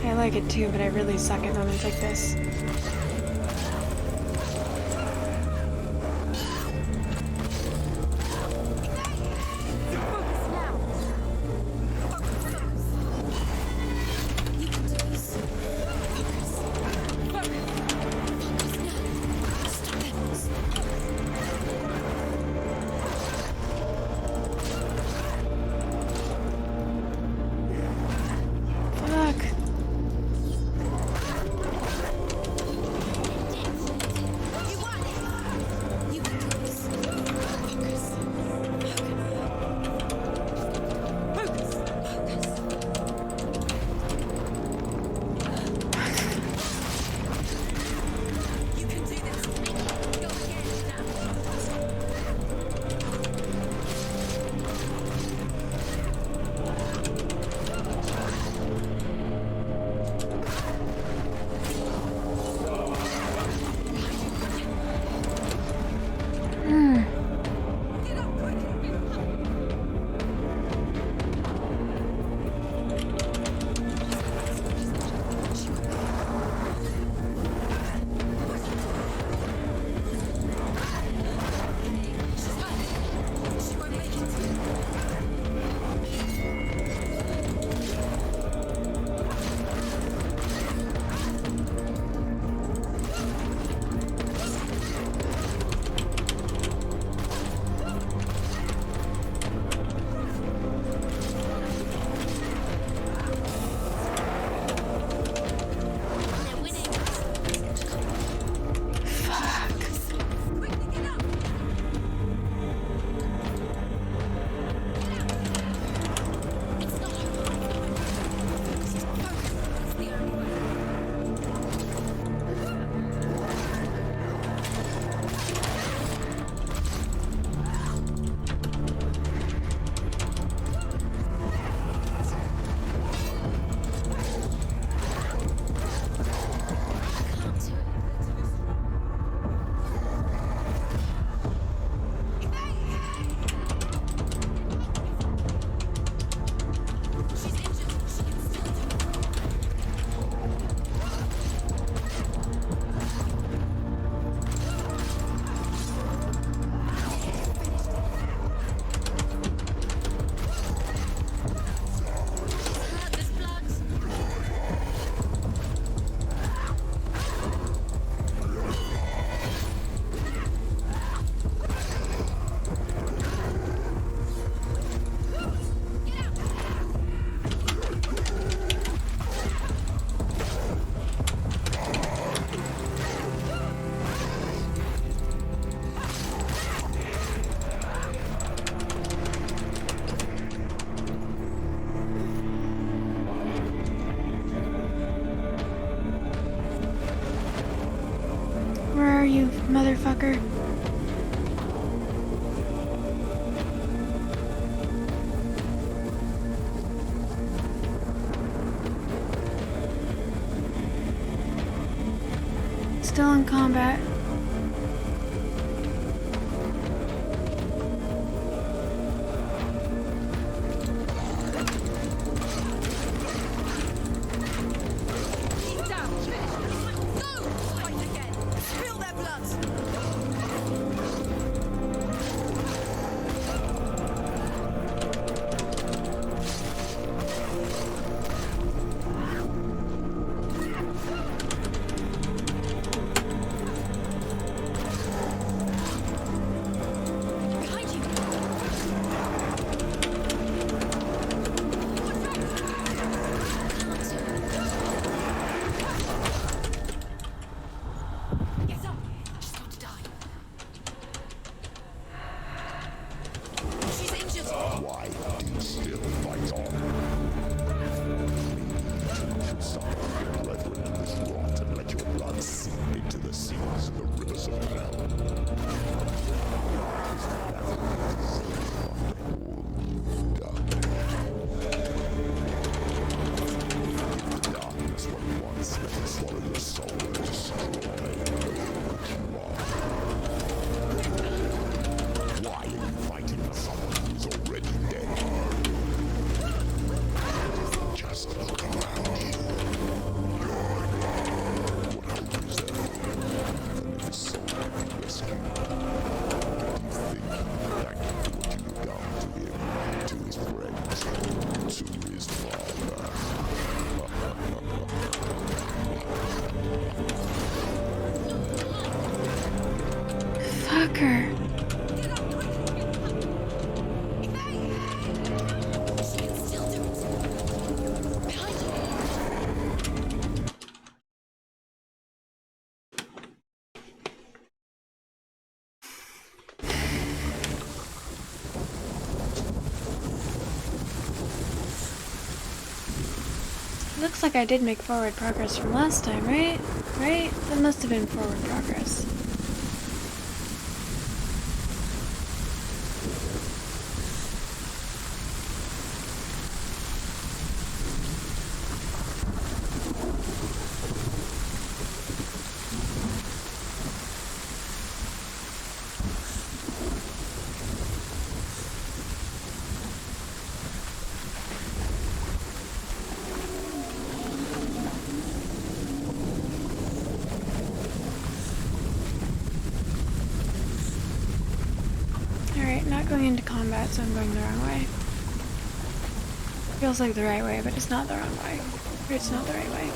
I like it too, but I really suck at moments like this. You motherfucker. Still in combat.
Why are you fighting for someone who's already dead? Just look around you. What hope is there? And if his soul can be rescued, do you think he would thank you for what you've done to him, to his friends, to his father?
Fucker. Looks like I did make forward progress from last time, right? Right? That must have been forward progress. Alright, not going into combat, so I'm going the wrong way. Feels like the right way, but it's not the wrong way. Or it's not the right way.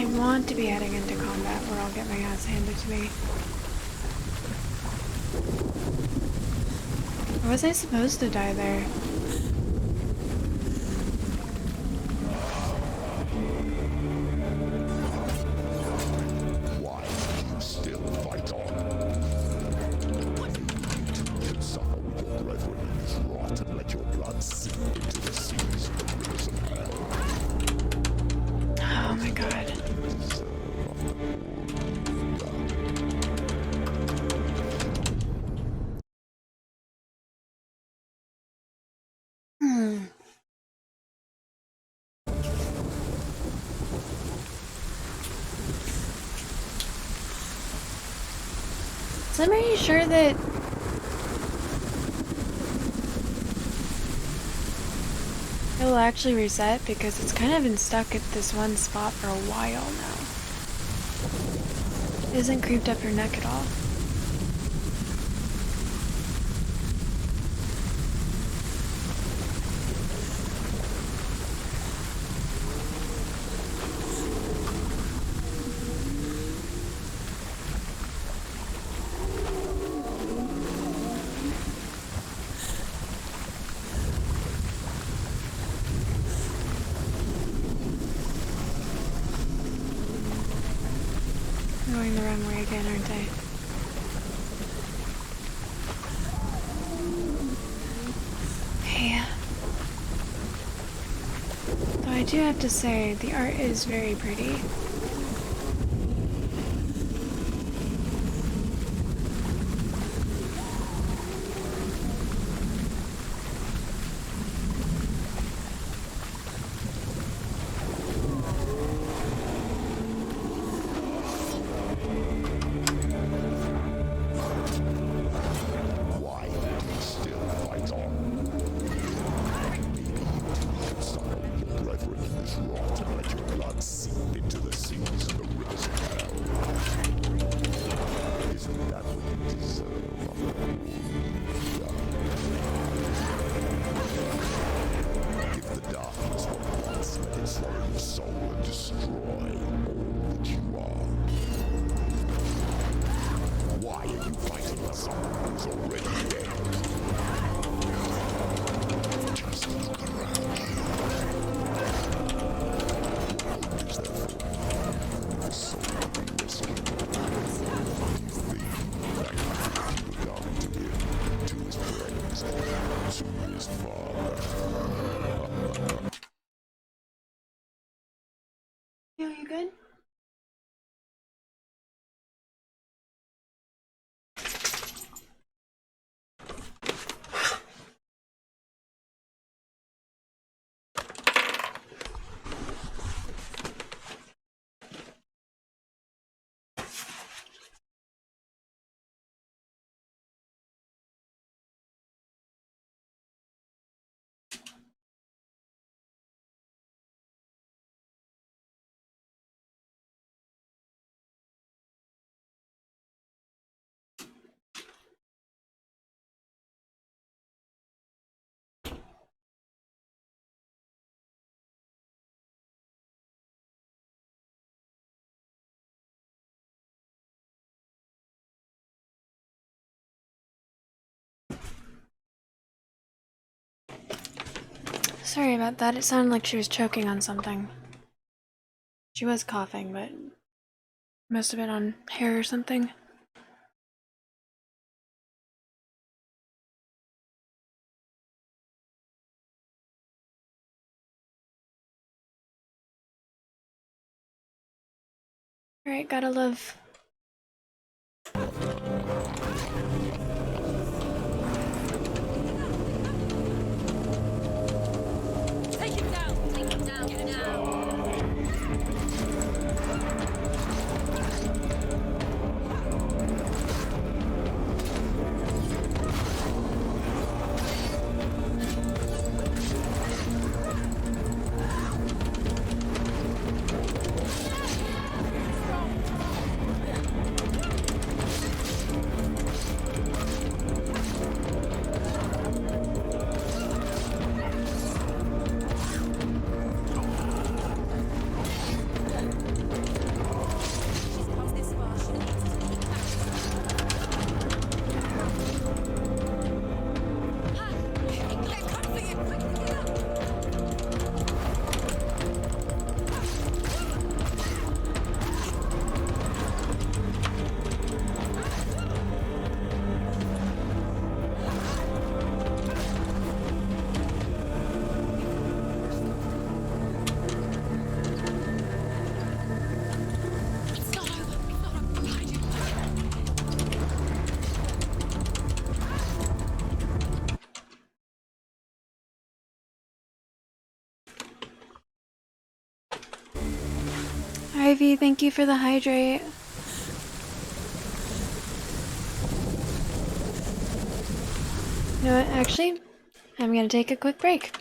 I want to be heading into combat where I'll get my ass handed to me. Or was I supposed to die there?
Why do you still fight on? You can suffer with your brethren in this rot and let your blood sink into the seas of the rivers of hell.
Oh my god. So I'm pretty sure that it will actually reset because it's kind of been stuck at this one spot for a while now. It isn't creeped up her neck at all. I'm going the wrong way again, aren't I? Okay. Though I do have to say, the art is very pretty.
Why do you still fight on? Maybe you too should suffer with your brethren in this rot and let your blood seep into the
Sorry about that. It sounded like she was choking on something. She was coughing, but must have been on hair or something. Alright, gotta love.
Take him down! Take him down! Get him down!
Ivy, thank you for the hydrate. You know what, actually, I'm gonna take a quick break.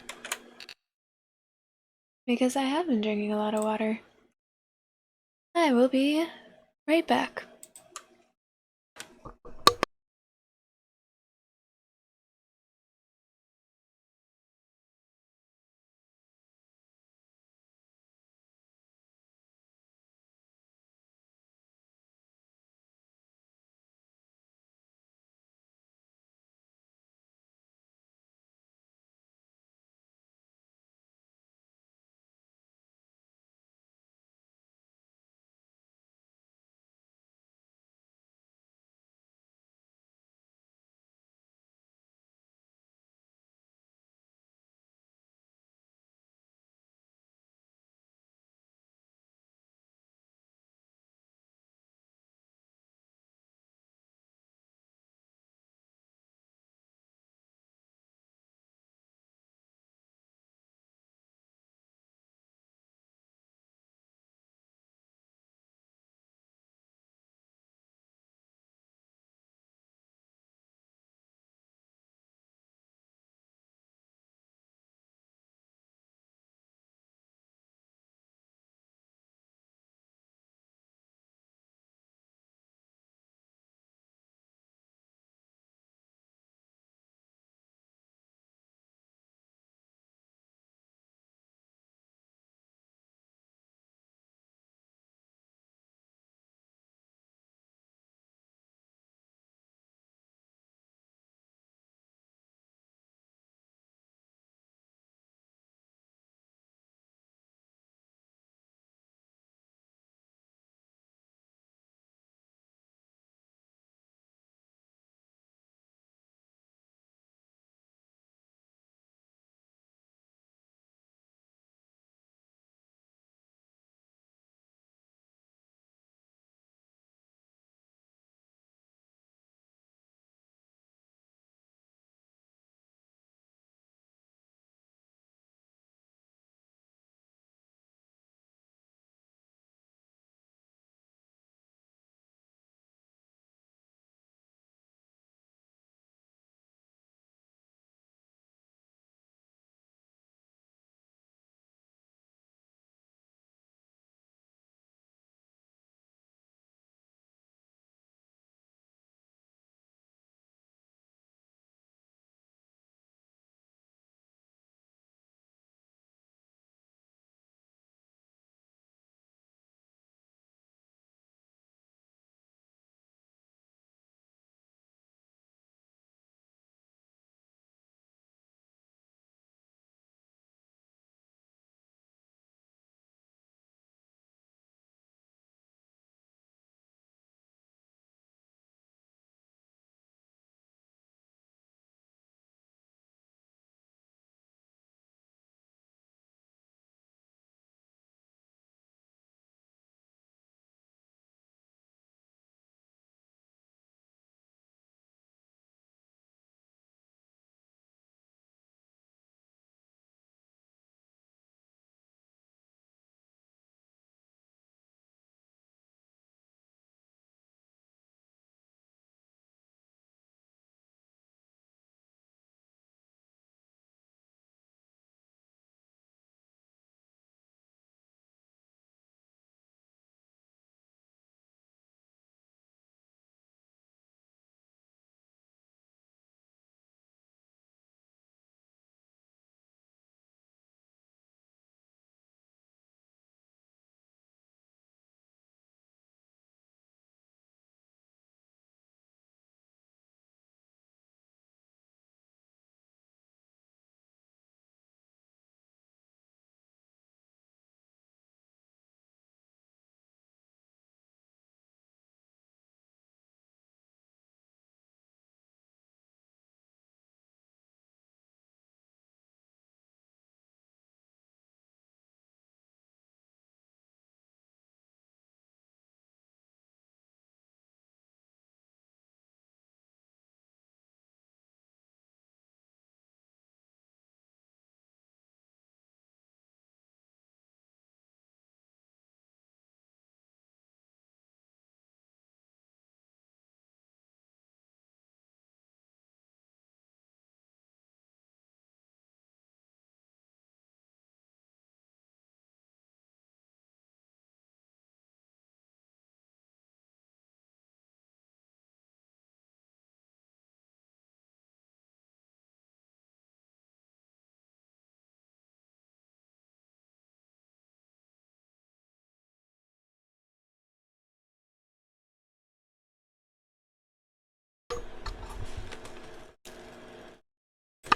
Because I have been drinking a lot of water. I will be right back.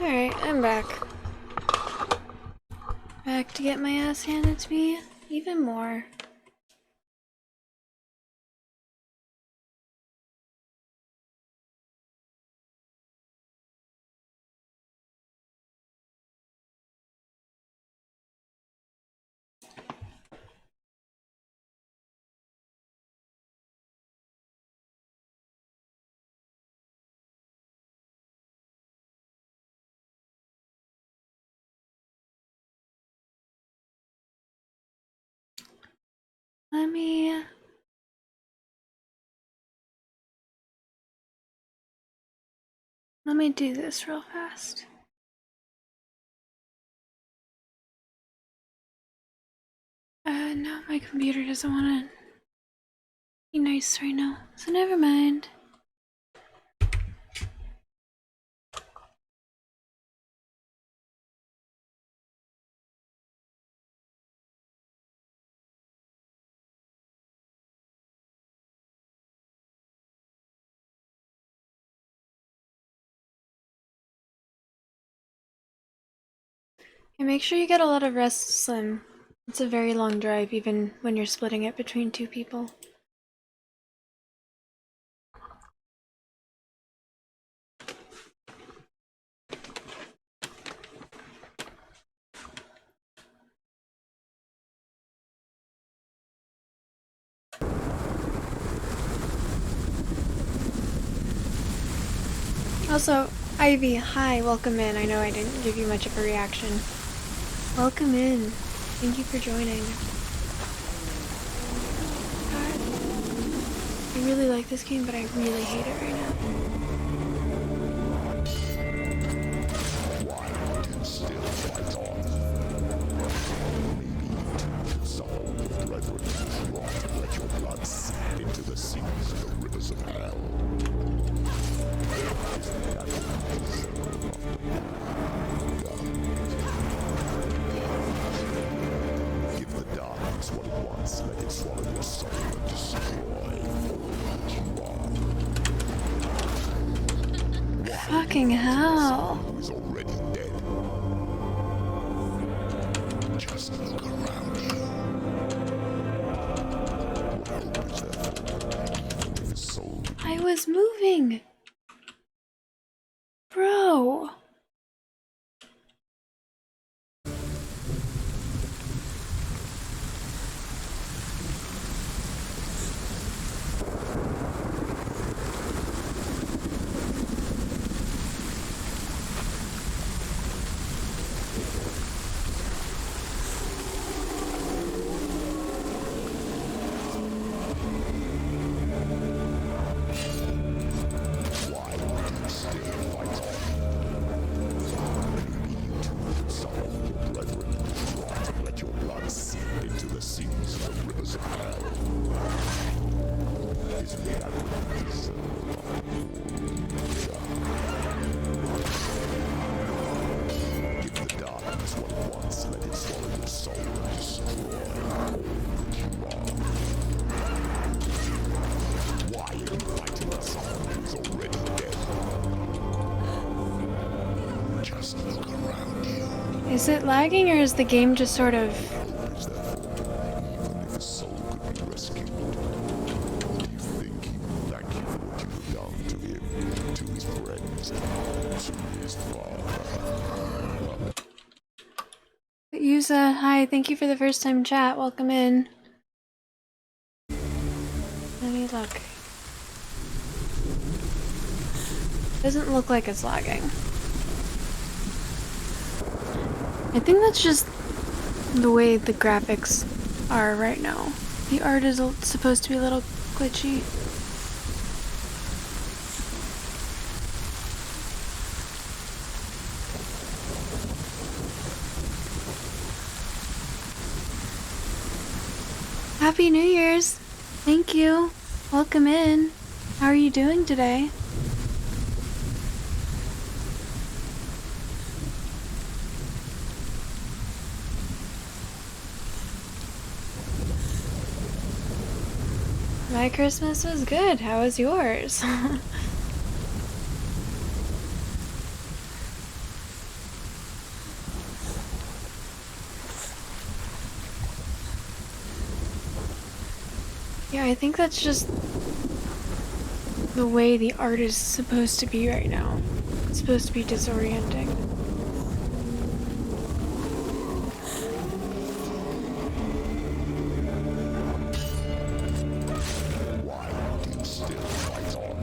Alright, I'm back. Back to get my ass handed to me even more. Let me do this real fast. No, my computer doesn't want to be nice right now, so never mind. And make sure you get a lot of rest, Slim. It's a very long drive, even when you're splitting it between two people. Also, Ivy, hi, welcome in. I know I didn't give you much of a reaction. Welcome in. Thank you for joining. God. I really like this game, but I really hate it right now.
Why do you still fight on? Maybe you some of your brethren who want to let your blood sip into the seas and the rivers of hell. Isn't that what you deserve Give the darkness what it wants, let it swallow your soul and destroy all that you are.
Fucking hell.
Who is already dead. Just look around you. What hope is there for even if his soul
I was moving. Bro. Is it lagging or is the game just sort of... Yusa, hi, thank you for the first time chat, welcome in. Let me look. Doesn't look like it's lagging. I think that's just the way the graphics are right now. The art is supposed to be a little glitchy. Happy New Year's! Thank you! Welcome in! How are you doing today? My Christmas was good. How was yours? Yeah, I think that's just the way the art is supposed to be right now. It's supposed to be disorienting.
Why do you still fight on?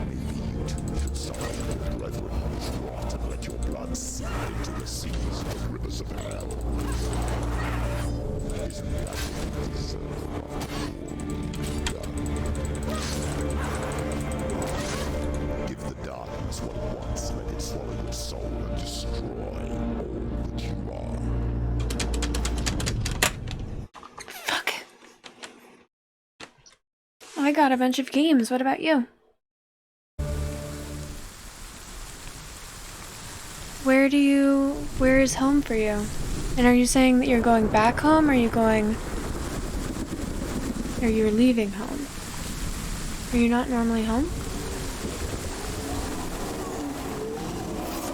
Maybe you too should suffer your brethren whose rot and let your blood seep into the seas and the rivers of hell. Isn't that what you deserve? Give the darkness what it wants, let it swallow your soul and destroy all that you are.
Fuck. I got a bunch of games. What about you? Where is home for you? And are you saying that you're going back home, or you're leaving home? Are you not normally home?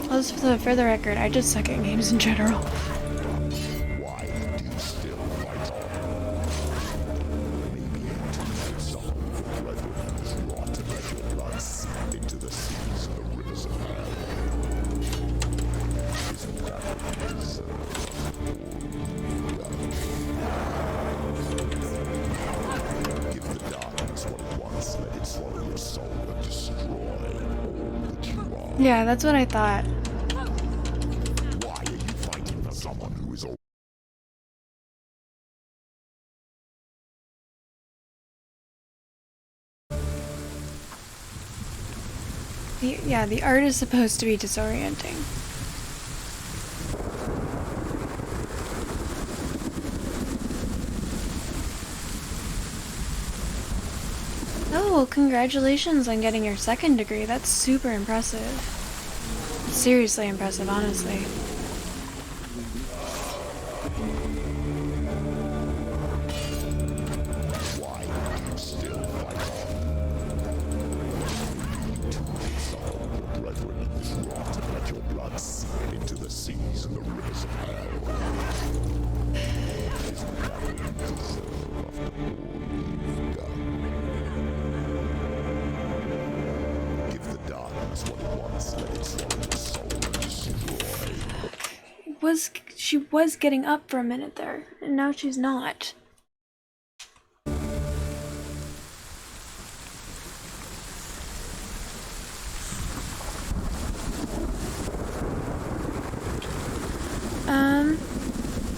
Well, for the record, I just suck at games in general.
Why do you still fight on? Maybe you too should suffer with your brethren whose rot and let your blood seep into the seas and the rivers of hell. Isn't that what you deserve? Give the darkness what it wants, let it swallow your soul and destroy all that you are.
Yeah, that's what I thought.
Why are you fighting for someone who is all
The art is supposed to be disorienting. Oh, well, congratulations on getting your second degree. That's super impressive. Seriously impressive, honestly.
Why do you still fight on? Maybe you too should suffer with your brethren whose rot and let your blood seep into the seas and the rivers of hell. Isn't that what you deserve after all you've done? Give the darkness what it wants, let it swallow your soul and destroy.
She was getting up for a minute there, and now she's not.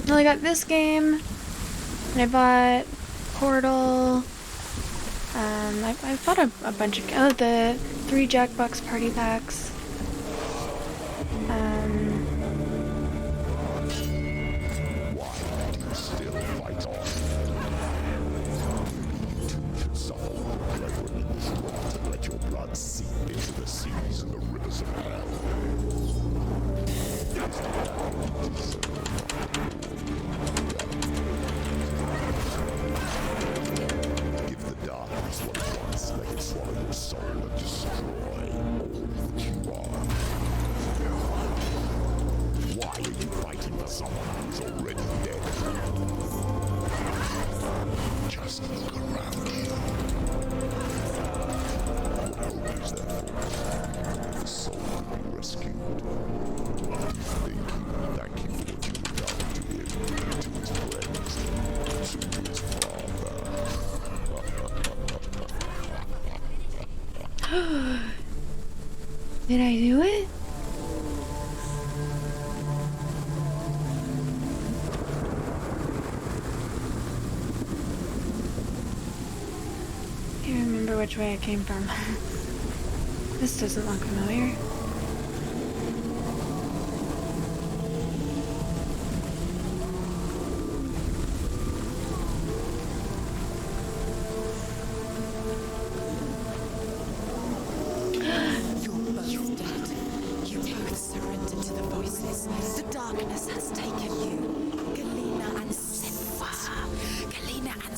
Well, I got this game, and I bought Portal. I bought a bunch of the 3 Jackbox party packs.
Why do you still fight on? Maybe you too should suffer with your brethren in this rot and let your blood seep into the seas and the rivers of hell. Isn't that what you deserve? Give the darkness what it wants, let it swallow your soul and destroy all that you are. Why are you fighting for someone who's already dead? Just look around you. What hope is there for? The soul could be rescued. You think he would thank you for what you've done to him, to his friends, to his father?
Did I do it? Can't remember which way I came from. This doesn't look familiar.
You're both dead. You both surrendered to the voices. The darkness has taken you. Galena and Silva. Galena and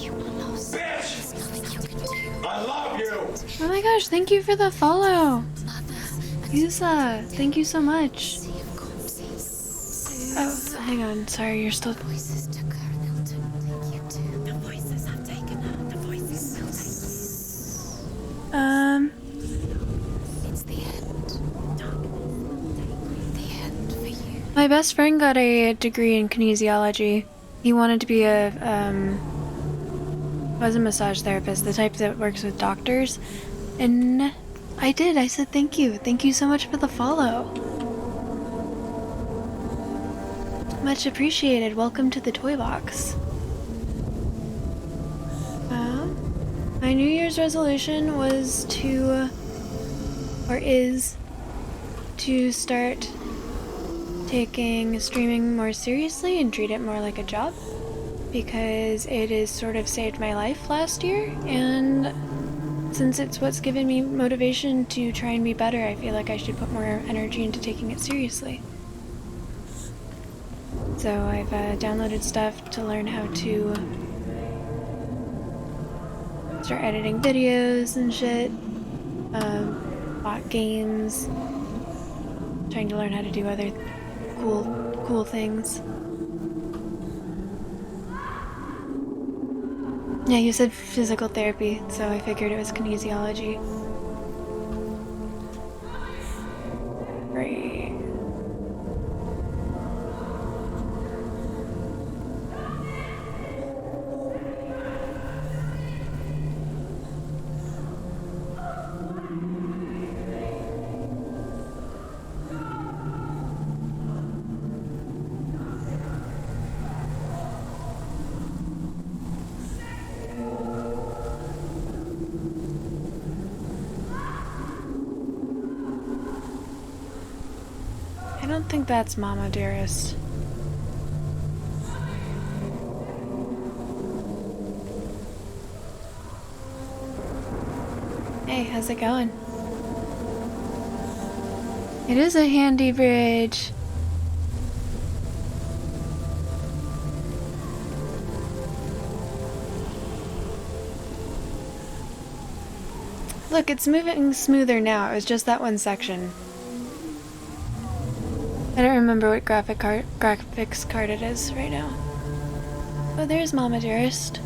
You are lost. There's nothing you can do.
I love you!
Oh my gosh, thank you for the follow. Yusa, thank you so much.
Sea of corpses.
Oh, Hang on, sorry, you're still.
The voices took her, they'll take you too. The voices have taken her, the voices will take you. It's the end. Darkness. The end for you.
My best friend got a degree in kinesiology. He wanted to be a massage therapist, the type that works with doctors. And I did. I said thank you. Thank you so much for the follow. Much appreciated. Welcome to the toy box. My New Year's resolution was to, or is, to start taking streaming more seriously and treat it more like a job, because it has sort of saved my life last year, and since it's what's given me motivation to try and be better, I feel like I should put more energy into taking it seriously. So I've downloaded stuff to learn how to start editing videos and shit, bought games, trying to learn how to do other cool things. Yeah, you said physical therapy, so I figured it was kinesiology. Right. I don't think that's Mama Dearest. Hey, how's it going? It is a handy bridge. Look, it's moving smoother now. It was just that one section. I don't remember what graphics card it is right now. Oh, there's Mama Dearest.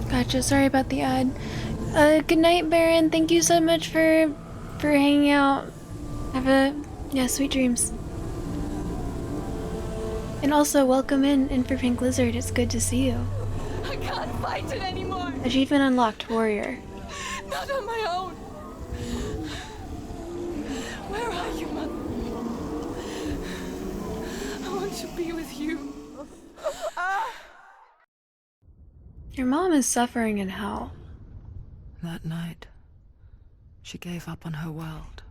Gotcha, sorry about the ad. Good night, Baron. Thank you so much for hanging out. Yeah, sweet dreams. And also, welcome in for Pink Lizard. It's good to see you.
I can't fight it anymore.
Achievement unlocked, warrior.
Not on my own. Where are you, Mother? I want to be with you.
Your mom is suffering in hell.
That night, she gave up on her world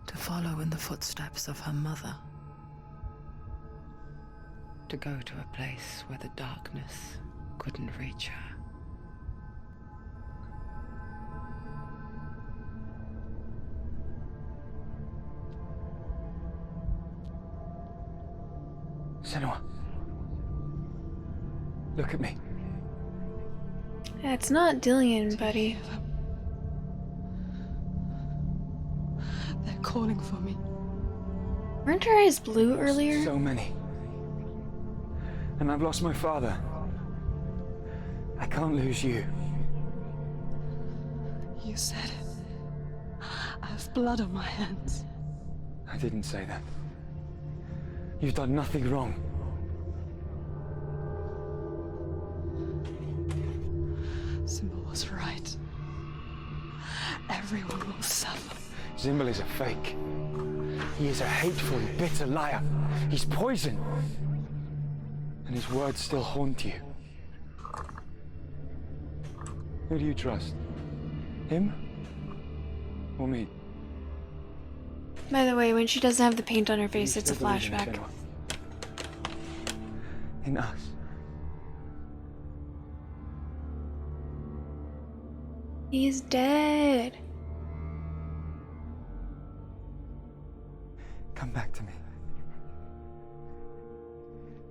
to follow in the footsteps of her mother, to go to a place where the darkness couldn't reach her.
Senua, look at me.
It's not Dillian, buddy.
They're calling for me.
Weren't her eyes blue earlier?
So many. And I've lost my father. I can't lose you.
You said it. I have blood on my hands.
I didn't say that. You've done nothing wrong.
Symbol was right. Everyone will suffer.
Zimbel is a fake. He is a hateful, bitter liar. He's poison. And his words still haunt you. Who do you trust? Him? Or me?
By the way, when she doesn't have the paint on her face, it's a
Still believe in
flashback.
Senua. In us.
He's dead.
Come back to me.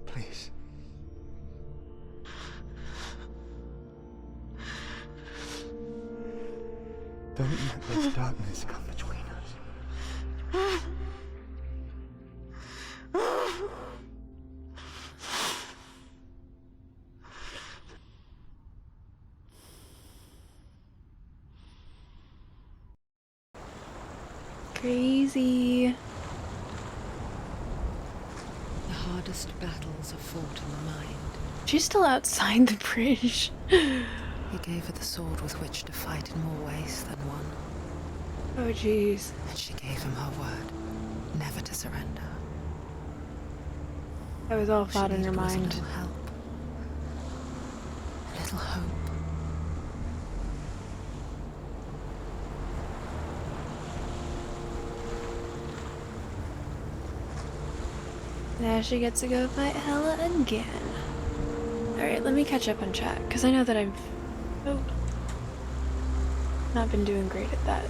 Please. Don't let this darkness come between us.
Crazy.
The hardest battles are fought in the mind.
She's still outside the bridge.
He gave her the sword with which to fight in more ways than one.
Oh, jeez.
And she gave him her word, never to surrender.
That was all thought in her
Was a
mind.
little help. A little hope.
Now she gets to go fight Hella again. Alright, let me catch up on chat, because I know that I've not been doing great at that.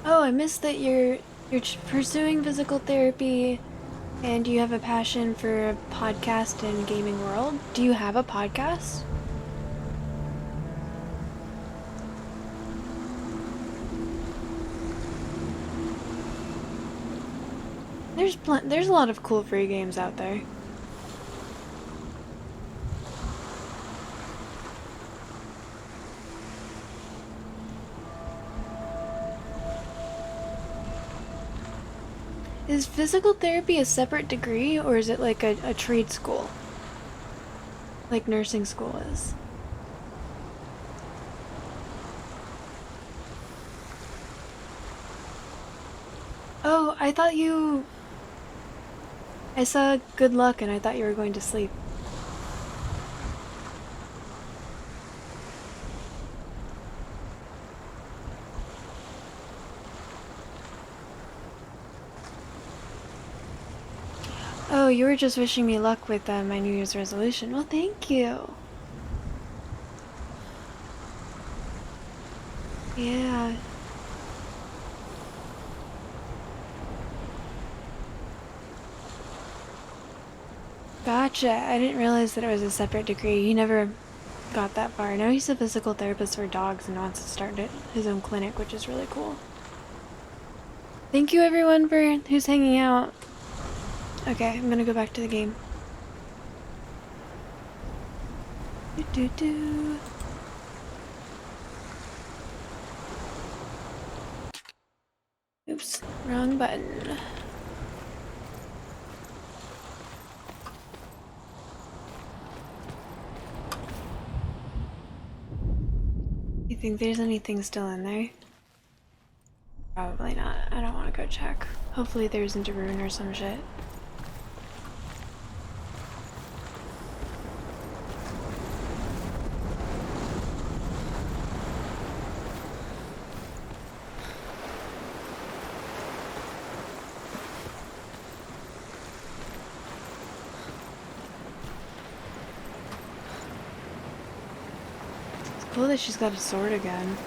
Oh, I missed that you're pursuing physical therapy and you have a passion for a podcast and gaming world. Do you have a podcast? There's a lot of cool free games out there. Is physical therapy a separate degree, or is it like a trade school? Like nursing school is? Oh, I thought you... I saw good luck and I thought you were going to sleep. Oh, you were just wishing me luck with my New Year's resolution. Well, thank you. Yeah. Gotcha. I didn't realize that it was a separate degree. He never got that far. Now he's a physical therapist for dogs and wants to start his own clinic, which is really cool. Thank you everyone for who's hanging out. Okay, I'm gonna go back to the game. Do. Oops, wrong button. You think there's anything still in there? Probably not. I don't want to go check. Hopefully there isn't a rune or some shit. It's cool that she's got a sword again.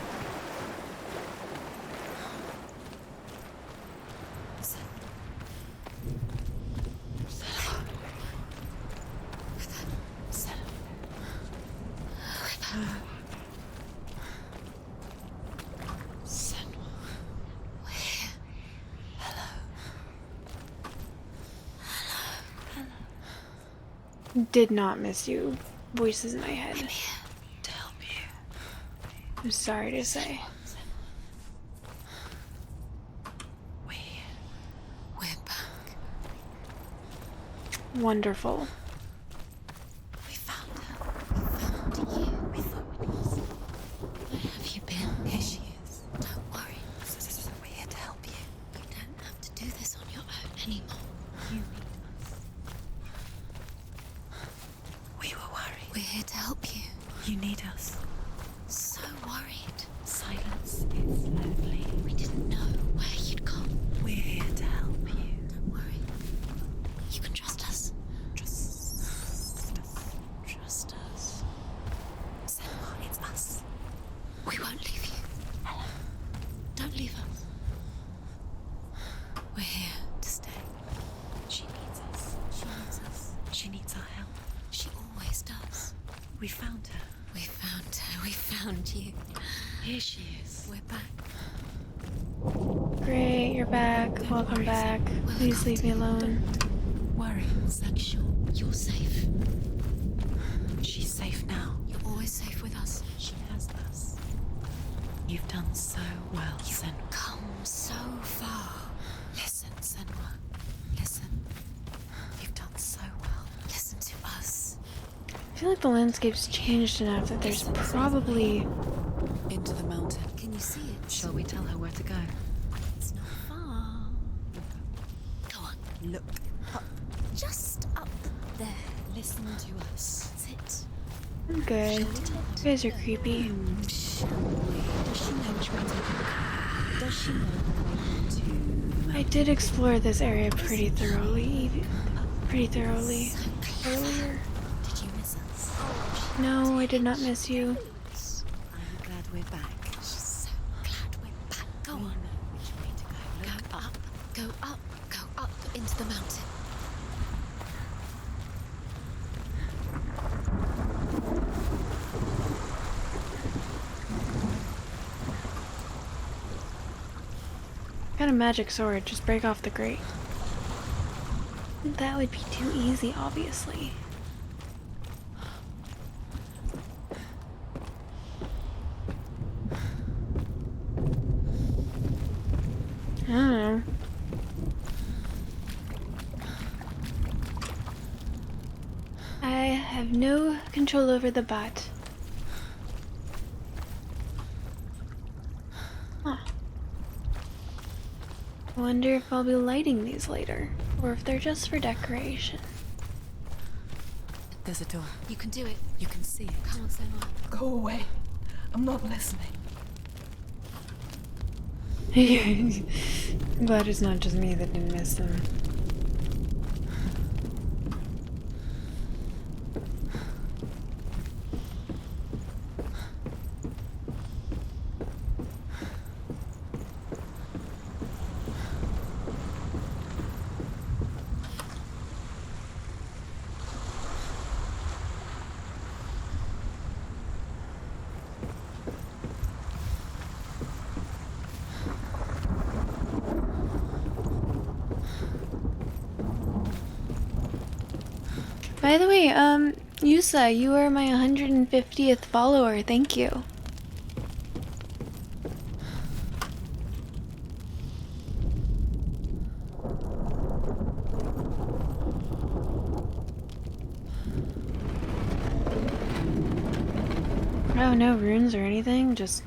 Did not miss you. Voices in my head.
I'm here to help you.
I'm sorry to say.
We're back.
Wonderful.
We found her. We found you. We thought it was. Where have you been? Here she is. Don't worry. We're here to help you. You don't have to do this on your own anymore. You need us. We were worried. We're here to help you. You need us. So worried. Silence is lonely. We didn't know where you'd come. We're here to help you. Don't worry. You can trust us. Trust us. Trust us. Selma, it's us. We won't leave you. Hello. Don't leave us.
She needs our help.
She always does.
We found her.
We found her. We found you.
Here she is.
We're back.
Great, you're back. Welcome back. Please leave me alone.
Worry.
Zach, sure. You're safe.
She's safe now.
You're always safe with us.
She has us. You've done so well, Senwa.
Come so far. Listen, Senwa. Listen.
You've done so well.
Listen to us.
I feel like the landscape's changed enough that there's probably...
Into the mountain.
Can you see it?
Shall we tell her where to go?
It's not far. Go on.
Look up.
Just up there.
Listen to us.
That's it.
I'm good. You guys are creepy.
Does she know which way to go? Does she know the way to the mountain?
I did explore this area pretty thoroughly. Earlier.
Did you miss us?
No, I did not miss you.
I'm glad we're back.
She's so glad we're back. Go
We
on.
know which way to go.
Go up. Go up. Go up into the mountain.
Got a magic sword, just break off the grate. That would be too easy, obviously. I don't know. I have no control over the bot. Huh. I wonder if I'll be lighting these later, or if they're just for decoration.
There's a door.
You can do it.
You can see it.
Come on, Senwa.
Go away. I'm not listening.
I'm glad it's not just me that didn't miss them. By the way, Yusa, you are my 150th follower. Thank you. Oh, no runes or anything? Just...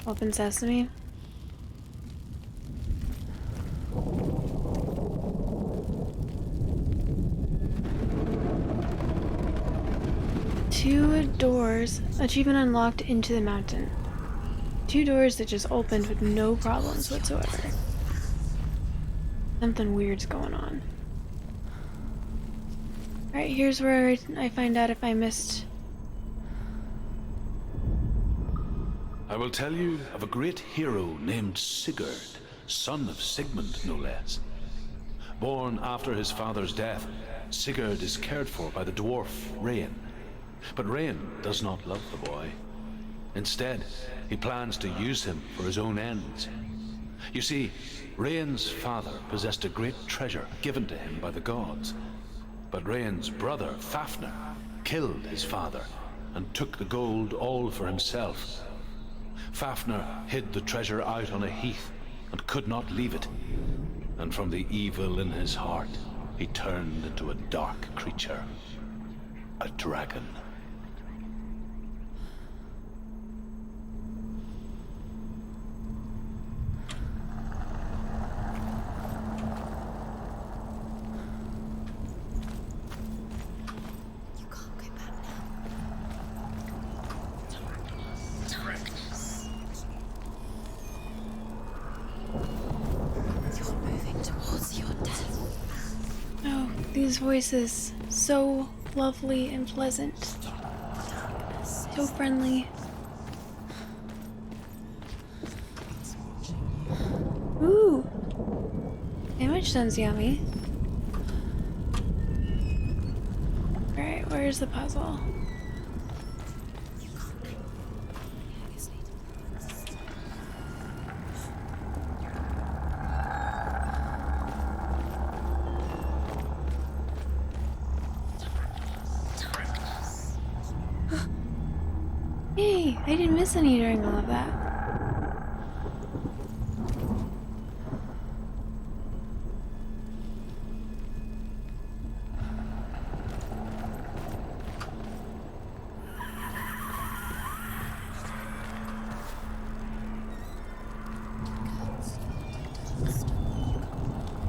Open sesame? Two doors. Achievement unlocked into the mountain. Two doors that just opened with no problems whatsoever. Something weird's going on. Alright, here's where I find out if I missed...
I will tell you of a great hero named Sigurd, son of Sigmund, no less. Born after his father's death, Sigurd is cared for by the dwarf Rain. But Rain does not love the boy. Instead, he plans to use him for his own ends. You see, Rain's father possessed a great treasure given to him by the gods. But Rain's brother, Fafnir, killed his father and took the gold all for himself. Fafnir hid the treasure out on a heath and could not leave it. And from the evil in his heart, he turned into a dark creature. A dragon.
You can't go back now. Darkness. You're moving towards your death.
Oh, these voices. So lovely and pleasant. So friendly. Ooh. sandwich sounds yummy. Alright, where's the puzzle? Hey, I didn't miss any during all of that.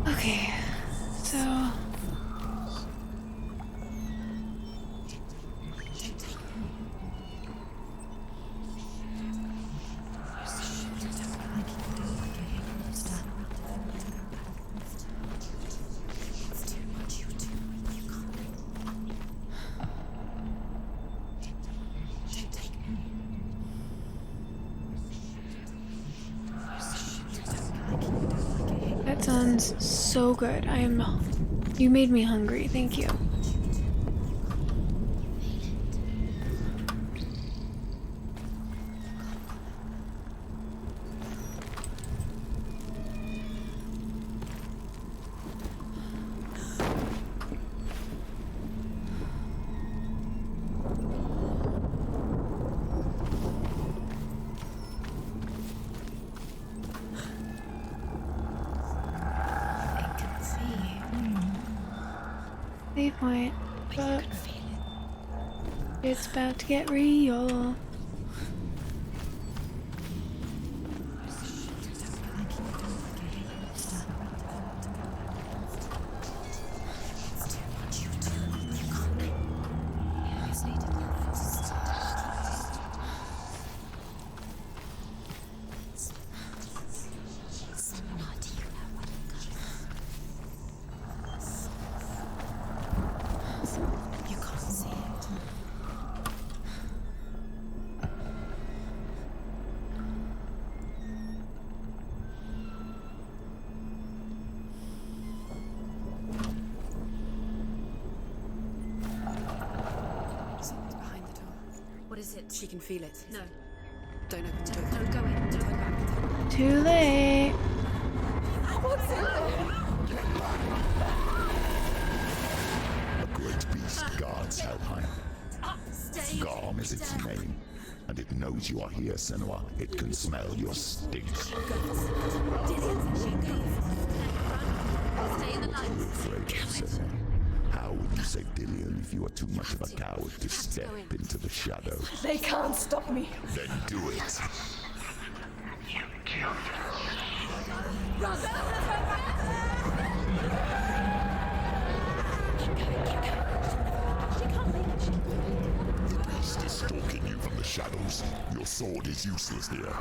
Okay, so... That sounds so good. You made me hungry, thank you. Save point, but it's about to get real.
She can feel it. No.
Don't open the door. No, go in. Turn back.
Too late.
What's in
A great beast guards Helheim. Garm is its name, and it knows you are here, Senua. It can smell your stink. You're afraid of Senua. How would you save Dillion if you are too much of a coward to step into the shadows?
They can't stop me.
Then do it. You killed her.
Run!
The beast is stalking you from the shadows. Your sword is useless here.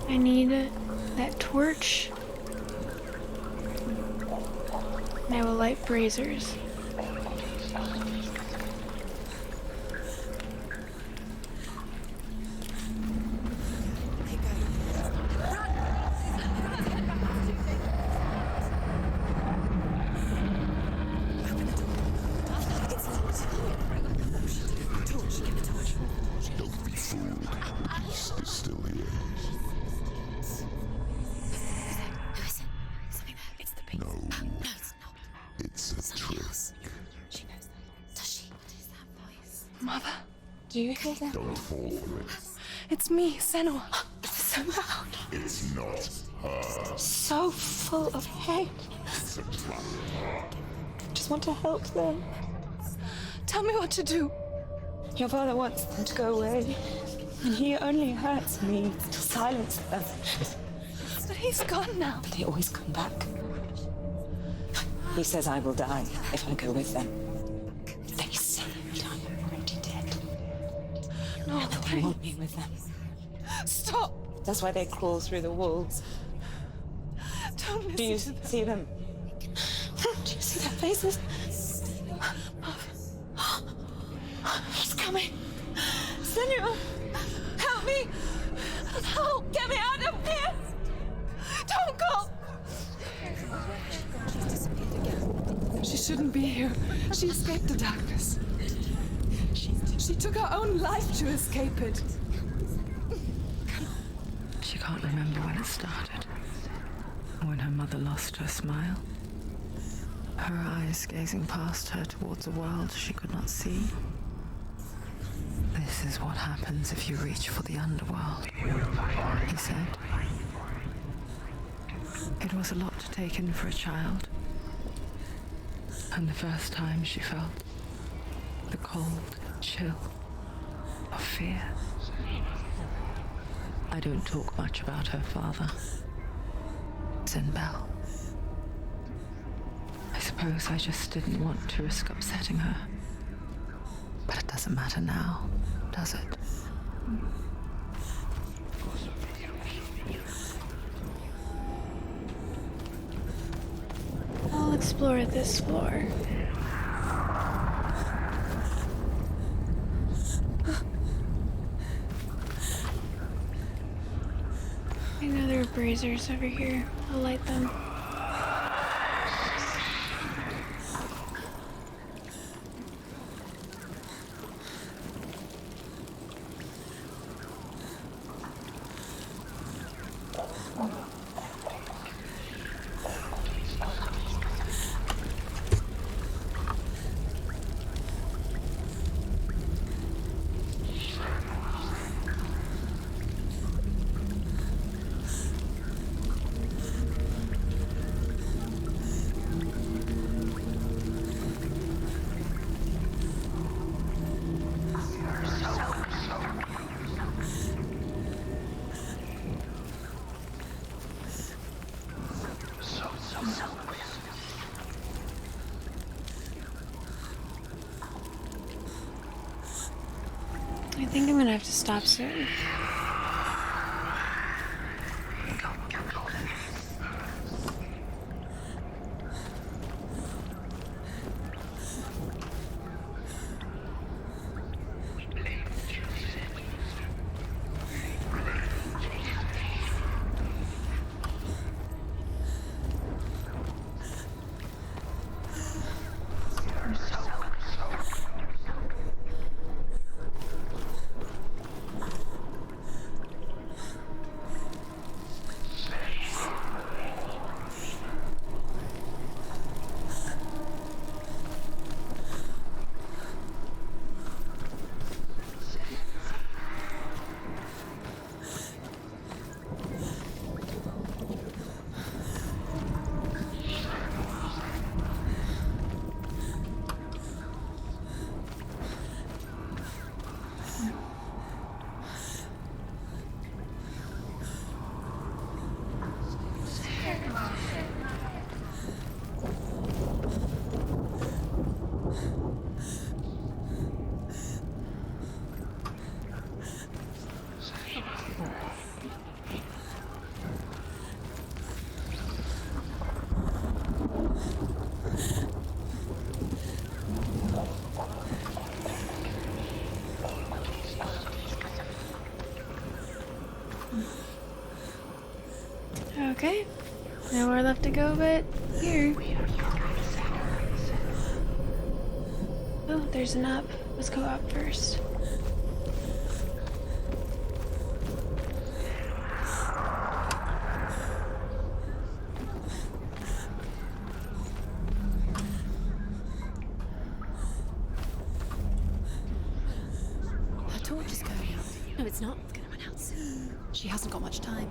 I need that torch. And I will light braziers.
Don't be fooled. The beast is still here. No. It's a trick.
She knows that. Does she? What is that voice?
Mother, do you hear that?
Don't fall for it.
It's me, Senua. It's so loud.
It's not her.
So full of hate.
It's a trap.
I just want to help them. Tell me what to do. Your father wants them to go away, and he only hurts me to silence them. But he's gone now.
They always come back. He says I will die if I go with them. They say that I'm already dead.
No,
And that they want me with them.
Stop!
That's why they crawl through the walls.
Don't listen
Do you
to them.
see them? Do you see
See that faces? He's coming. Senua, help me. Oh, get me out of here. Don't go.
She's disappeared again.
She shouldn't be here. She escaped the darkness. She took her own life to escape it.
She can't remember when it started. When her mother lost her smile. Her eyes gazing past her towards a world she could not see. This is what happens if you reach for the underworld, he said. It was a lot to take in for a child. And the first time she felt the cold chill of fear. I don't talk much about her father, Zinbel. I suppose I just didn't want to risk upsetting her. But it doesn't matter now, does it?
I'll explore this floor. I know there are braziers over here. I'll light them. I think I'm gonna have to stop soon. Okay, nowhere left to go but here. Oh, there's an up. Let's go up first.
Her torch is going out. No, it's not. It's gonna run out soon. She hasn't got much time.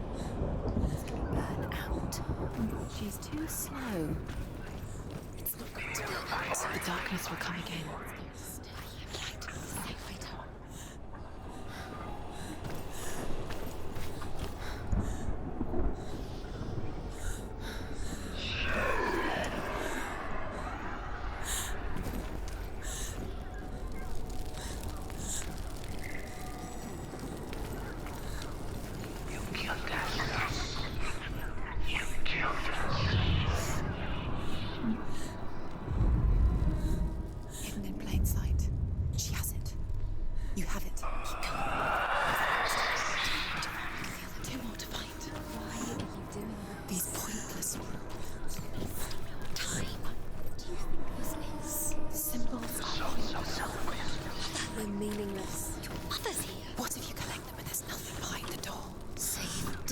It's gonna burn out. She's too slow. It's not going to burn out. The darkness will come again.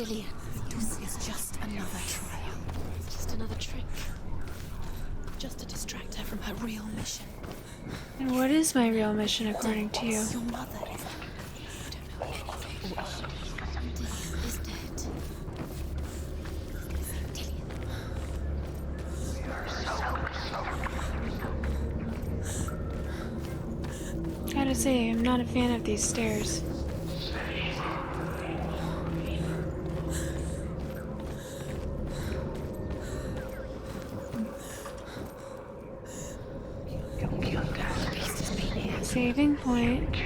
Dillian, this is just another trial. Just another trick. Just to distract her from her real mission.
And what is my real mission according to you?
Your mother is... You don't know anything. Dillian is dead.
Gotta say, I'm not a fan of these stairs. Saving point.
Just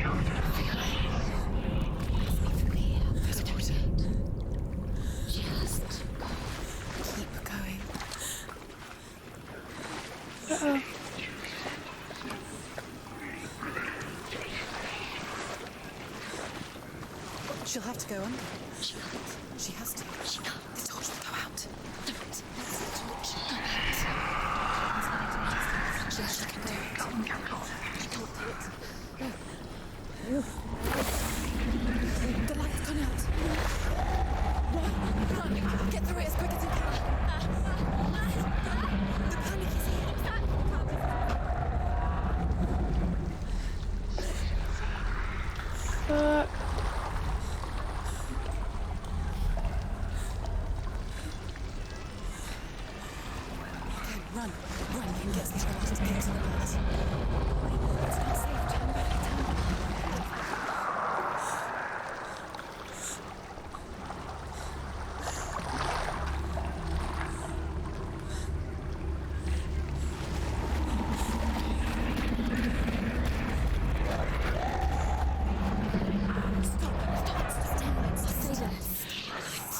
keep going.
Uh-oh.
She'll have to go under. She can't. She has to. She can't. The torch will go out. Don't. Let the torch go out. She can do it. She can't do it. No. The light's gone out. Run. Get through it as quick as you can. The panic is here.
Fuck.
Run. Run. You can get some trouble. Just get to the light. It's not safe. Turn back.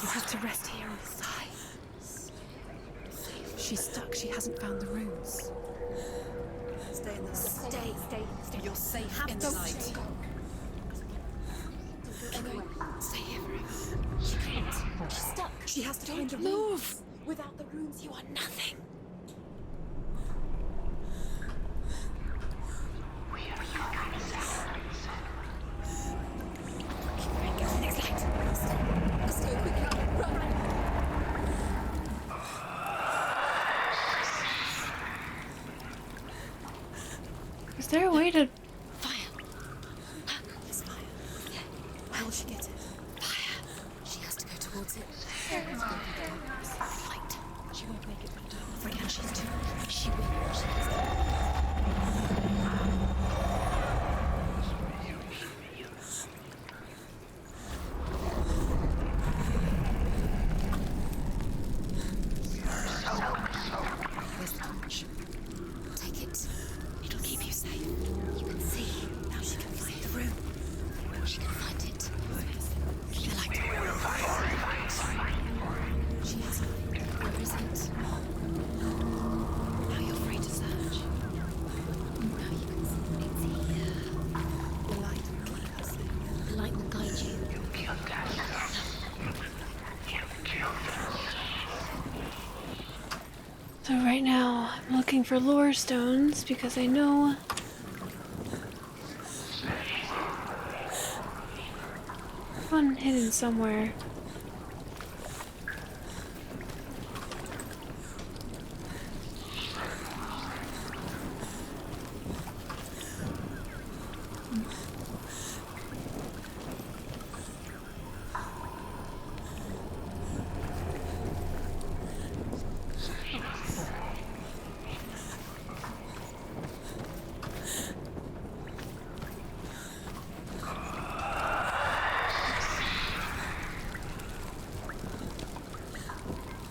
You have to rest here on the side. She's stuck. She hasn't found the runes. Stay in the light. Stay. You're safe in the light. Stay here forever. She can't. She's stuck. She has to find the runes. Without the runes, you are nothing. Let's go quickly. Run.
Is there a way to...
Fire. There's fire. How will she get it? Fire. She has to go towards it. Light. She won't make it back down. Forget she's doing. She will. She has to. Where's the torch? Take it. It'll keep you safe. You can see. Now she can find the room. She can find it. The light. She has it. Where is it? Now you're free to search. Now you can see. It's here. The light will keep us safe. The light will guide you.
So right now, I'm looking for lore stones because I know... one hidden somewhere.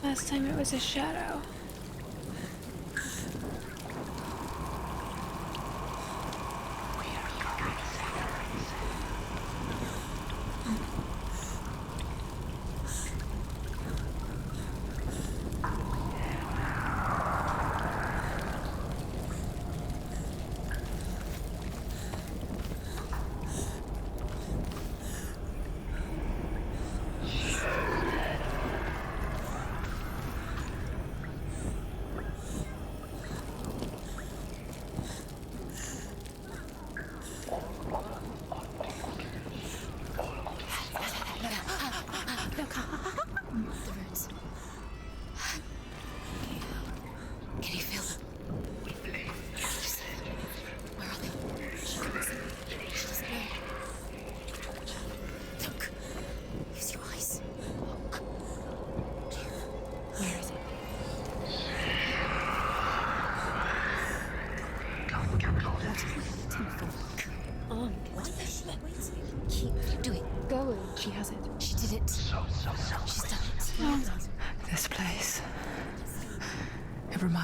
Last time it was a shadow.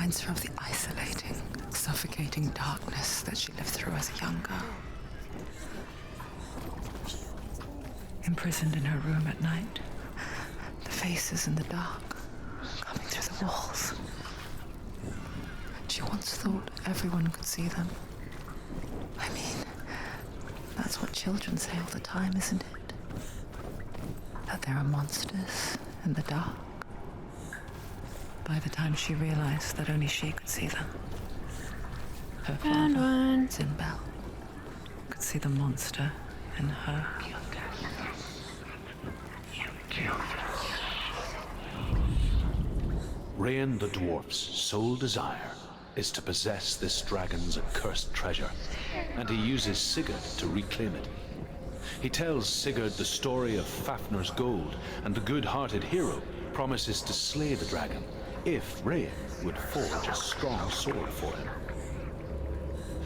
reminds her of the isolating, suffocating darkness that she lived through as a young girl. Imprisoned in her room at night, the faces in the dark, coming through the walls. She once thought everyone could see them. I mean, that's what children say all the time, isn't it? That there are monsters in the dark. By the time she realized that only she could see them, her
Found
father,
one.
Zinbel, could see the monster in her.
Rain the dwarf's sole desire is to possess this dragon's accursed treasure, and he uses Sigurd to reclaim it. He tells Sigurd the story of Fafnir's gold, and the good-hearted hero promises to slay the dragon if Rain would forge a strong sword for him.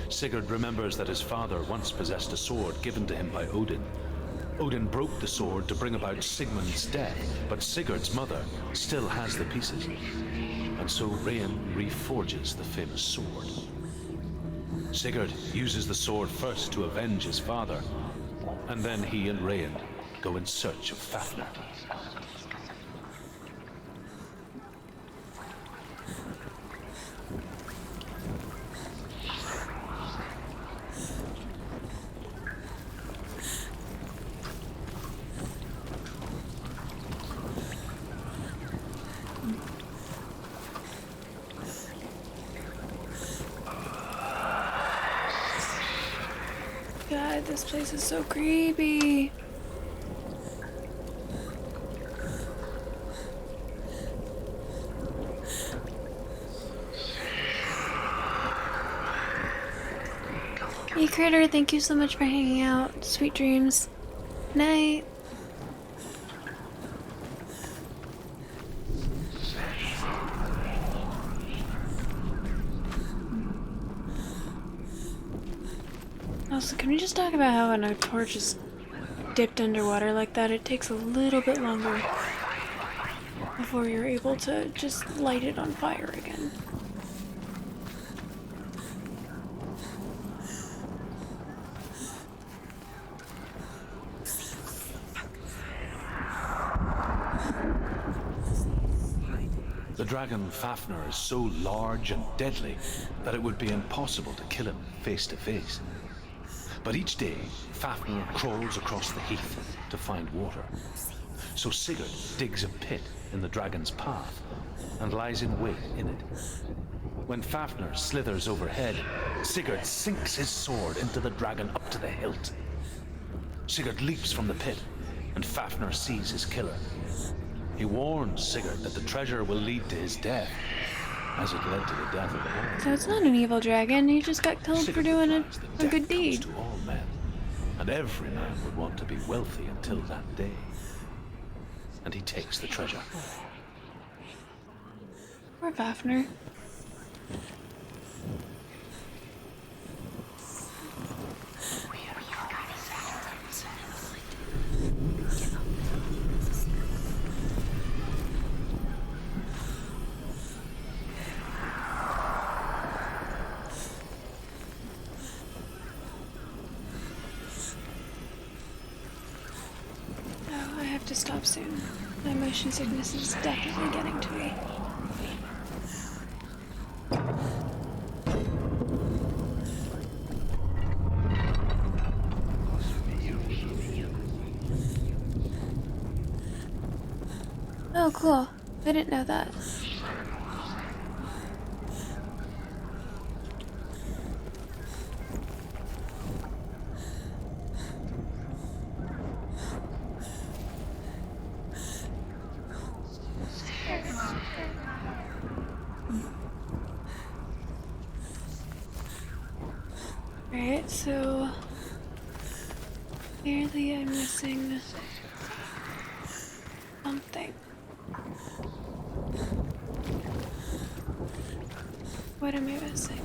Sigurd remembers that his father once possessed a sword given to him by Odin. Odin broke the sword to bring about Sigmund's death, but Sigurd's mother still has the pieces. And so Rain reforges the famous sword. Sigurd uses the sword first to avenge his father, and then he and Rain go in search of Fafnir.
God, this place is so creepy. Hey Critter, thank you so much for hanging out. Sweet dreams. Night. Also, can we just talk about how when a torch is dipped underwater like that, it takes a little bit longer before you're able to just light it on fire again.
The dragon Fafnir is so large and deadly that it would be impossible to kill him face to face. But each day, Fafnir crawls across the heath to find water. So Sigurd digs a pit in the dragon's path and lies in wait in it. When Fafnir slithers overhead, Sigurd sinks his sword into the dragon up to the hilt. Sigurd leaps from the pit, and Fafnir sees his killer. He warns Sigurd that the treasure will lead to his death, as it led to the death of all.
So it's not an evil dragon, he just got killed for doing a good deed.
To all men, and every man would want to be wealthy until that day. And he takes the treasure.
Poor Fafnir. Oh, I have to stop soon. My motion sickness is definitely getting to me. Oh, cool. I didn't know that. Alright, so clearly I'm missing something. What am I missing?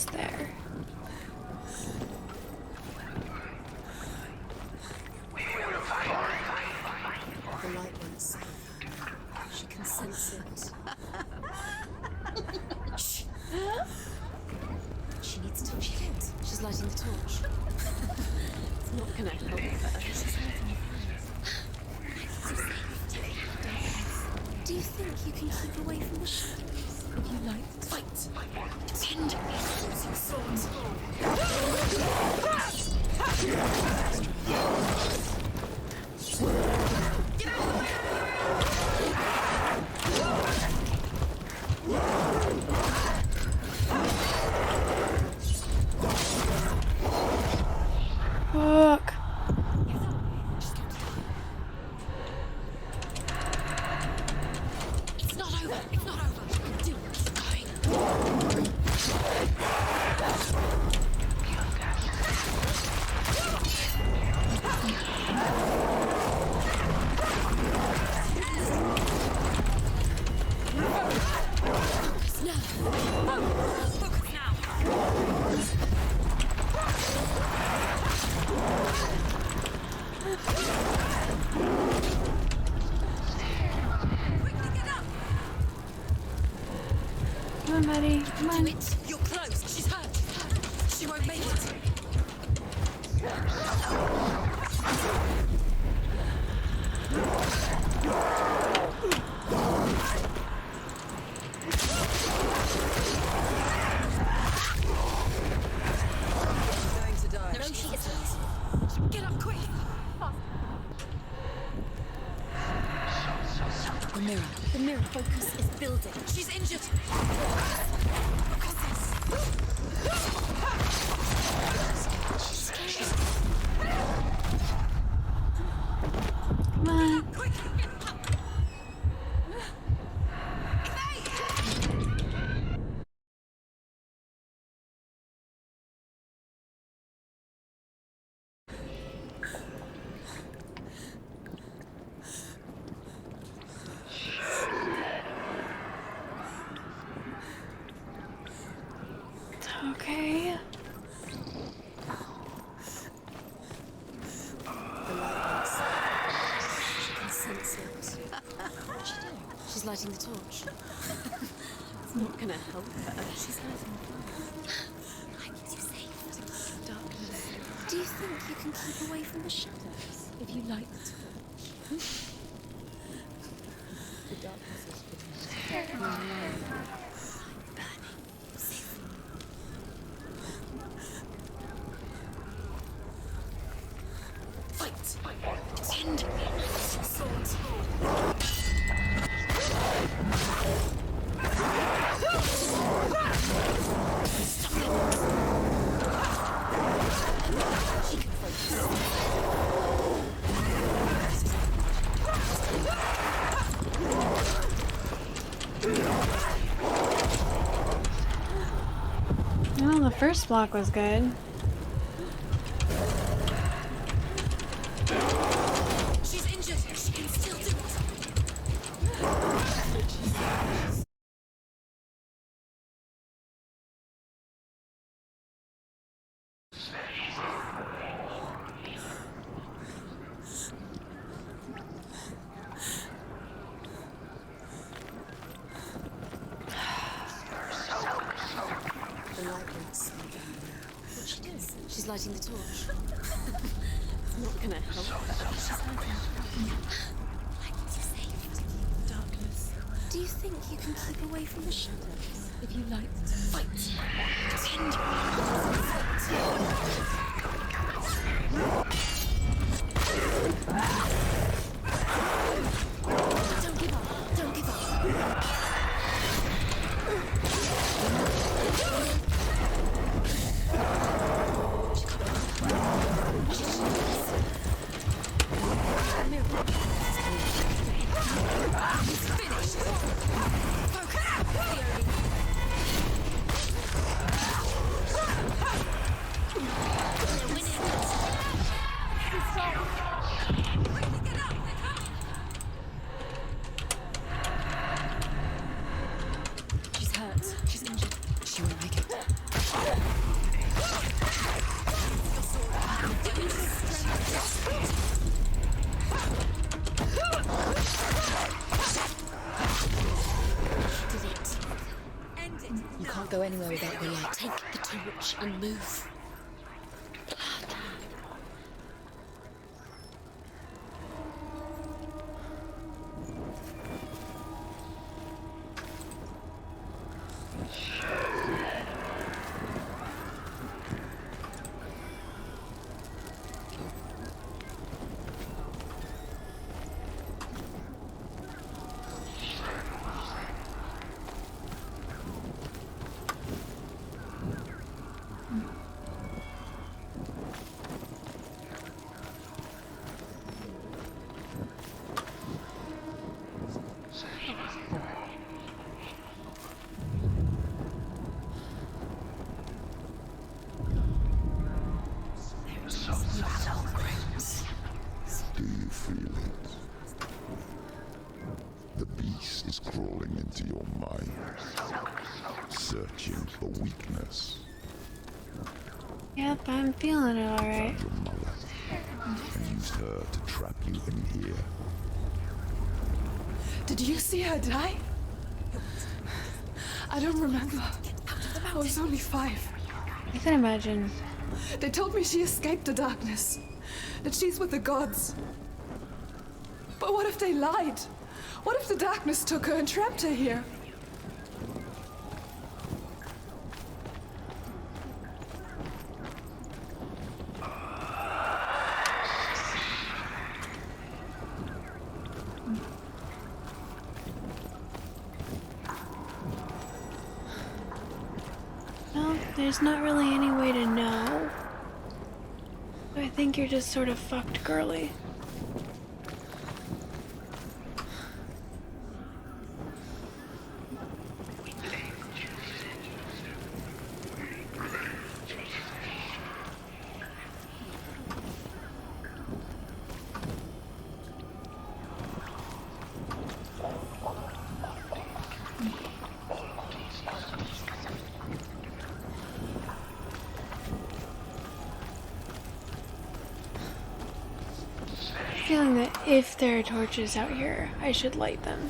almost there.
The light won't save her. She can sense it. Shh. She needs to check it. She's lighting the torch. It's not gonna help her. She's hiding. Do you think you can keep away from the shadows? If you like, fight. Pretend. Use your swords. Get out of the way!
Fuck.
It's not over. It's not over. You can do it. Keep going. Focus now. Focus now. Quickly get up.
Come on, buddy. Come on.
Do it. You're close. She's hurt. She won't make it. Going to die. No, she isn't. Get up quick. The mirror. The mirror focus is building. She's injured.
Come on.
Quick.
Okay.
The light is. She can sense it. What's she doing? She's lighting the torch. It's not gonna help her. She's hiding. I need you safe. Darkness. Do you think you can keep away from the shadows if you light the torch? The darkness is burning. Safe. Fight! Pretend! Swords! She can focus.
Well, the first block was good.
She's injured. She can still do it. The light won't save her. What's she doing? She's lighting the torch. It's not gonna help her. She's hiding. I need you safe. Darkness. Do you think you can keep away from the shadows if you light the torch? Fight. Pretend. Don't give up. Don't give up. She's hurt. She's injured. She won't make it. go anywhere without your light. Take the torch and move.
Do you feel it? The beast is crawling into your mind, searching for weakness.
Yep, I'm feeling it alright.
Your mother, and use her to trap you in here.
Did you see her die? I don't remember. I was only 5.
I can imagine.
They told me she escaped the darkness, that she's with the gods. But what if they lied? What if the darkness took her and trapped her here?
No, there's not really any way to know. I think you're just sort of fucked girly. Feeling that if there are torches out here, I should light them.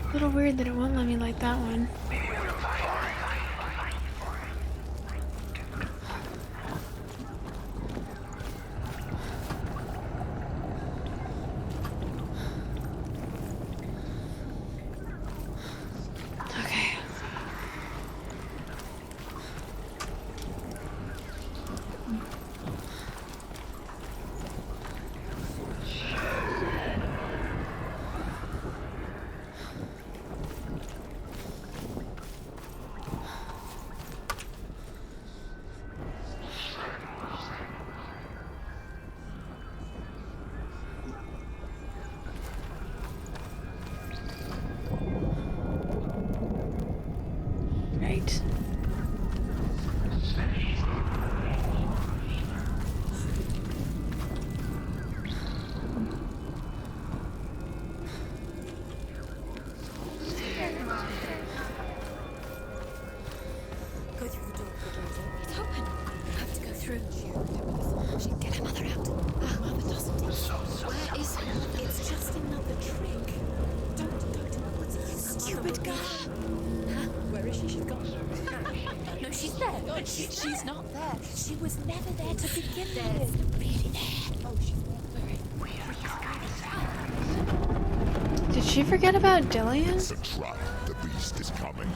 A little weird that it won't let me light that one. Okay. Right.
Go through the door. It's open. You have to go through. She'll get her mother out. Her mother doesn't. Where is her? It's just another trick. Don't go to the woods, you stupid girl. Huh? Where is she? She's gone. No, she's there. But she's not there. She was never there to begin with. Really there. Oh, she's there.
Did she forget about Dillian?
It's a trap. The beast is coming.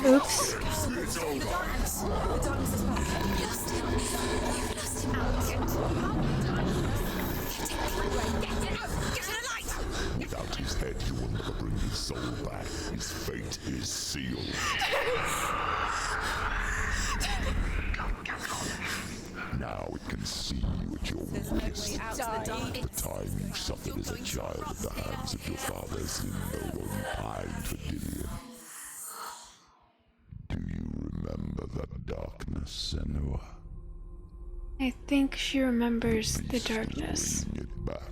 Oops.
It's over.
The darkness is back. You've lost him. You've lost him. Out. Get it out. Get to the light.
Without his head, he will never bring his soul back. His fate is sealed. Now it can see you at your weakest. The time you suffered as a child at the hands of your fathers in no one pined for Gideon. Do you remember that darkness, Senua?
I think she remembers the darkness.
Bring it back.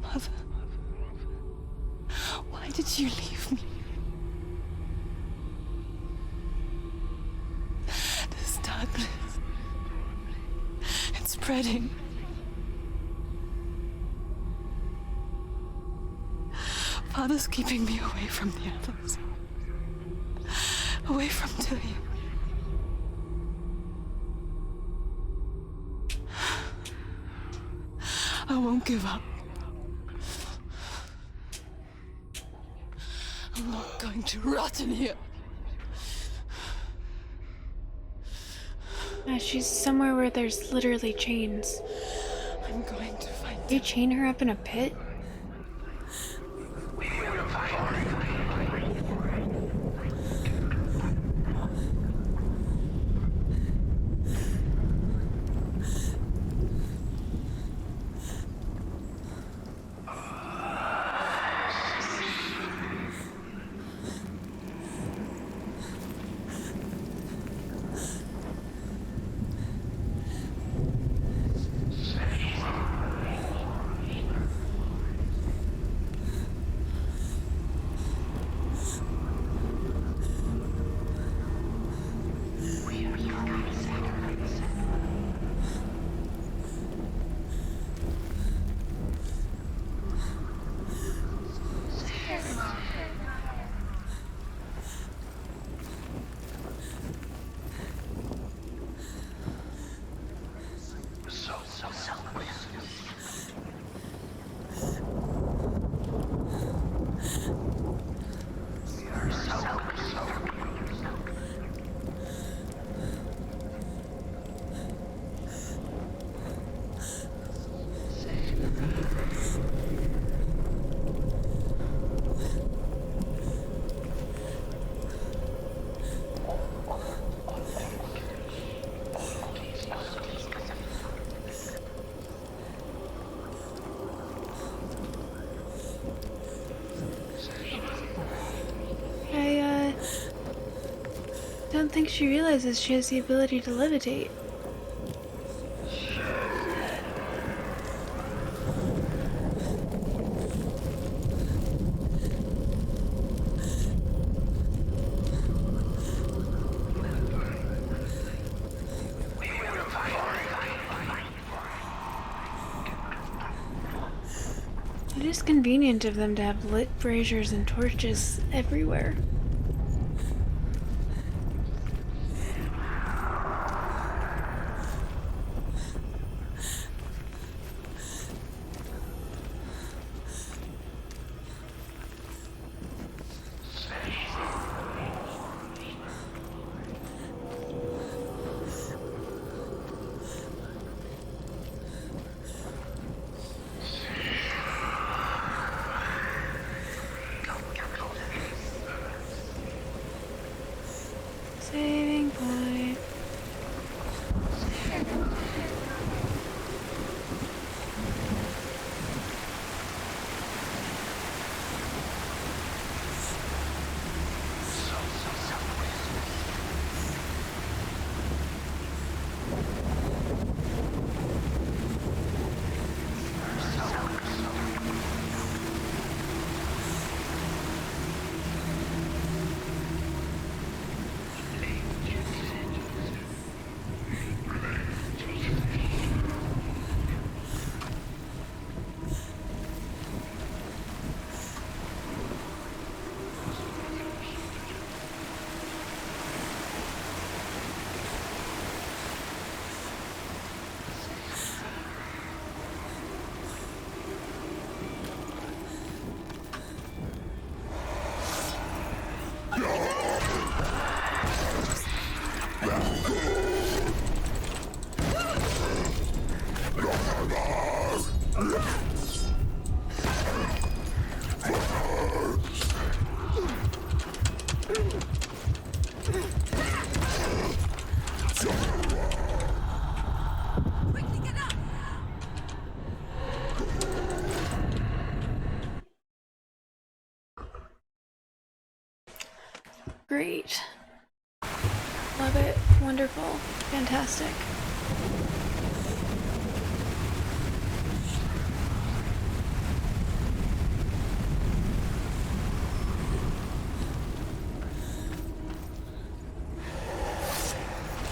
Mother, why did you leave me? This darkness, it's spreading. Father's keeping me away from the others. Away from Tilly. I won't give up. I'm not going to rot in here.
She's somewhere where there's literally chains.
I'm going to find
You chain her up in a pit? I don't think she realizes she has the ability to levitate. It is convenient of them to have lit braziers and torches everywhere. great. Love it. Wonderful. Fantastic.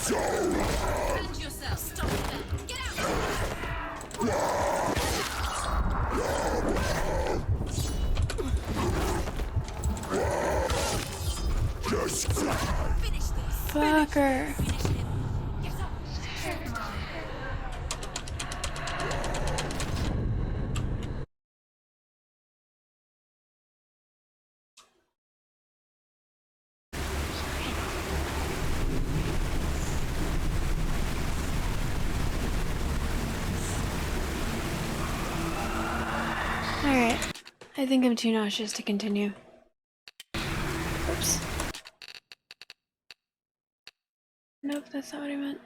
Defend yourself. Stop there. Get out. Finish this.
Fucker.
Finish him. Get up.
Alright. I think I'm too nauseous to continue. Oops. Nope, that's not what I meant.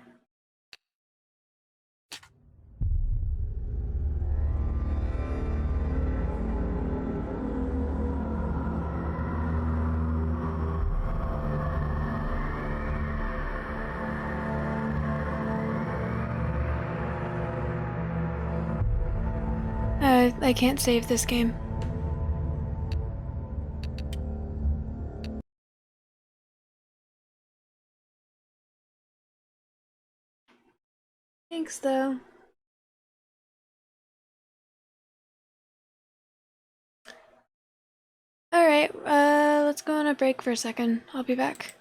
I can't save this game. Thanks, though. Alright, let's go on a break for a second. I'll be back.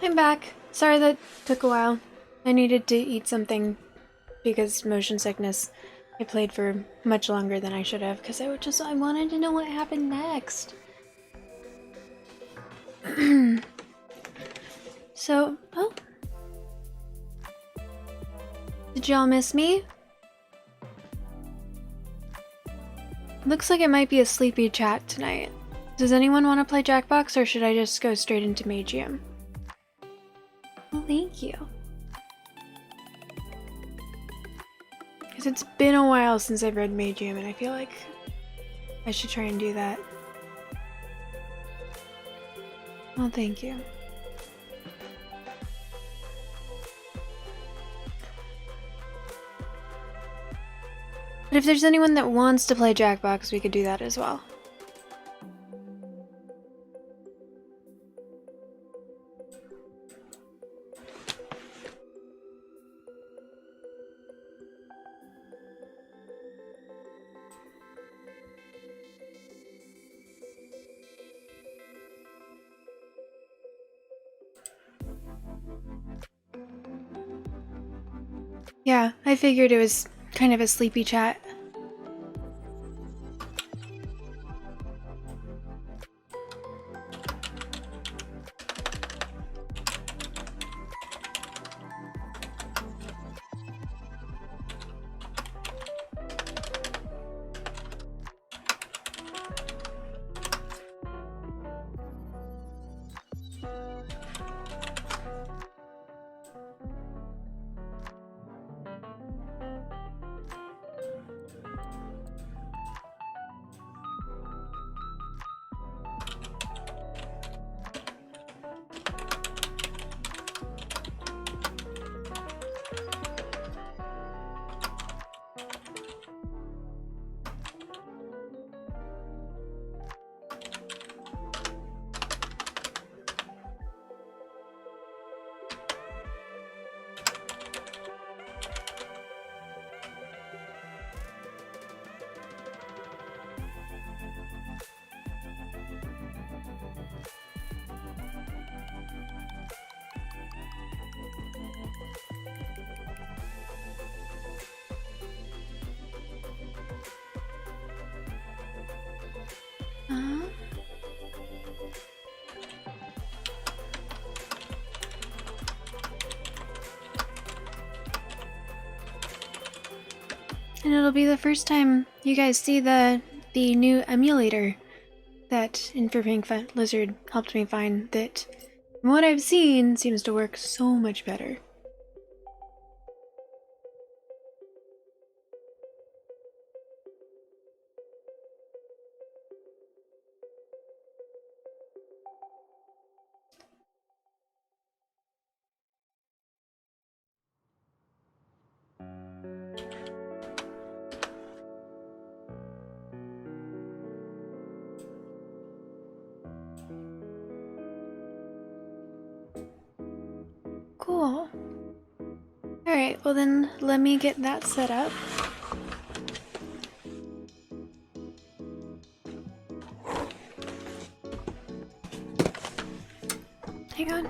I'm back. Sorry that took a while. I needed to eat something because motion sickness. I played for much longer than I should have because I wanted to know what happened next. So, oh. Did y'all miss me? Looks like it might be a sleepy chat tonight. Does anyone want to play Jackbox, or should I just go straight into Magium? Well, thank you. Because it's been a while since I've read Magium, and I feel like I should try and do that. Well, thank you. But if there's anyone that wants to play Jackbox, we could do that as well. Yeah, I figured it was kind of a sleepy chat. And it'll be the first time you guys see the new emulator that Inferpink Lizard helped me find that, from what I've seen, seems to work so much better. Cool. Alright, well then let me get that set up. Hang on.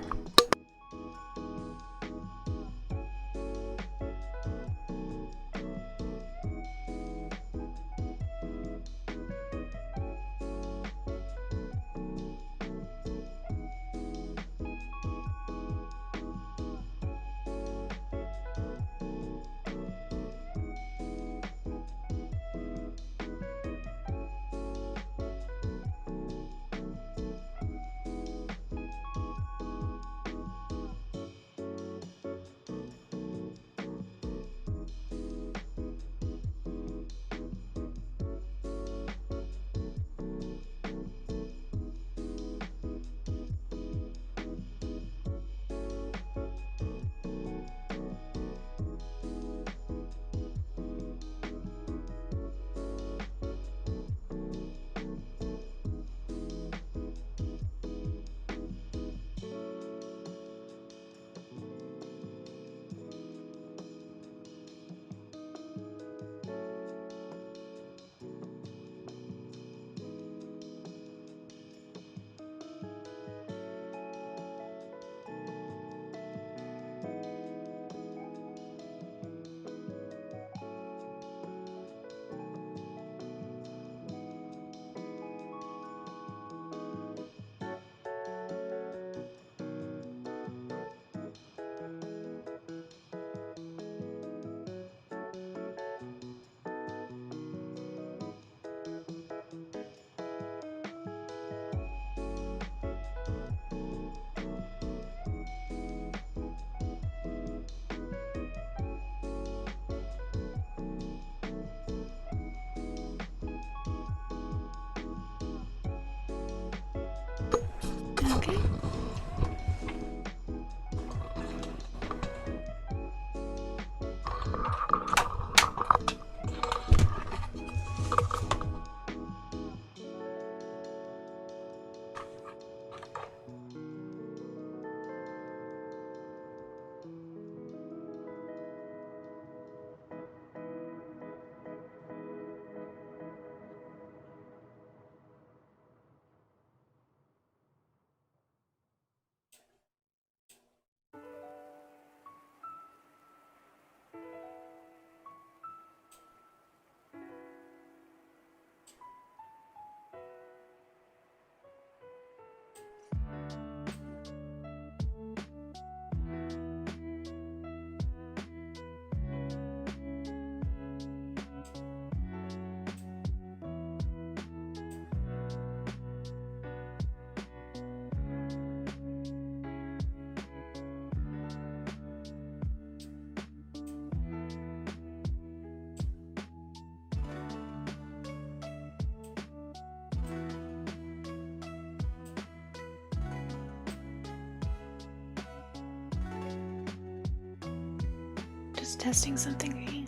just testing something right.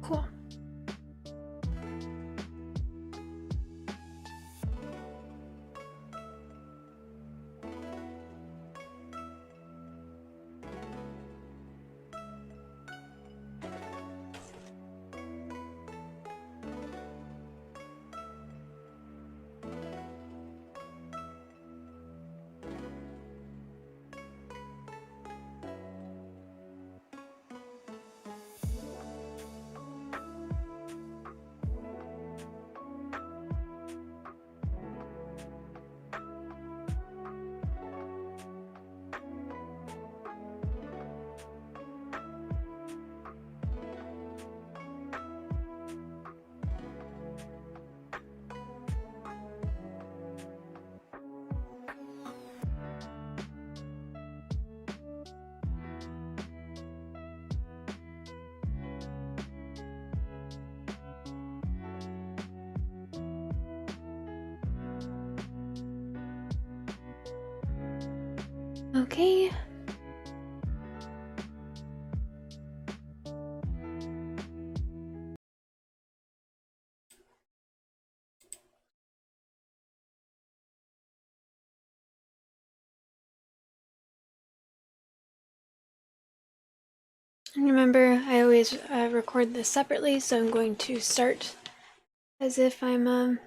Cool. Okay. And remember, I always record this separately, so I'm going to start as if I'm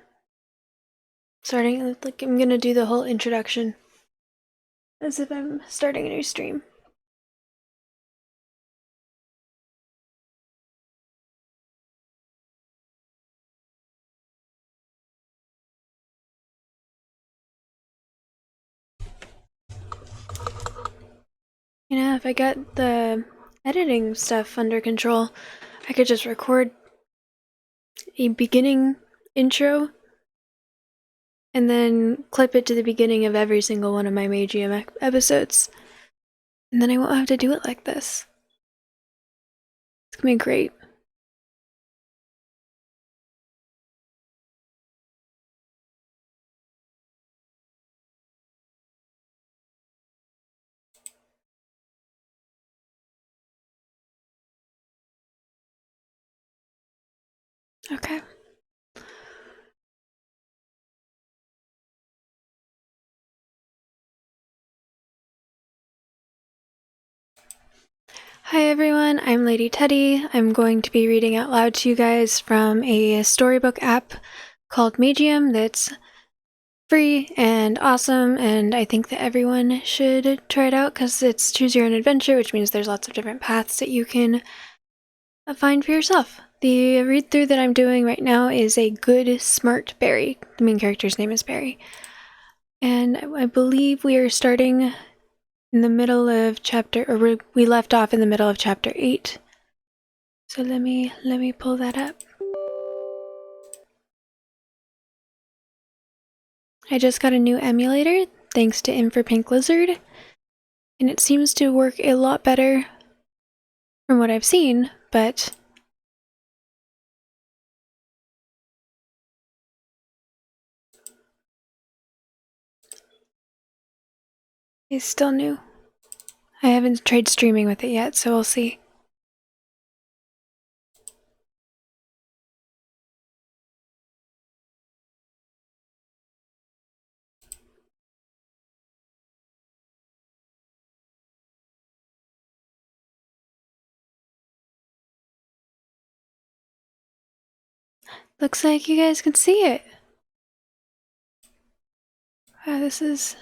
starting, like I'm gonna do the whole introduction as if I'm starting a new stream. You know, if I got the editing stuff under control, I could just record a beginning intro and then clip it to the beginning of every single one of my Magium episodes. And then I won't have to do it like this. It's gonna be great. Okay. Hi everyone, I'm Lady Teddy. I'm going to be reading out loud to you guys from a storybook app called Magium that's free and awesome, and I think that everyone should try it out because it's choose your own adventure, which means there's lots of different paths that you can find for yourself. The read through that I'm doing right now is A Good Smart Barry. The main character's name is Barry. And I believe we are starting in the middle of chapter, or we left off in the middle of chapter 8. So let me pull that up. I just got a new emulator thanks to M for Pink Lizard, and it seems to work a lot better from what I've seen, but it's still new. I haven't tried streaming with it yet, so we'll see. Looks like you guys can see it. Wow, this is...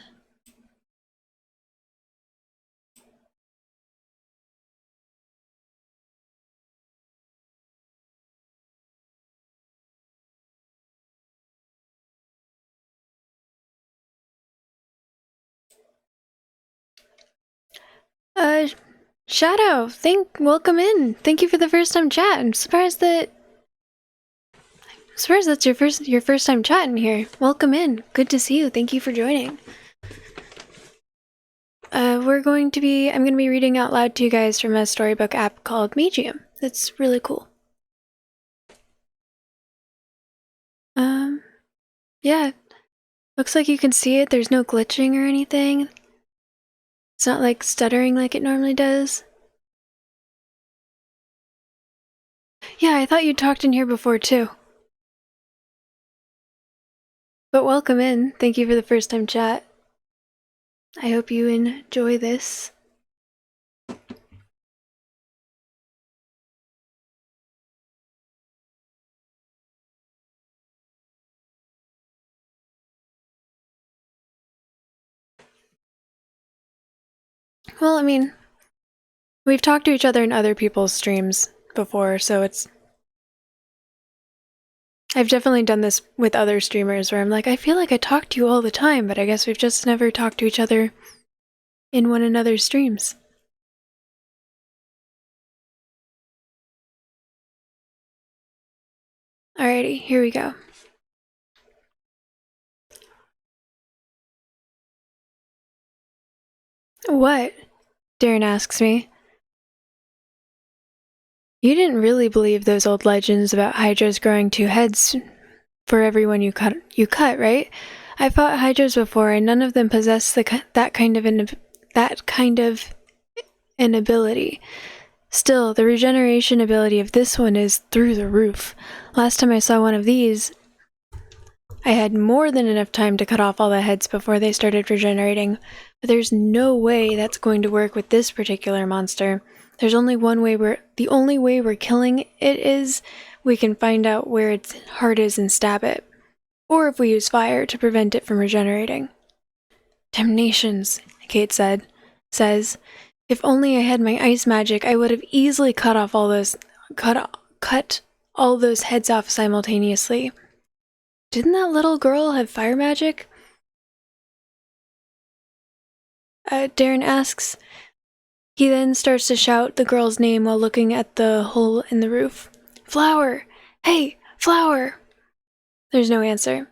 Shadow, welcome in. Thank you for the first time chat. I'm surprised that's your first time chatting here. Welcome in. Good to see you. Thank you for joining. I'm going to be reading out loud to you guys from a storybook app called Magium. That's really cool. Yeah. Looks like you can see it. There's no glitching or anything. It's not like stuttering like it normally does. Yeah, I thought you'd talked in here before too. But welcome in. Thank you for the first time chat. I hope you enjoy this. Well, I mean, we've talked to each other in other people's streams before, so I've definitely done this with other streamers where I'm like, I feel like I talk to you all the time, but I guess we've just never talked to each other in one another's streams. Alrighty, here we go. What? Darren asks me. You didn't really believe those old legends about hydras growing two heads for everyone you cut, right? I fought hydras before, and none of them possess that kind of an ability. Still, the regeneration ability of this one is through the roof. Last time I saw one of these, I had more than enough time to cut off all the heads before they started regenerating, but there's no way that's going to work with this particular monster. There's only one way the only way we're killing it is we can find out where its heart is and stab it. Or if we use fire to prevent it from regenerating. Damnations, Kate says, if only I had my ice magic, I would have easily cut all those heads off simultaneously. Didn't that little girl have fire magic? Darren asks. He then starts to shout the girl's name while looking at the hole in the roof. Flower! Hey, Flower! There's no answer.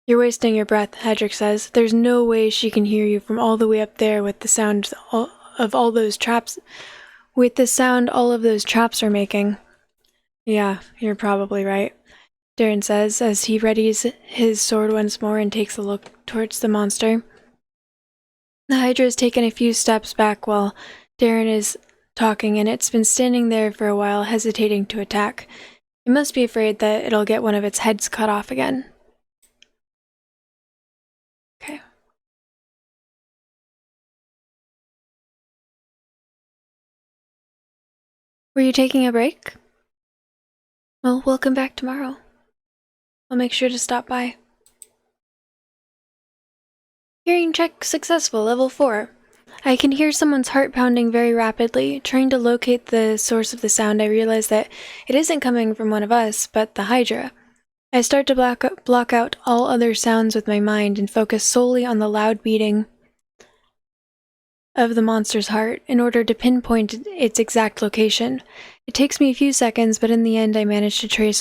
You're wasting your breath, Hedrick says. There's no way she can hear you from all the way up there with the sound of all those traps. With the sound all of those traps are making. Yeah, you're probably right, Darren says as he readies his sword once more and takes a look towards the monster. The Hydra has taken a few steps back while Darren is talking, and it's been standing there for a while, hesitating to attack. It must be afraid that it'll get one of its heads cut off again. Okay. Were you taking a break? Well, welcome back tomorrow. I'll make sure to stop by. Hearing check successful, level 4. I can hear someone's heart pounding very rapidly. Trying to locate the source of the sound, I realize that it isn't coming from one of us, but the Hydra. I start to block out all other sounds with my mind and focus solely on the loud beating of the monster's heart in order to pinpoint its exact location. It takes me a few seconds, but in the end I manage to trace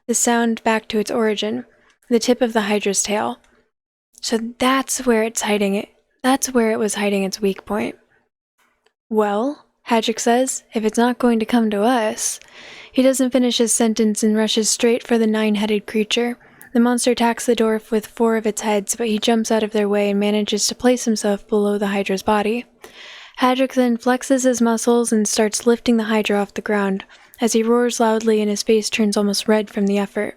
the sound back to its origin. The tip of the Hydra's tail. So that's where it's hiding it. That's where it was hiding its weak point. Well, Hedrick says, if it's not going to come to us. He doesn't finish his sentence and rushes straight for the 9-headed creature. The monster attacks the dwarf with 4 of its heads, but he jumps out of their way and manages to place himself below the Hydra's body. Hedrick then flexes his muscles and starts lifting the Hydra off the ground, as he roars loudly and his face turns almost red from the effort.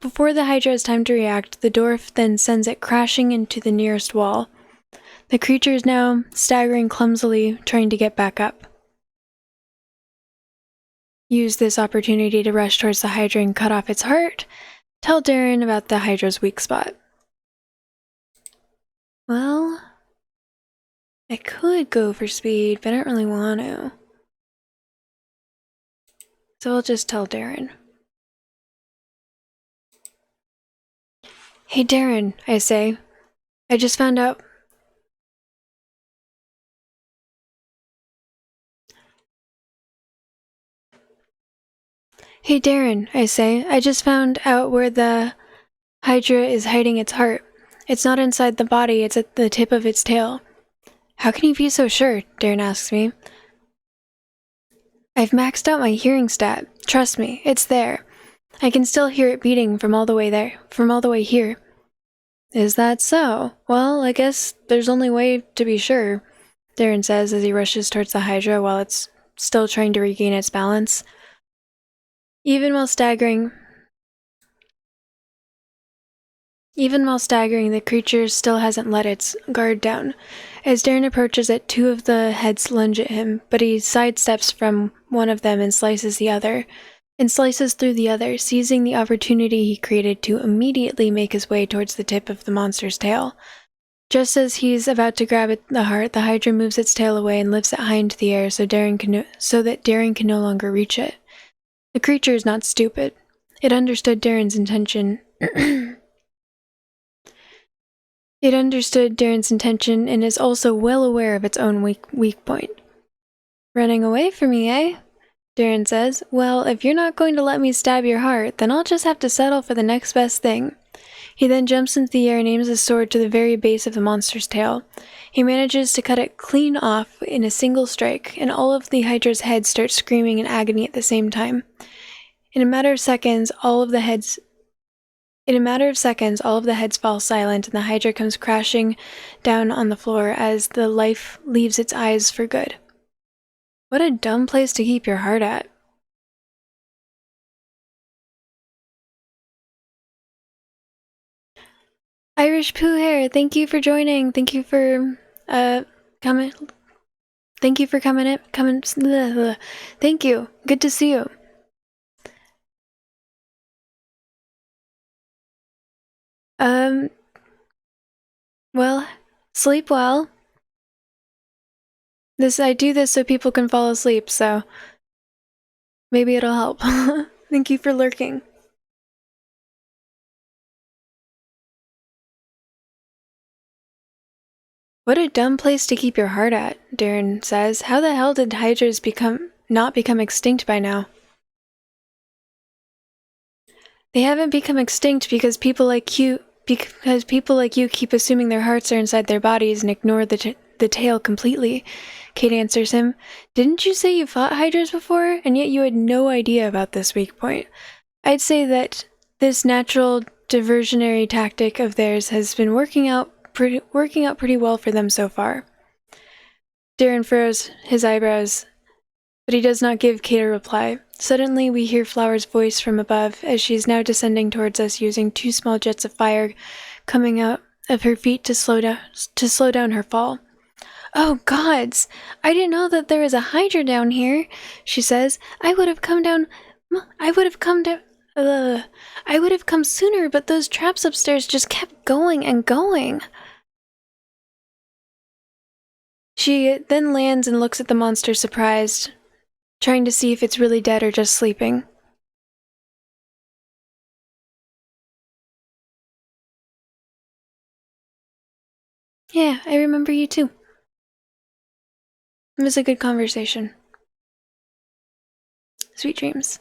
Before the Hydra has time to react, the dwarf then sends it crashing into the nearest wall. The creature is now staggering clumsily, trying to get back up. Use this opportunity to rush towards the Hydra and cut off its heart. Tell Darren about the Hydra's weak spot. Well, I could go for speed, but I don't really want to. So I'll just tell Darren. Hey Darren, I say. I just found out... Hey Darren, I say. I just found out where the Hydra is hiding its heart. It's not inside the body, it's at the tip of its tail. How can you be so sure? Darren asks me. I've maxed out my hearing stat. Trust me, it's there. I can still hear it beating from all the way here. Is that so? Well, I guess there's only way to be sure, Darren says as he rushes towards the Hydra while it's still trying to regain its balance. Even while staggering, the creature still hasn't let its guard down. As Darren approaches it, two of the heads lunge at him, but he sidesteps from one of them and slices through the other, seizing the opportunity he created to immediately make his way towards the tip of the monster's tail. Just as he's about to grab the heart, the Hydra moves its tail away and lifts it high into the air so that Darren can no longer reach it. The creature is not stupid. It understood Darren's intention. And is also well aware of its own weak point. Running away from me, eh? Darren says. Well, if you're not going to let me stab your heart, then I'll just have to settle for the next best thing. He then jumps into the air and aims his sword to the very base of the monster's tail. He manages to cut it clean off in a single strike, and all of the Hydra's heads start screaming in agony at the same time. In a matter of seconds, all of the heads fall silent, and the Hydra comes crashing down on the floor as the life leaves its eyes for good. What a dumb place to keep your heart at. Irish Pooh Hair, thank you for joining. Thank you for coming. Thank you for coming in. Thank you. Good to see you. Well, sleep well. I do this so people can fall asleep, so maybe it'll help. Thank you for lurking. What a dumb place to keep your heart at, Darren says. How the hell did Hydras not become extinct by now? They haven't become extinct because people like you keep assuming their hearts are inside their bodies and ignore the tail completely. Kate answers him. Didn't you say you fought Hydras before, and yet you had no idea about this weak point? I'd say that this natural diversionary tactic of theirs has been working out pretty well for them so far. Darren furrows his eyebrows, but he does not give Kate a reply. Suddenly, we hear Flower's voice from above as she is now descending towards us using two small jets of fire coming out of her feet to slow down her fall. Oh gods! I didn't know that there was a Hydra down here, she says. I would have come sooner, but those traps upstairs just kept going and going. She then lands and looks at the monster surprised, trying to see if it's really dead or just sleeping. Yeah, I remember you too. It was a good conversation. Sweet dreams.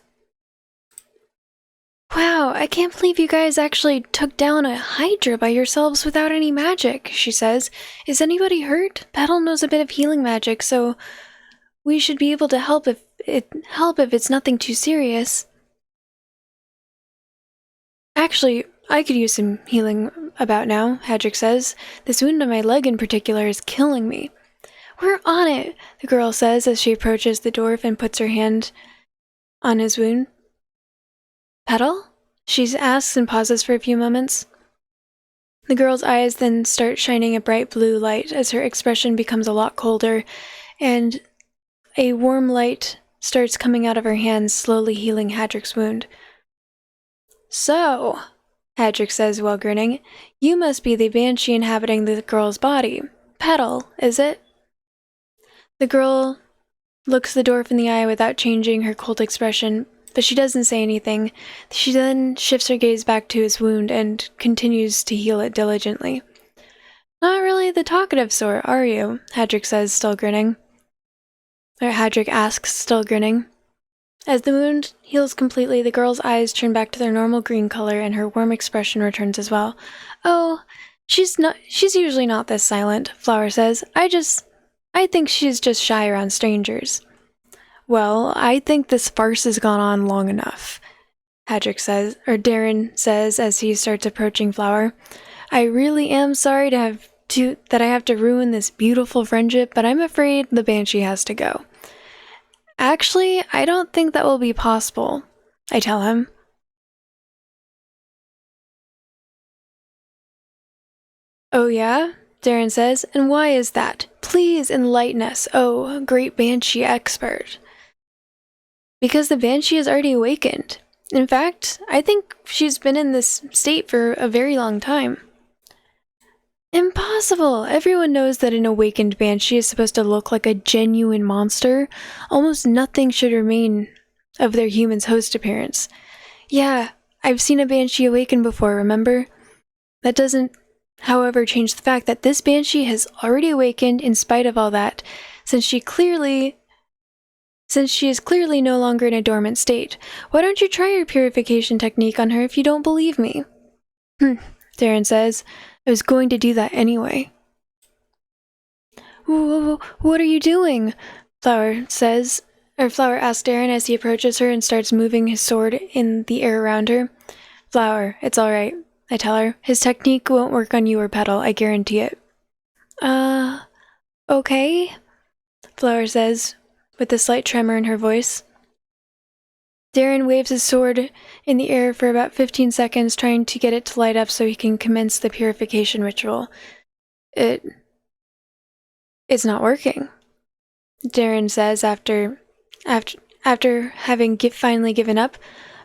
Wow, I can't believe you guys actually took down a Hydra by yourselves without any magic, she says. Is anybody hurt? Petal knows a bit of healing magic, so we should be able to help if it's nothing too serious. Actually, I could use some healing about now, Hadrick says. This wound on my leg in particular is killing me. We're on it, the girl says as she approaches the dwarf and puts her hand on his wound. Petal? She asks and pauses for a few moments. The girl's eyes then start shining a bright blue light as her expression becomes a lot colder, and a warm light starts coming out of her hands, slowly healing Hadrick's wound. So, Hadrick says while grinning, you must be the banshee inhabiting the girl's body. Petal, is it? The girl looks the dwarf in the eye without changing her cold expression, but she doesn't say anything. She then shifts her gaze back to his wound and continues to heal it diligently. Not really the talkative sort, are you? Hadrick says, still grinning. Hadrick asks, still grinning. As the wound heals completely, the girl's eyes turn back to their normal green color and her warm expression returns as well. Oh, she's usually not this silent, Flower says. I think she's just shy around strangers. Well, I think this farce has gone on long enough. Darren says as he starts approaching Flower. I really am sorry that I have to ruin this beautiful friendship, but I'm afraid the Banshee has to go. Actually, I don't think that will be possible, I tell him. Oh yeah? Darren says, and why is that? Please enlighten us, oh, great Banshee expert. Because the Banshee is already awakened. In fact, I think she's been in this state for a very long time. Impossible! Everyone knows that an awakened Banshee is supposed to look like a genuine monster. Almost nothing should remain of their human's host appearance. Yeah, I've seen a Banshee awaken before, remember? That doesn't, however, change the fact that this Banshee has already awakened in spite of all that, since she is clearly no longer in a dormant state. Why don't you try your purification technique on her if you don't believe me? Darren says. I was going to do that anyway. What are you doing? Flower asks Darren as he approaches her and starts moving his sword in the air around her. Flower, it's alright, I tell her. His technique won't work on you or Petal, I guarantee it. Okay? Flower says, with a slight tremor in her voice. Darren waves his sword in the air for about 15 seconds, trying to get it to light up so he can commence the purification ritual. It's not working, Darren says after having finally given up.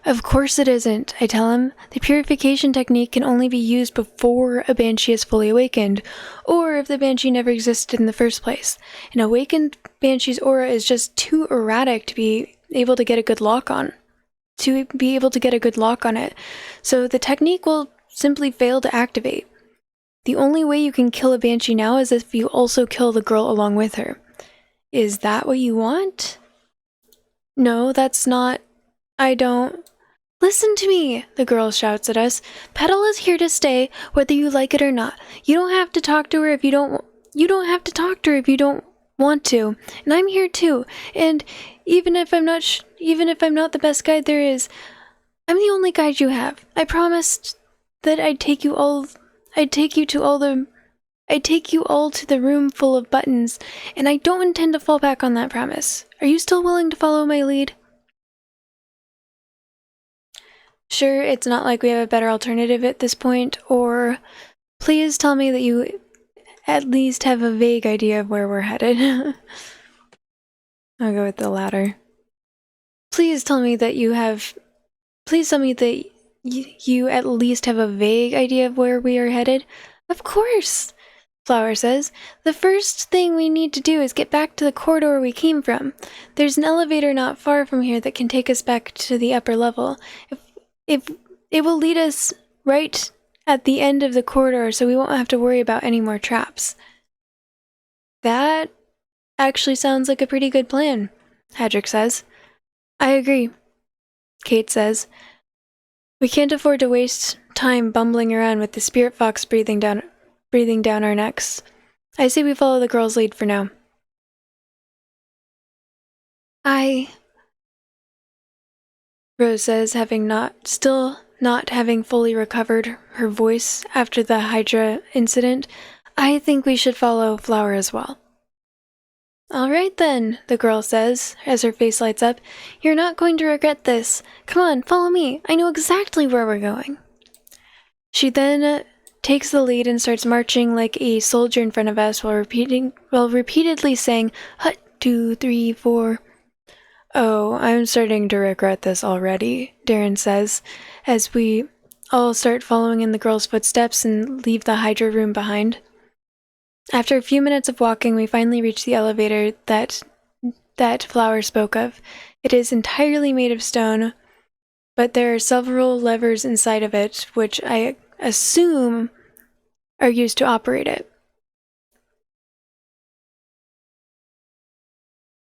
Of course it isn't, I tell him. The purification technique can only be used before a Banshee is fully awakened, or if the Banshee never existed in the first place. An awakened Banshee's aura is just too erratic to be able to get a good lock on. So the technique will simply fail to activate. The only way you can kill a Banshee now is if you also kill the girl along with her. Is that what you want? No, that's not. I don't. Listen to me, the girl shouts at us. Petal is here to stay, whether you like it or not. You don't have to talk to her if you don't want to. And I'm here too. And even if I'm not the best guide there is, I'm the only guide you have. I promised that I'd take you all to the room full of buttons, and I don't intend to fall back on that promise. Are you still willing to follow my lead? Sure, it's not like we have a better alternative at this point, or please tell me that you at least have a vague idea of where we're headed. I'll go with the latter. Please tell me that you at least have a vague idea of where we are headed. Of course, Flower says. The first thing we need to do is get back to the corridor we came from. There's an elevator not far from here that can take us back to the upper level. If it will lead us right at the end of the corridor, so we won't have to worry about any more traps. That actually sounds like a pretty good plan, Hadrick says. I agree, Kate says. We can't afford to waste time bumbling around with the spirit fox breathing down our necks. I say we follow the girl's lead for now. Rose says, still not having fully recovered her voice after the Hydra incident. I think we should follow Flower as well. All right then, the girl says, as her face lights up. You're not going to regret this. Come on, follow me. I know exactly where we're going. She then takes the lead and starts marching like a soldier in front of us while repeatedly saying, Hut, 2, 3, 4. Oh, I'm starting to regret this already, Darren says, as we all start following in the girl's footsteps and leave the Hydra room behind. After a few minutes of walking, we finally reach the elevator that Flower spoke of. It is entirely made of stone, but there are several levers inside of it, which I assume are used to operate it.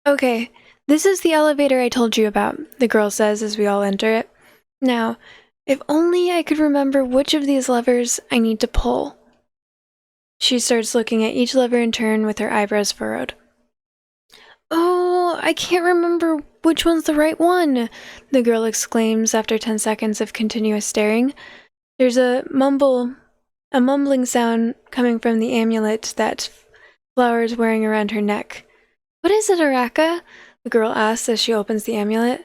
Okay, this is the elevator I told you about, the girl says as we all enter it. Now, if only I could remember which of these levers I need to pull. She starts looking at each lever in turn with her eyebrows furrowed. Oh, I can't remember which one's the right one, the girl exclaims after 10 seconds of continuous staring. There's a mumbling sound coming from the amulet that Flower is wearing around her neck. What is it, Araka? The girl asks as she opens the amulet.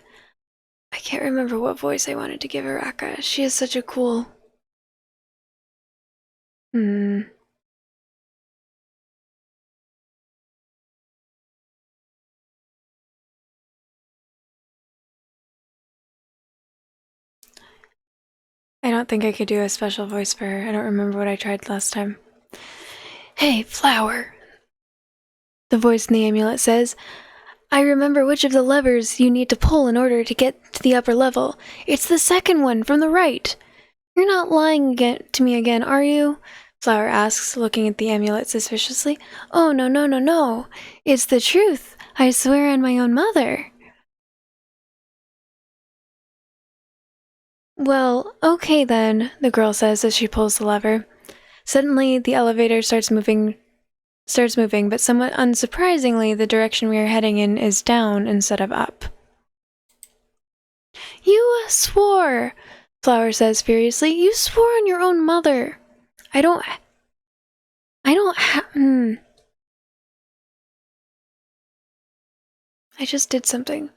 I can't remember what voice I wanted to give Araka. She is such a cool... I don't think I could do a special voice for her. I don't remember what I tried last time. Hey, Flower, the voice in the amulet says. I remember which of the levers you need to pull in order to get to the upper level. It's the second one from the right. You're not lying to me again, are you? Flower asks, looking at the amulet suspiciously. Oh, no. It's the truth. I swear on my own mother. Well, okay then, the girl says as she pulls the lever. Suddenly, the elevator starts moving, but somewhat unsurprisingly, the direction we are heading in is down instead of up. You swore, Flower says furiously. You swore on your own mother. I don't I just did something.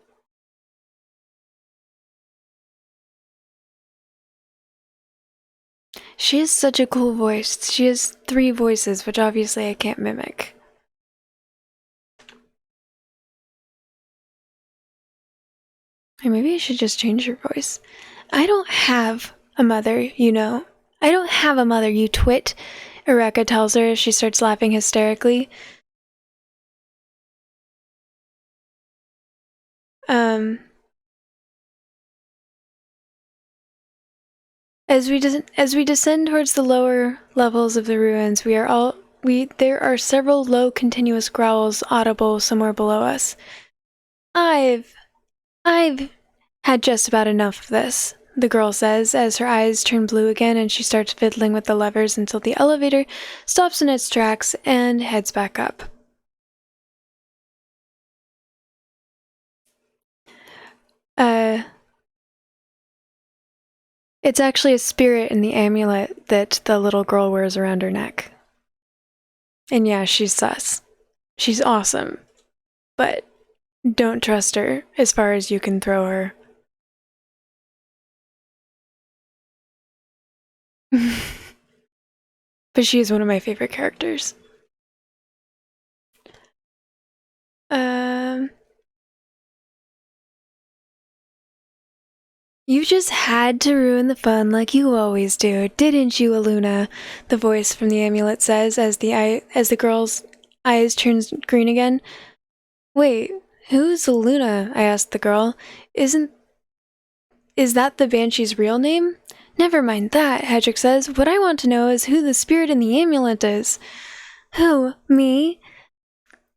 She has such a cool voice. She has 3 voices, which obviously I can't mimic. Or maybe I should just change her voice. I don't have a mother, you know. I don't have a mother, you twit, Eureka tells her as she starts laughing hysterically. As we descend towards the lower levels of the ruins, there are several low continuous growls audible somewhere below us. I've had just about enough of this, the girl says as her eyes turn blue again and she starts fiddling with the levers until the elevator stops in its tracks and heads back up. It's actually a spirit in the amulet that the little girl wears around her neck. And yeah, she's sus. She's awesome. But don't trust her as far as you can throw her. But she is one of my favorite characters. You just had to ruin the fun like you always do, didn't you, Aluna? The voice from the amulet says as the girl's eyes turn green again. Wait, who's Aluna? I asked the girl. Is that the Banshee's real name? Never mind that, Hedrick says. What I want to know is who the spirit in the amulet is. Who? Me?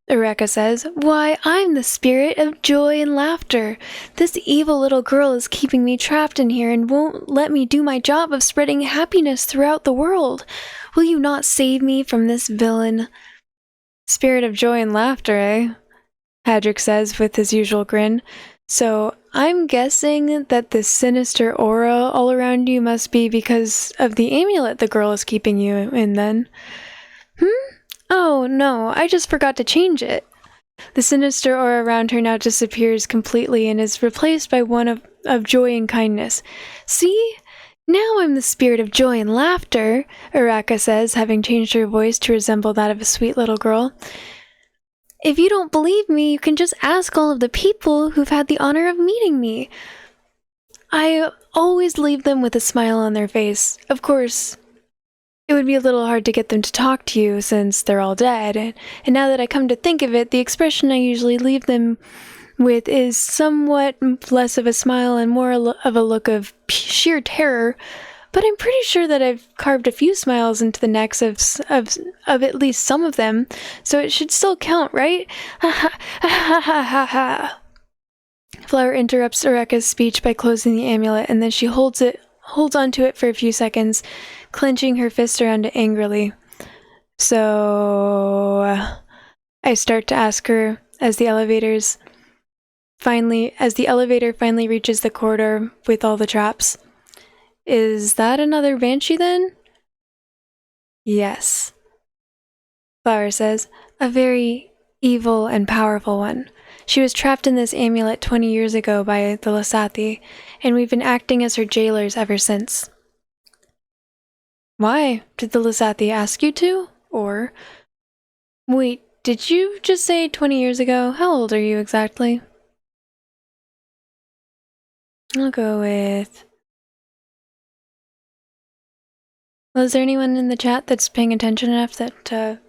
Eureka says, Why, I'm the spirit of joy and laughter. This evil little girl is keeping me trapped in here and won't let me do my job of spreading happiness throughout the world. Will you not save me from this villain? Spirit of joy and laughter, eh? Hadrick says with his usual grin. So, I'm guessing that the sinister aura all around you must be because of the amulet the girl is keeping you in, then. Oh, no, I just forgot to change it. The sinister aura around her now disappears completely and is replaced by one of joy and kindness. See? Now I'm the spirit of joy and laughter, Araka says, having changed her voice to resemble that of a sweet little girl. If you don't believe me, you can just ask all of the people who've had the honor of meeting me. I always leave them with a smile on their face. Of course, it would be a little hard to get them to talk to you since they're all dead. And now that I come to think of it, the expression I usually leave them with is somewhat less of a smile and more of a look of sheer terror. But I'm pretty sure that I've carved a few smiles into the necks of at least some of them, so it should still count, right? Ha ha ha ha ha ha. Flower interrupts Eureka's speech by closing the amulet, and then she holds onto it for a few seconds, clenching her fist around it angrily. So, I start to ask her as the elevators the elevator finally reaches the corridor with all the traps. Is that another banshee then? Yes. Flower says, a very evil and powerful one. She was trapped in this amulet 20 years ago by the Lasathi, and we've been acting as her jailers ever since. Why? Did the Lasathi ask you to? Or... Wait, did you just say 20 years ago? How old are you exactly? I'll go with... Well, is there anyone in the chat that's paying attention enough that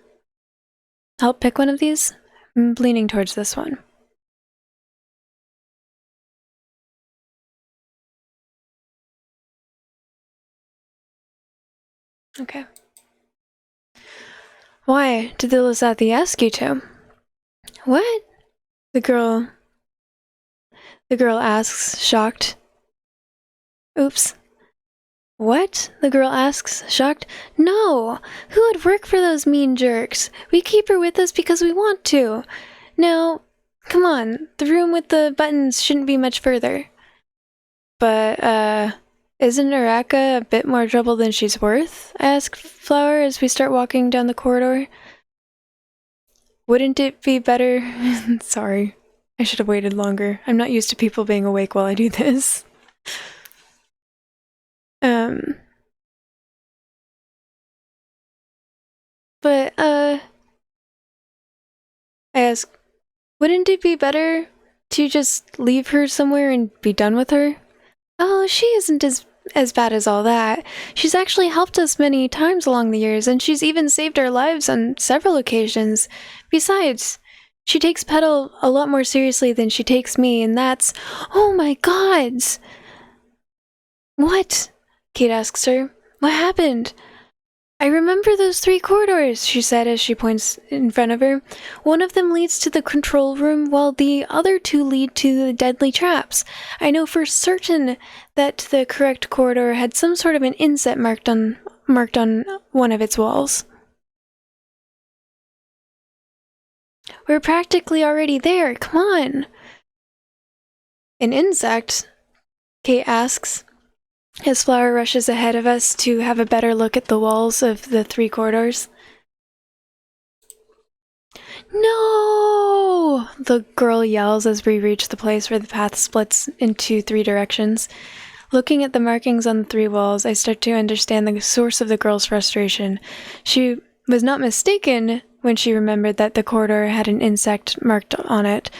help pick one of these? I'm leaning towards this one. Okay. Why did the Lasathi ask you to? What? The girl asks, shocked. Oops. What? The girl asks, shocked. No! Who would work for those mean jerks? We keep her with us because we want to. Now, come on, the room with the buttons shouldn't be much further. But, isn't Araka a bit more trouble than she's worth? I ask Flower as we start walking down the corridor. Wouldn't it be better... Sorry, I should have waited longer. I'm not used to people being awake while I do this. But, I ask, wouldn't it be better to just leave her somewhere and be done with her? Oh, she isn't as bad as all that. She's actually helped us many times along the years, and she's even saved our lives on several occasions. Besides, she takes Petal a lot more seriously than she takes me, and that's... Oh my gods! What? Kate asks her. What happened? I remember those 3 corridors, she said as she points in front of her. One of them leads to the control room, while the other 2 lead to the deadly traps. I know for certain that the correct corridor had some sort of an inset marked on one of its walls. We're practically already there, come on! An insect? Kate asks, as Flower rushes ahead of us to have a better look at the walls of the 3 corridors. No! The girl yells as we reach the place where the path splits into 3 directions. Looking at the markings on the 3 walls, I start to understand the source of the girl's frustration. She was not mistaken when she remembered that the corridor had an insect marked on it.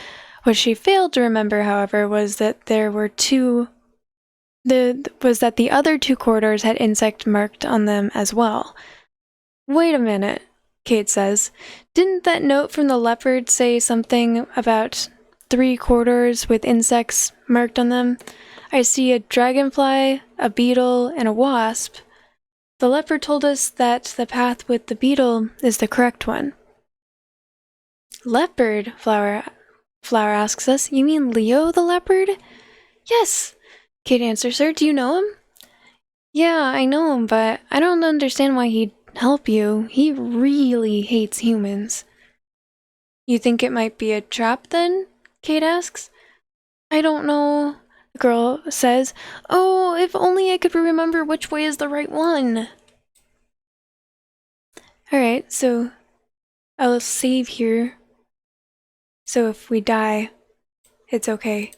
What she failed to remember, however, was that the other 2 corridors had insect marked on them as well. Wait a minute, Kate says. Didn't that note from the leopard say something about 3 corridors with insects marked on them? I see a dragonfly, a beetle, and a wasp. The leopard told us that the path with the beetle is the correct one. Leopard? Flower asks us. You mean Leo the leopard? Yes, Kate answers her. Do you know him? Yeah, I know him, but I don't understand why he'd help you. He really hates humans. You think it might be a trap then? Kate asks. I don't know, the girl says. Oh, if only I could remember which way is the right one. Alright, so I'll save here. So if we die, it's okay.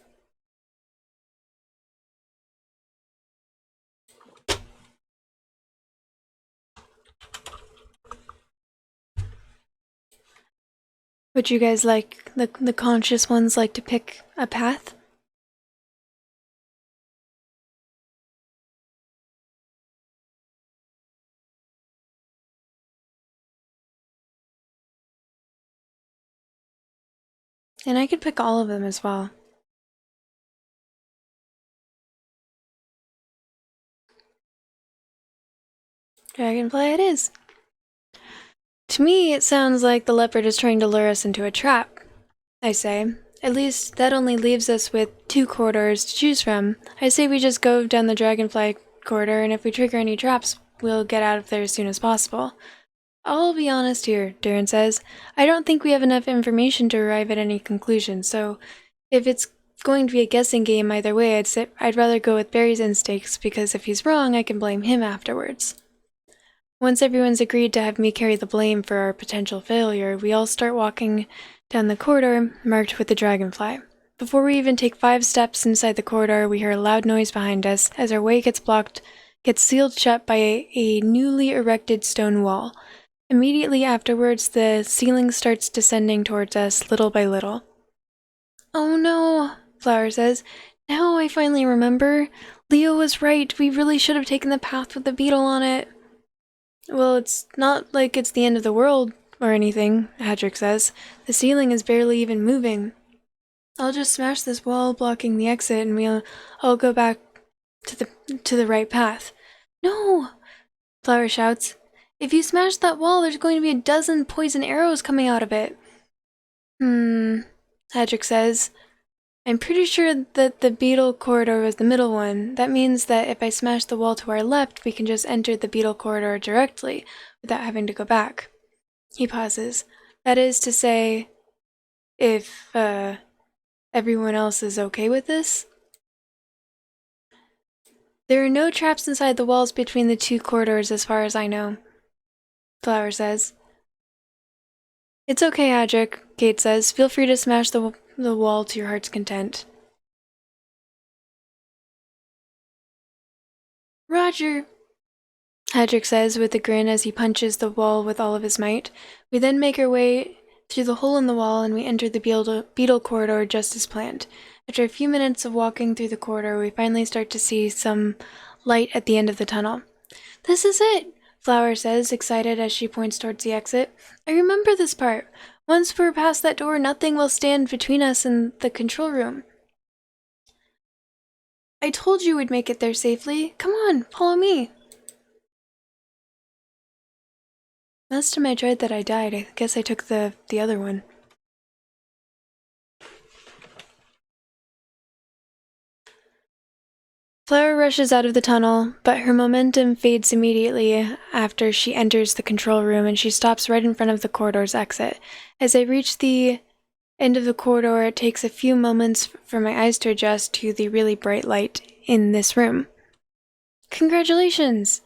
Would you guys like, the conscious ones, like to pick a path? And I could pick all of them as well. Dragonfly it is. To me, it sounds like the leopard is trying to lure us into a trap, I say. At least, that only leaves us with 2 corridors to choose from. I say we just go down the dragonfly corridor, and if we trigger any traps, we'll get out of there as soon as possible. I'll be honest here, Durin says. I don't think we have enough information to arrive at any conclusion, so if it's going to be a guessing game either way, I'd rather go with Barry's instincts, because if he's wrong, I can blame him afterwards. Once everyone's agreed to have me carry the blame for our potential failure, we all start walking down the corridor marked with the dragonfly. Before we even take 5 steps inside the corridor, we hear a loud noise behind us as our way gets sealed shut by a newly erected stone wall. Immediately afterwards, the ceiling starts descending towards us little by little. "Oh no," Flower says. "Now I finally remember. Leo was right. We really should have taken the path with the beetle on it." "Well, it's not like it's the end of the world or anything," Hadrick says. "The ceiling is barely even moving. I'll just smash this wall blocking the exit and I'll go back to the right path." "No!" Flower shouts. "If you smash that wall, there's going to be a dozen poison arrows coming out of it." Hadrick says. "I'm pretty sure that the beetle corridor was the middle one. That means that if I smash the wall to our left, we can just enter the beetle corridor directly, without having to go back." He pauses. "That is to say, if, everyone else is okay with this?" "There are no traps inside the walls between the 2 corridors as far as I know," Flower says. "It's okay, Hadrick," Kate says. "Feel free to smash the wall to your heart's content." "Roger," Hadrick says with a grin as he punches the wall with all of his might. We then make our way through the hole in the wall and we enter the beetle corridor just as planned. After a few minutes of walking through the corridor, we finally start to see some light at the end of the tunnel. "This is it," Flower says, excited as she points towards the exit. "I remember this part. Once we're past that door, nothing will stand between us and the control room." "I told you we'd make it there safely. Come on, follow me." Last time I tried that I died. I guess I took the other one. Flower rushes out of the tunnel, but her momentum fades immediately after she enters the control room and she stops right in front of the corridor's exit. As I reach the end of the corridor, it takes a few moments for my eyes to adjust to the really bright light in this room. "Congratulations!"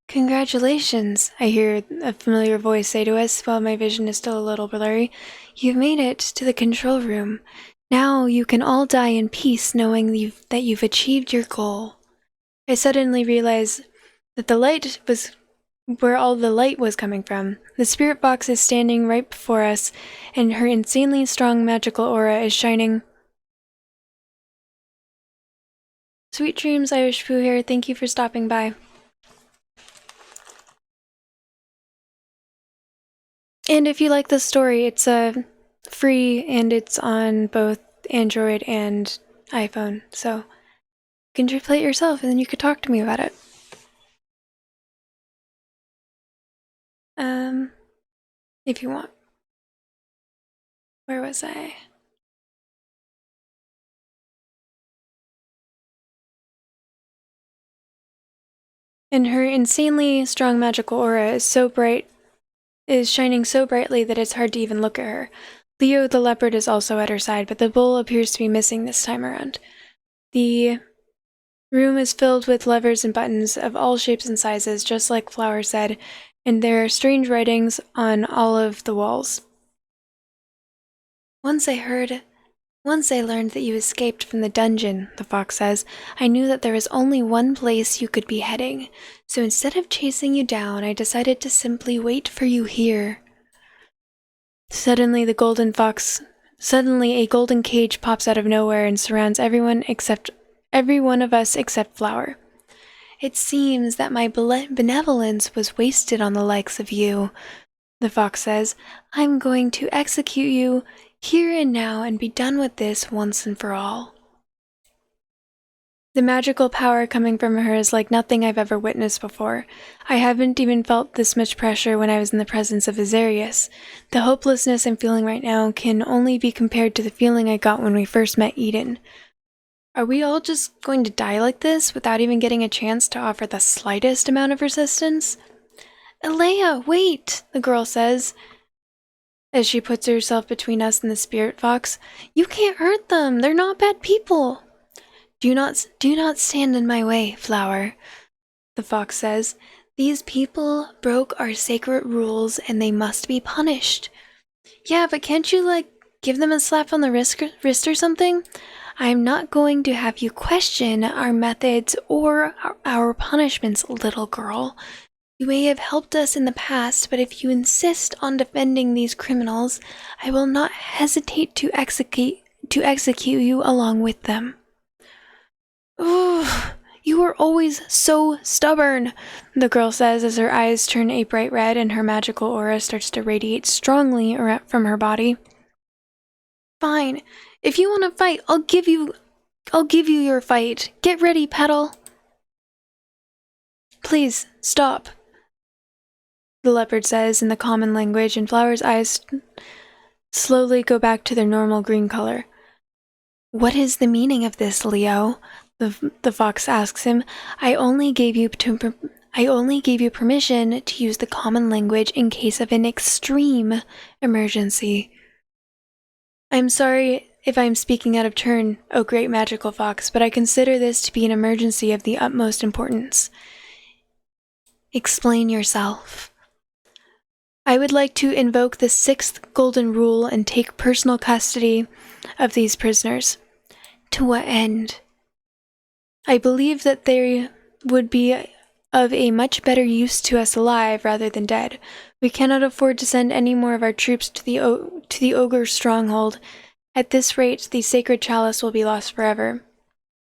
"Congratulations," I hear a familiar voice say to us while my vision is still a little blurry. "You've made it to the control room. Now you can all die in peace knowing that you've achieved your goal." I suddenly realize that the light was where all the light was coming from. The spirit box is standing right before us, and her insanely strong magical aura is shining. Sweet dreams, Irish Pooh here. Thank you for stopping by. And if you like this story, it's free and it's on both Android and iPhone, so you can just play it yourself and then you could talk to me about it. If you want. Where was I? And her insanely strong magical aura is shining so brightly that it's hard to even look at her. Leo the leopard is also at her side, but the bull appears to be missing this time around. The room is filled with levers and buttons of all shapes and sizes, just like Flower said, and there are strange writings on all of the walls. Once I learned that you escaped from the dungeon," the fox says, "I knew that there was only one place you could be heading. So instead of chasing you down, I decided to simply wait for you here." Suddenly a golden cage pops out of nowhere and surrounds every one of us except Flower. "It seems that my benevolence was wasted on the likes of you," the fox says. "I'm going to execute you here and now and be done with this once and for all." The magical power coming from her is like nothing I've ever witnessed before. I haven't even felt this much pressure when I was in the presence of Azarius. The hopelessness I'm feeling right now can only be compared to the feeling I got when we first met Eden. Are we all just going to die like this without even getting a chance to offer the slightest amount of resistance? Alea, wait, the girl says, as she puts herself between us and the spirit fox. You can't hurt them. They're not bad people. Do not stand in my way, flower, the fox says. These people broke our sacred rules and they must be punished. Yeah, but can't you, give them a slap on the wrist or something? I'm not going to have you question our methods or our punishments, little girl. You may have helped us in the past, but if you insist on defending these criminals, I will not hesitate to execute you along with them. Ooh, you are always so stubborn, the girl says as her eyes turn a bright red and her magical aura starts to radiate strongly from her body. Fine. If you want to fight, I'll give you your fight. Get ready, Petal. Please, stop, the leopard says in the common language, and Flower's eyes slowly go back to their normal green color. What is the meaning of this, Leo? The fox asks him. I only gave you permission to use the common language in case of an extreme emergency. I'm sorry if I'm speaking out of turn, O great magical fox, but I consider this to be an emergency of the utmost importance. Explain yourself. I would like to invoke the 6th golden rule and take personal custody of these prisoners. To what end? I believe that they would be of a much better use to us alive rather than dead. We cannot afford to send any more of our troops to the ogre's stronghold. At this rate, the sacred chalice will be lost forever.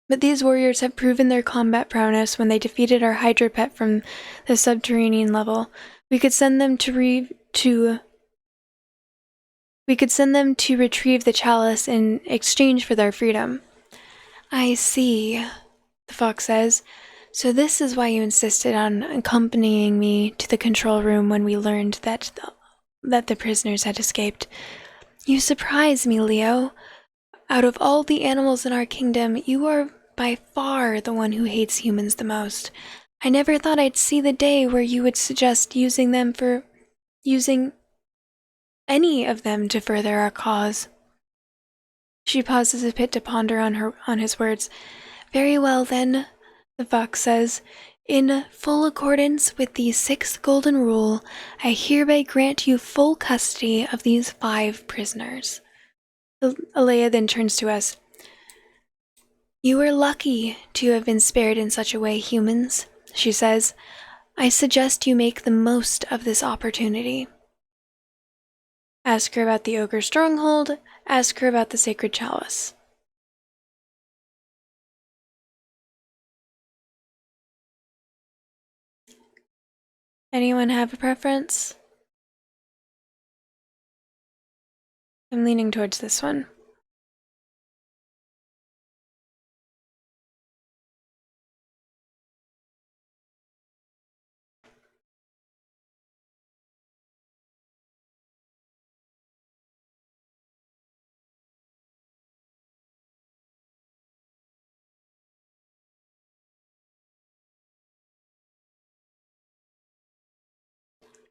But these warriors have proven their combat prowess when they defeated our Hydra pet from the subterranean level. We could send them to retrieve the chalice in exchange for their freedom. I see, the fox says. So this is why you insisted on accompanying me to the control room when we learned that the prisoners had escaped. You surprise me, Leo. Out of all the animals in our kingdom, you are by far the one who hates humans the most. I never thought I'd see the day where you would suggest using any of them to further our cause. She pauses a bit to ponder on his words. Very well then, the fox says. In full accordance with the 6th golden rule, I hereby grant you full custody of these 5 prisoners. Alea then turns to us. You are lucky to have been spared in such a way, humans, she says. I suggest you make the most of this opportunity. Ask her about the ogre stronghold. Ask her about the sacred chalice. Anyone have a preference? I'm leaning towards this one.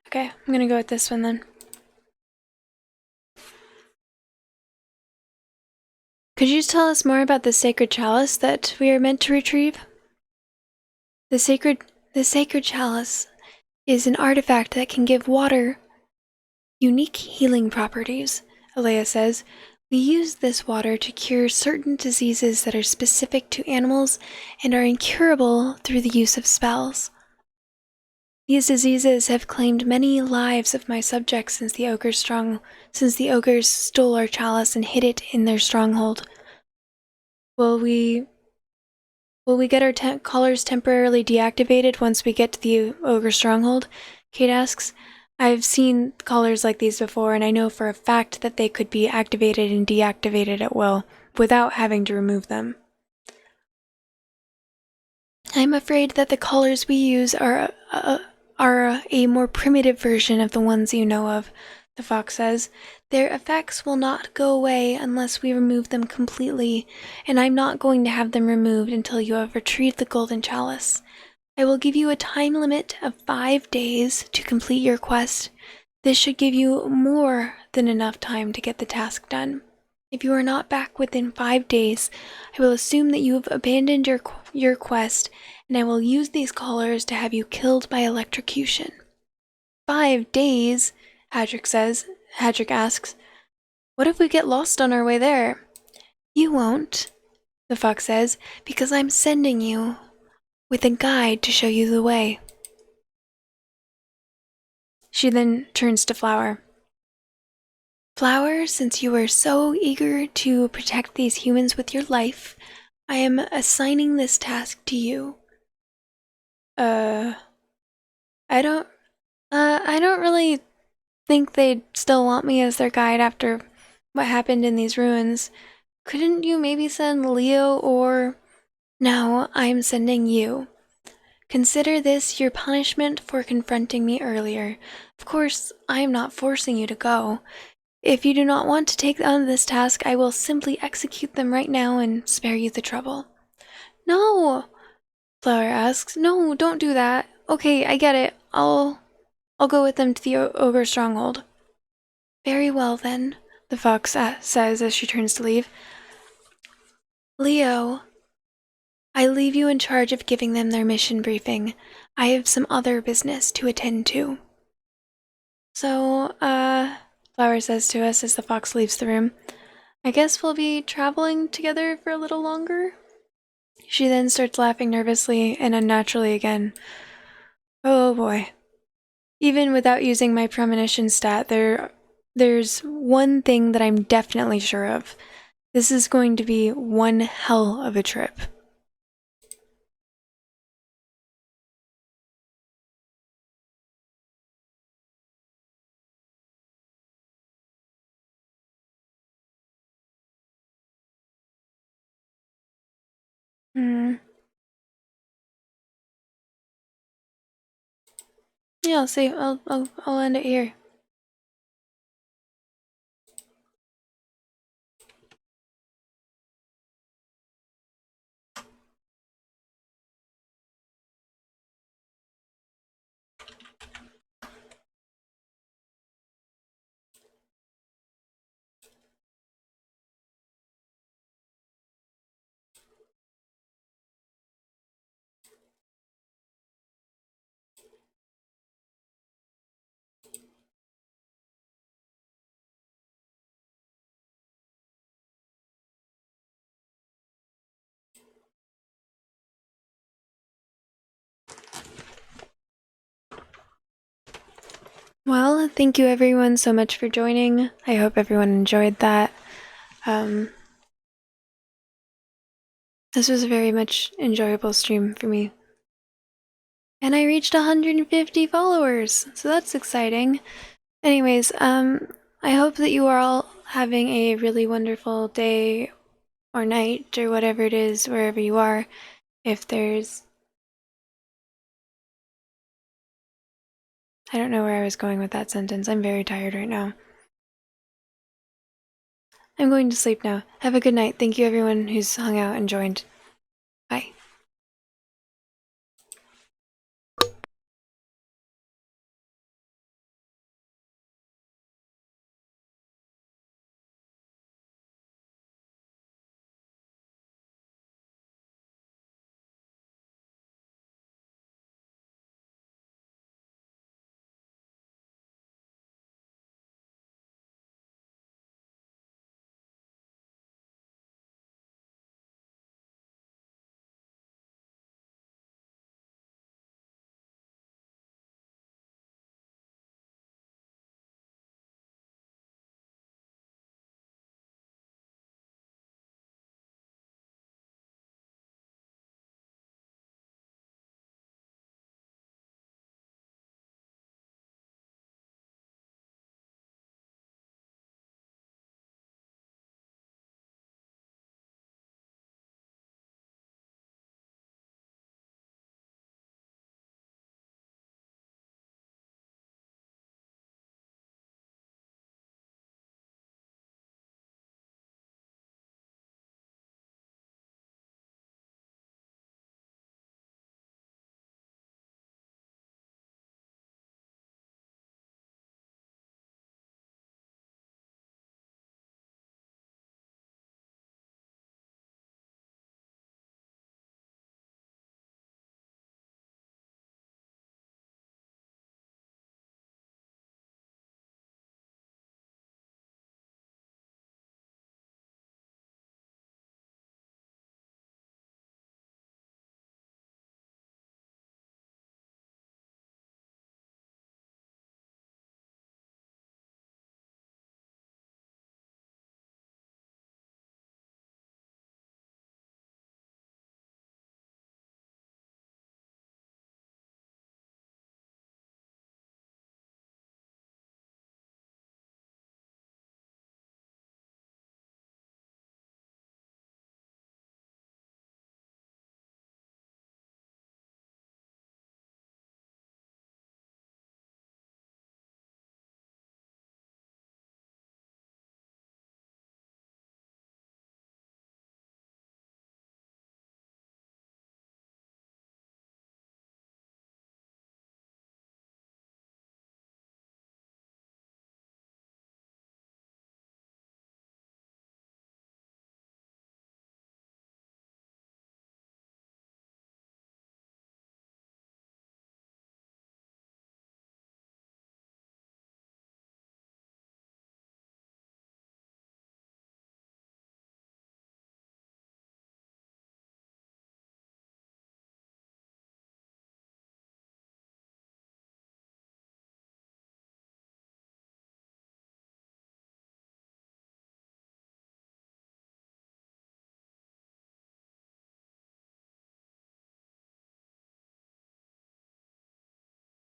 Okay, I'm gonna go with this one then. Could you tell us more about the sacred chalice that we are meant to retrieve? The sacred chalice is an artifact that can give water unique healing properties, Alea says. We use this water to cure certain diseases that are specific to animals and are incurable through the use of spells. These diseases have claimed many lives of my subjects since the ogres stole our chalice and hid it in their stronghold. Will we get our collars temporarily deactivated once we get to the ogre stronghold? Kate asks. I've seen collars like these before, and I know for a fact that they could be activated and deactivated at will, without having to remove them. I'm afraid that the collars we use are a more primitive version of the ones you know of, the fox says. Their effects will not go away unless we remove them completely, and I'm not going to have them removed until you have retrieved the golden chalice. I will give you a time limit of 5 days to complete your quest. This should give you more than enough time to get the task done. If you are not back within 5 days, I will assume that you have abandoned your quest, and I will use these collars to have you killed by electrocution. 5 days, Hadrick asks. What if we get lost on our way there? You won't, the fox says, because I'm sending you with a guide to show you the way. She then turns to Flower. Flower, since you are so eager to protect these humans with your life, I am assigning this task to you. I don't really think they'd still want me as their guide after what happened in these ruins. Couldn't you maybe send Leo or... No, I'm sending you. Consider this your punishment for confronting me earlier. Of course, I am not forcing you to go. If you do not want to take on this task, I will simply execute them right now and spare you the trouble. No, Flower asks. No, don't do that. Okay, I get it. I'll go with them to the ogre stronghold. Very well then, the fox says as she turns to leave. Leo, I leave you in charge of giving them their mission briefing. I have some other business to attend to. So, Flower says to us as the fox leaves the room, I guess we'll be traveling together for a little longer? She then starts laughing nervously and unnaturally again. Oh boy. Even without using my premonition stat, there's one thing that I'm definitely sure of. This is going to be one hell of a trip. Yeah, I'll see. I'll end it here. Well, thank you everyone so much for joining. I hope everyone enjoyed that. This was a very much enjoyable stream for me. And I reached 150 followers, so that's exciting. Anyways, I hope that you are all having a really wonderful day or night or whatever it is, wherever you are. If there's... I don't know where I was going with that sentence. I'm very tired right now. I'm going to sleep now. Have a good night. Thank you everyone who's hung out and joined. Bye.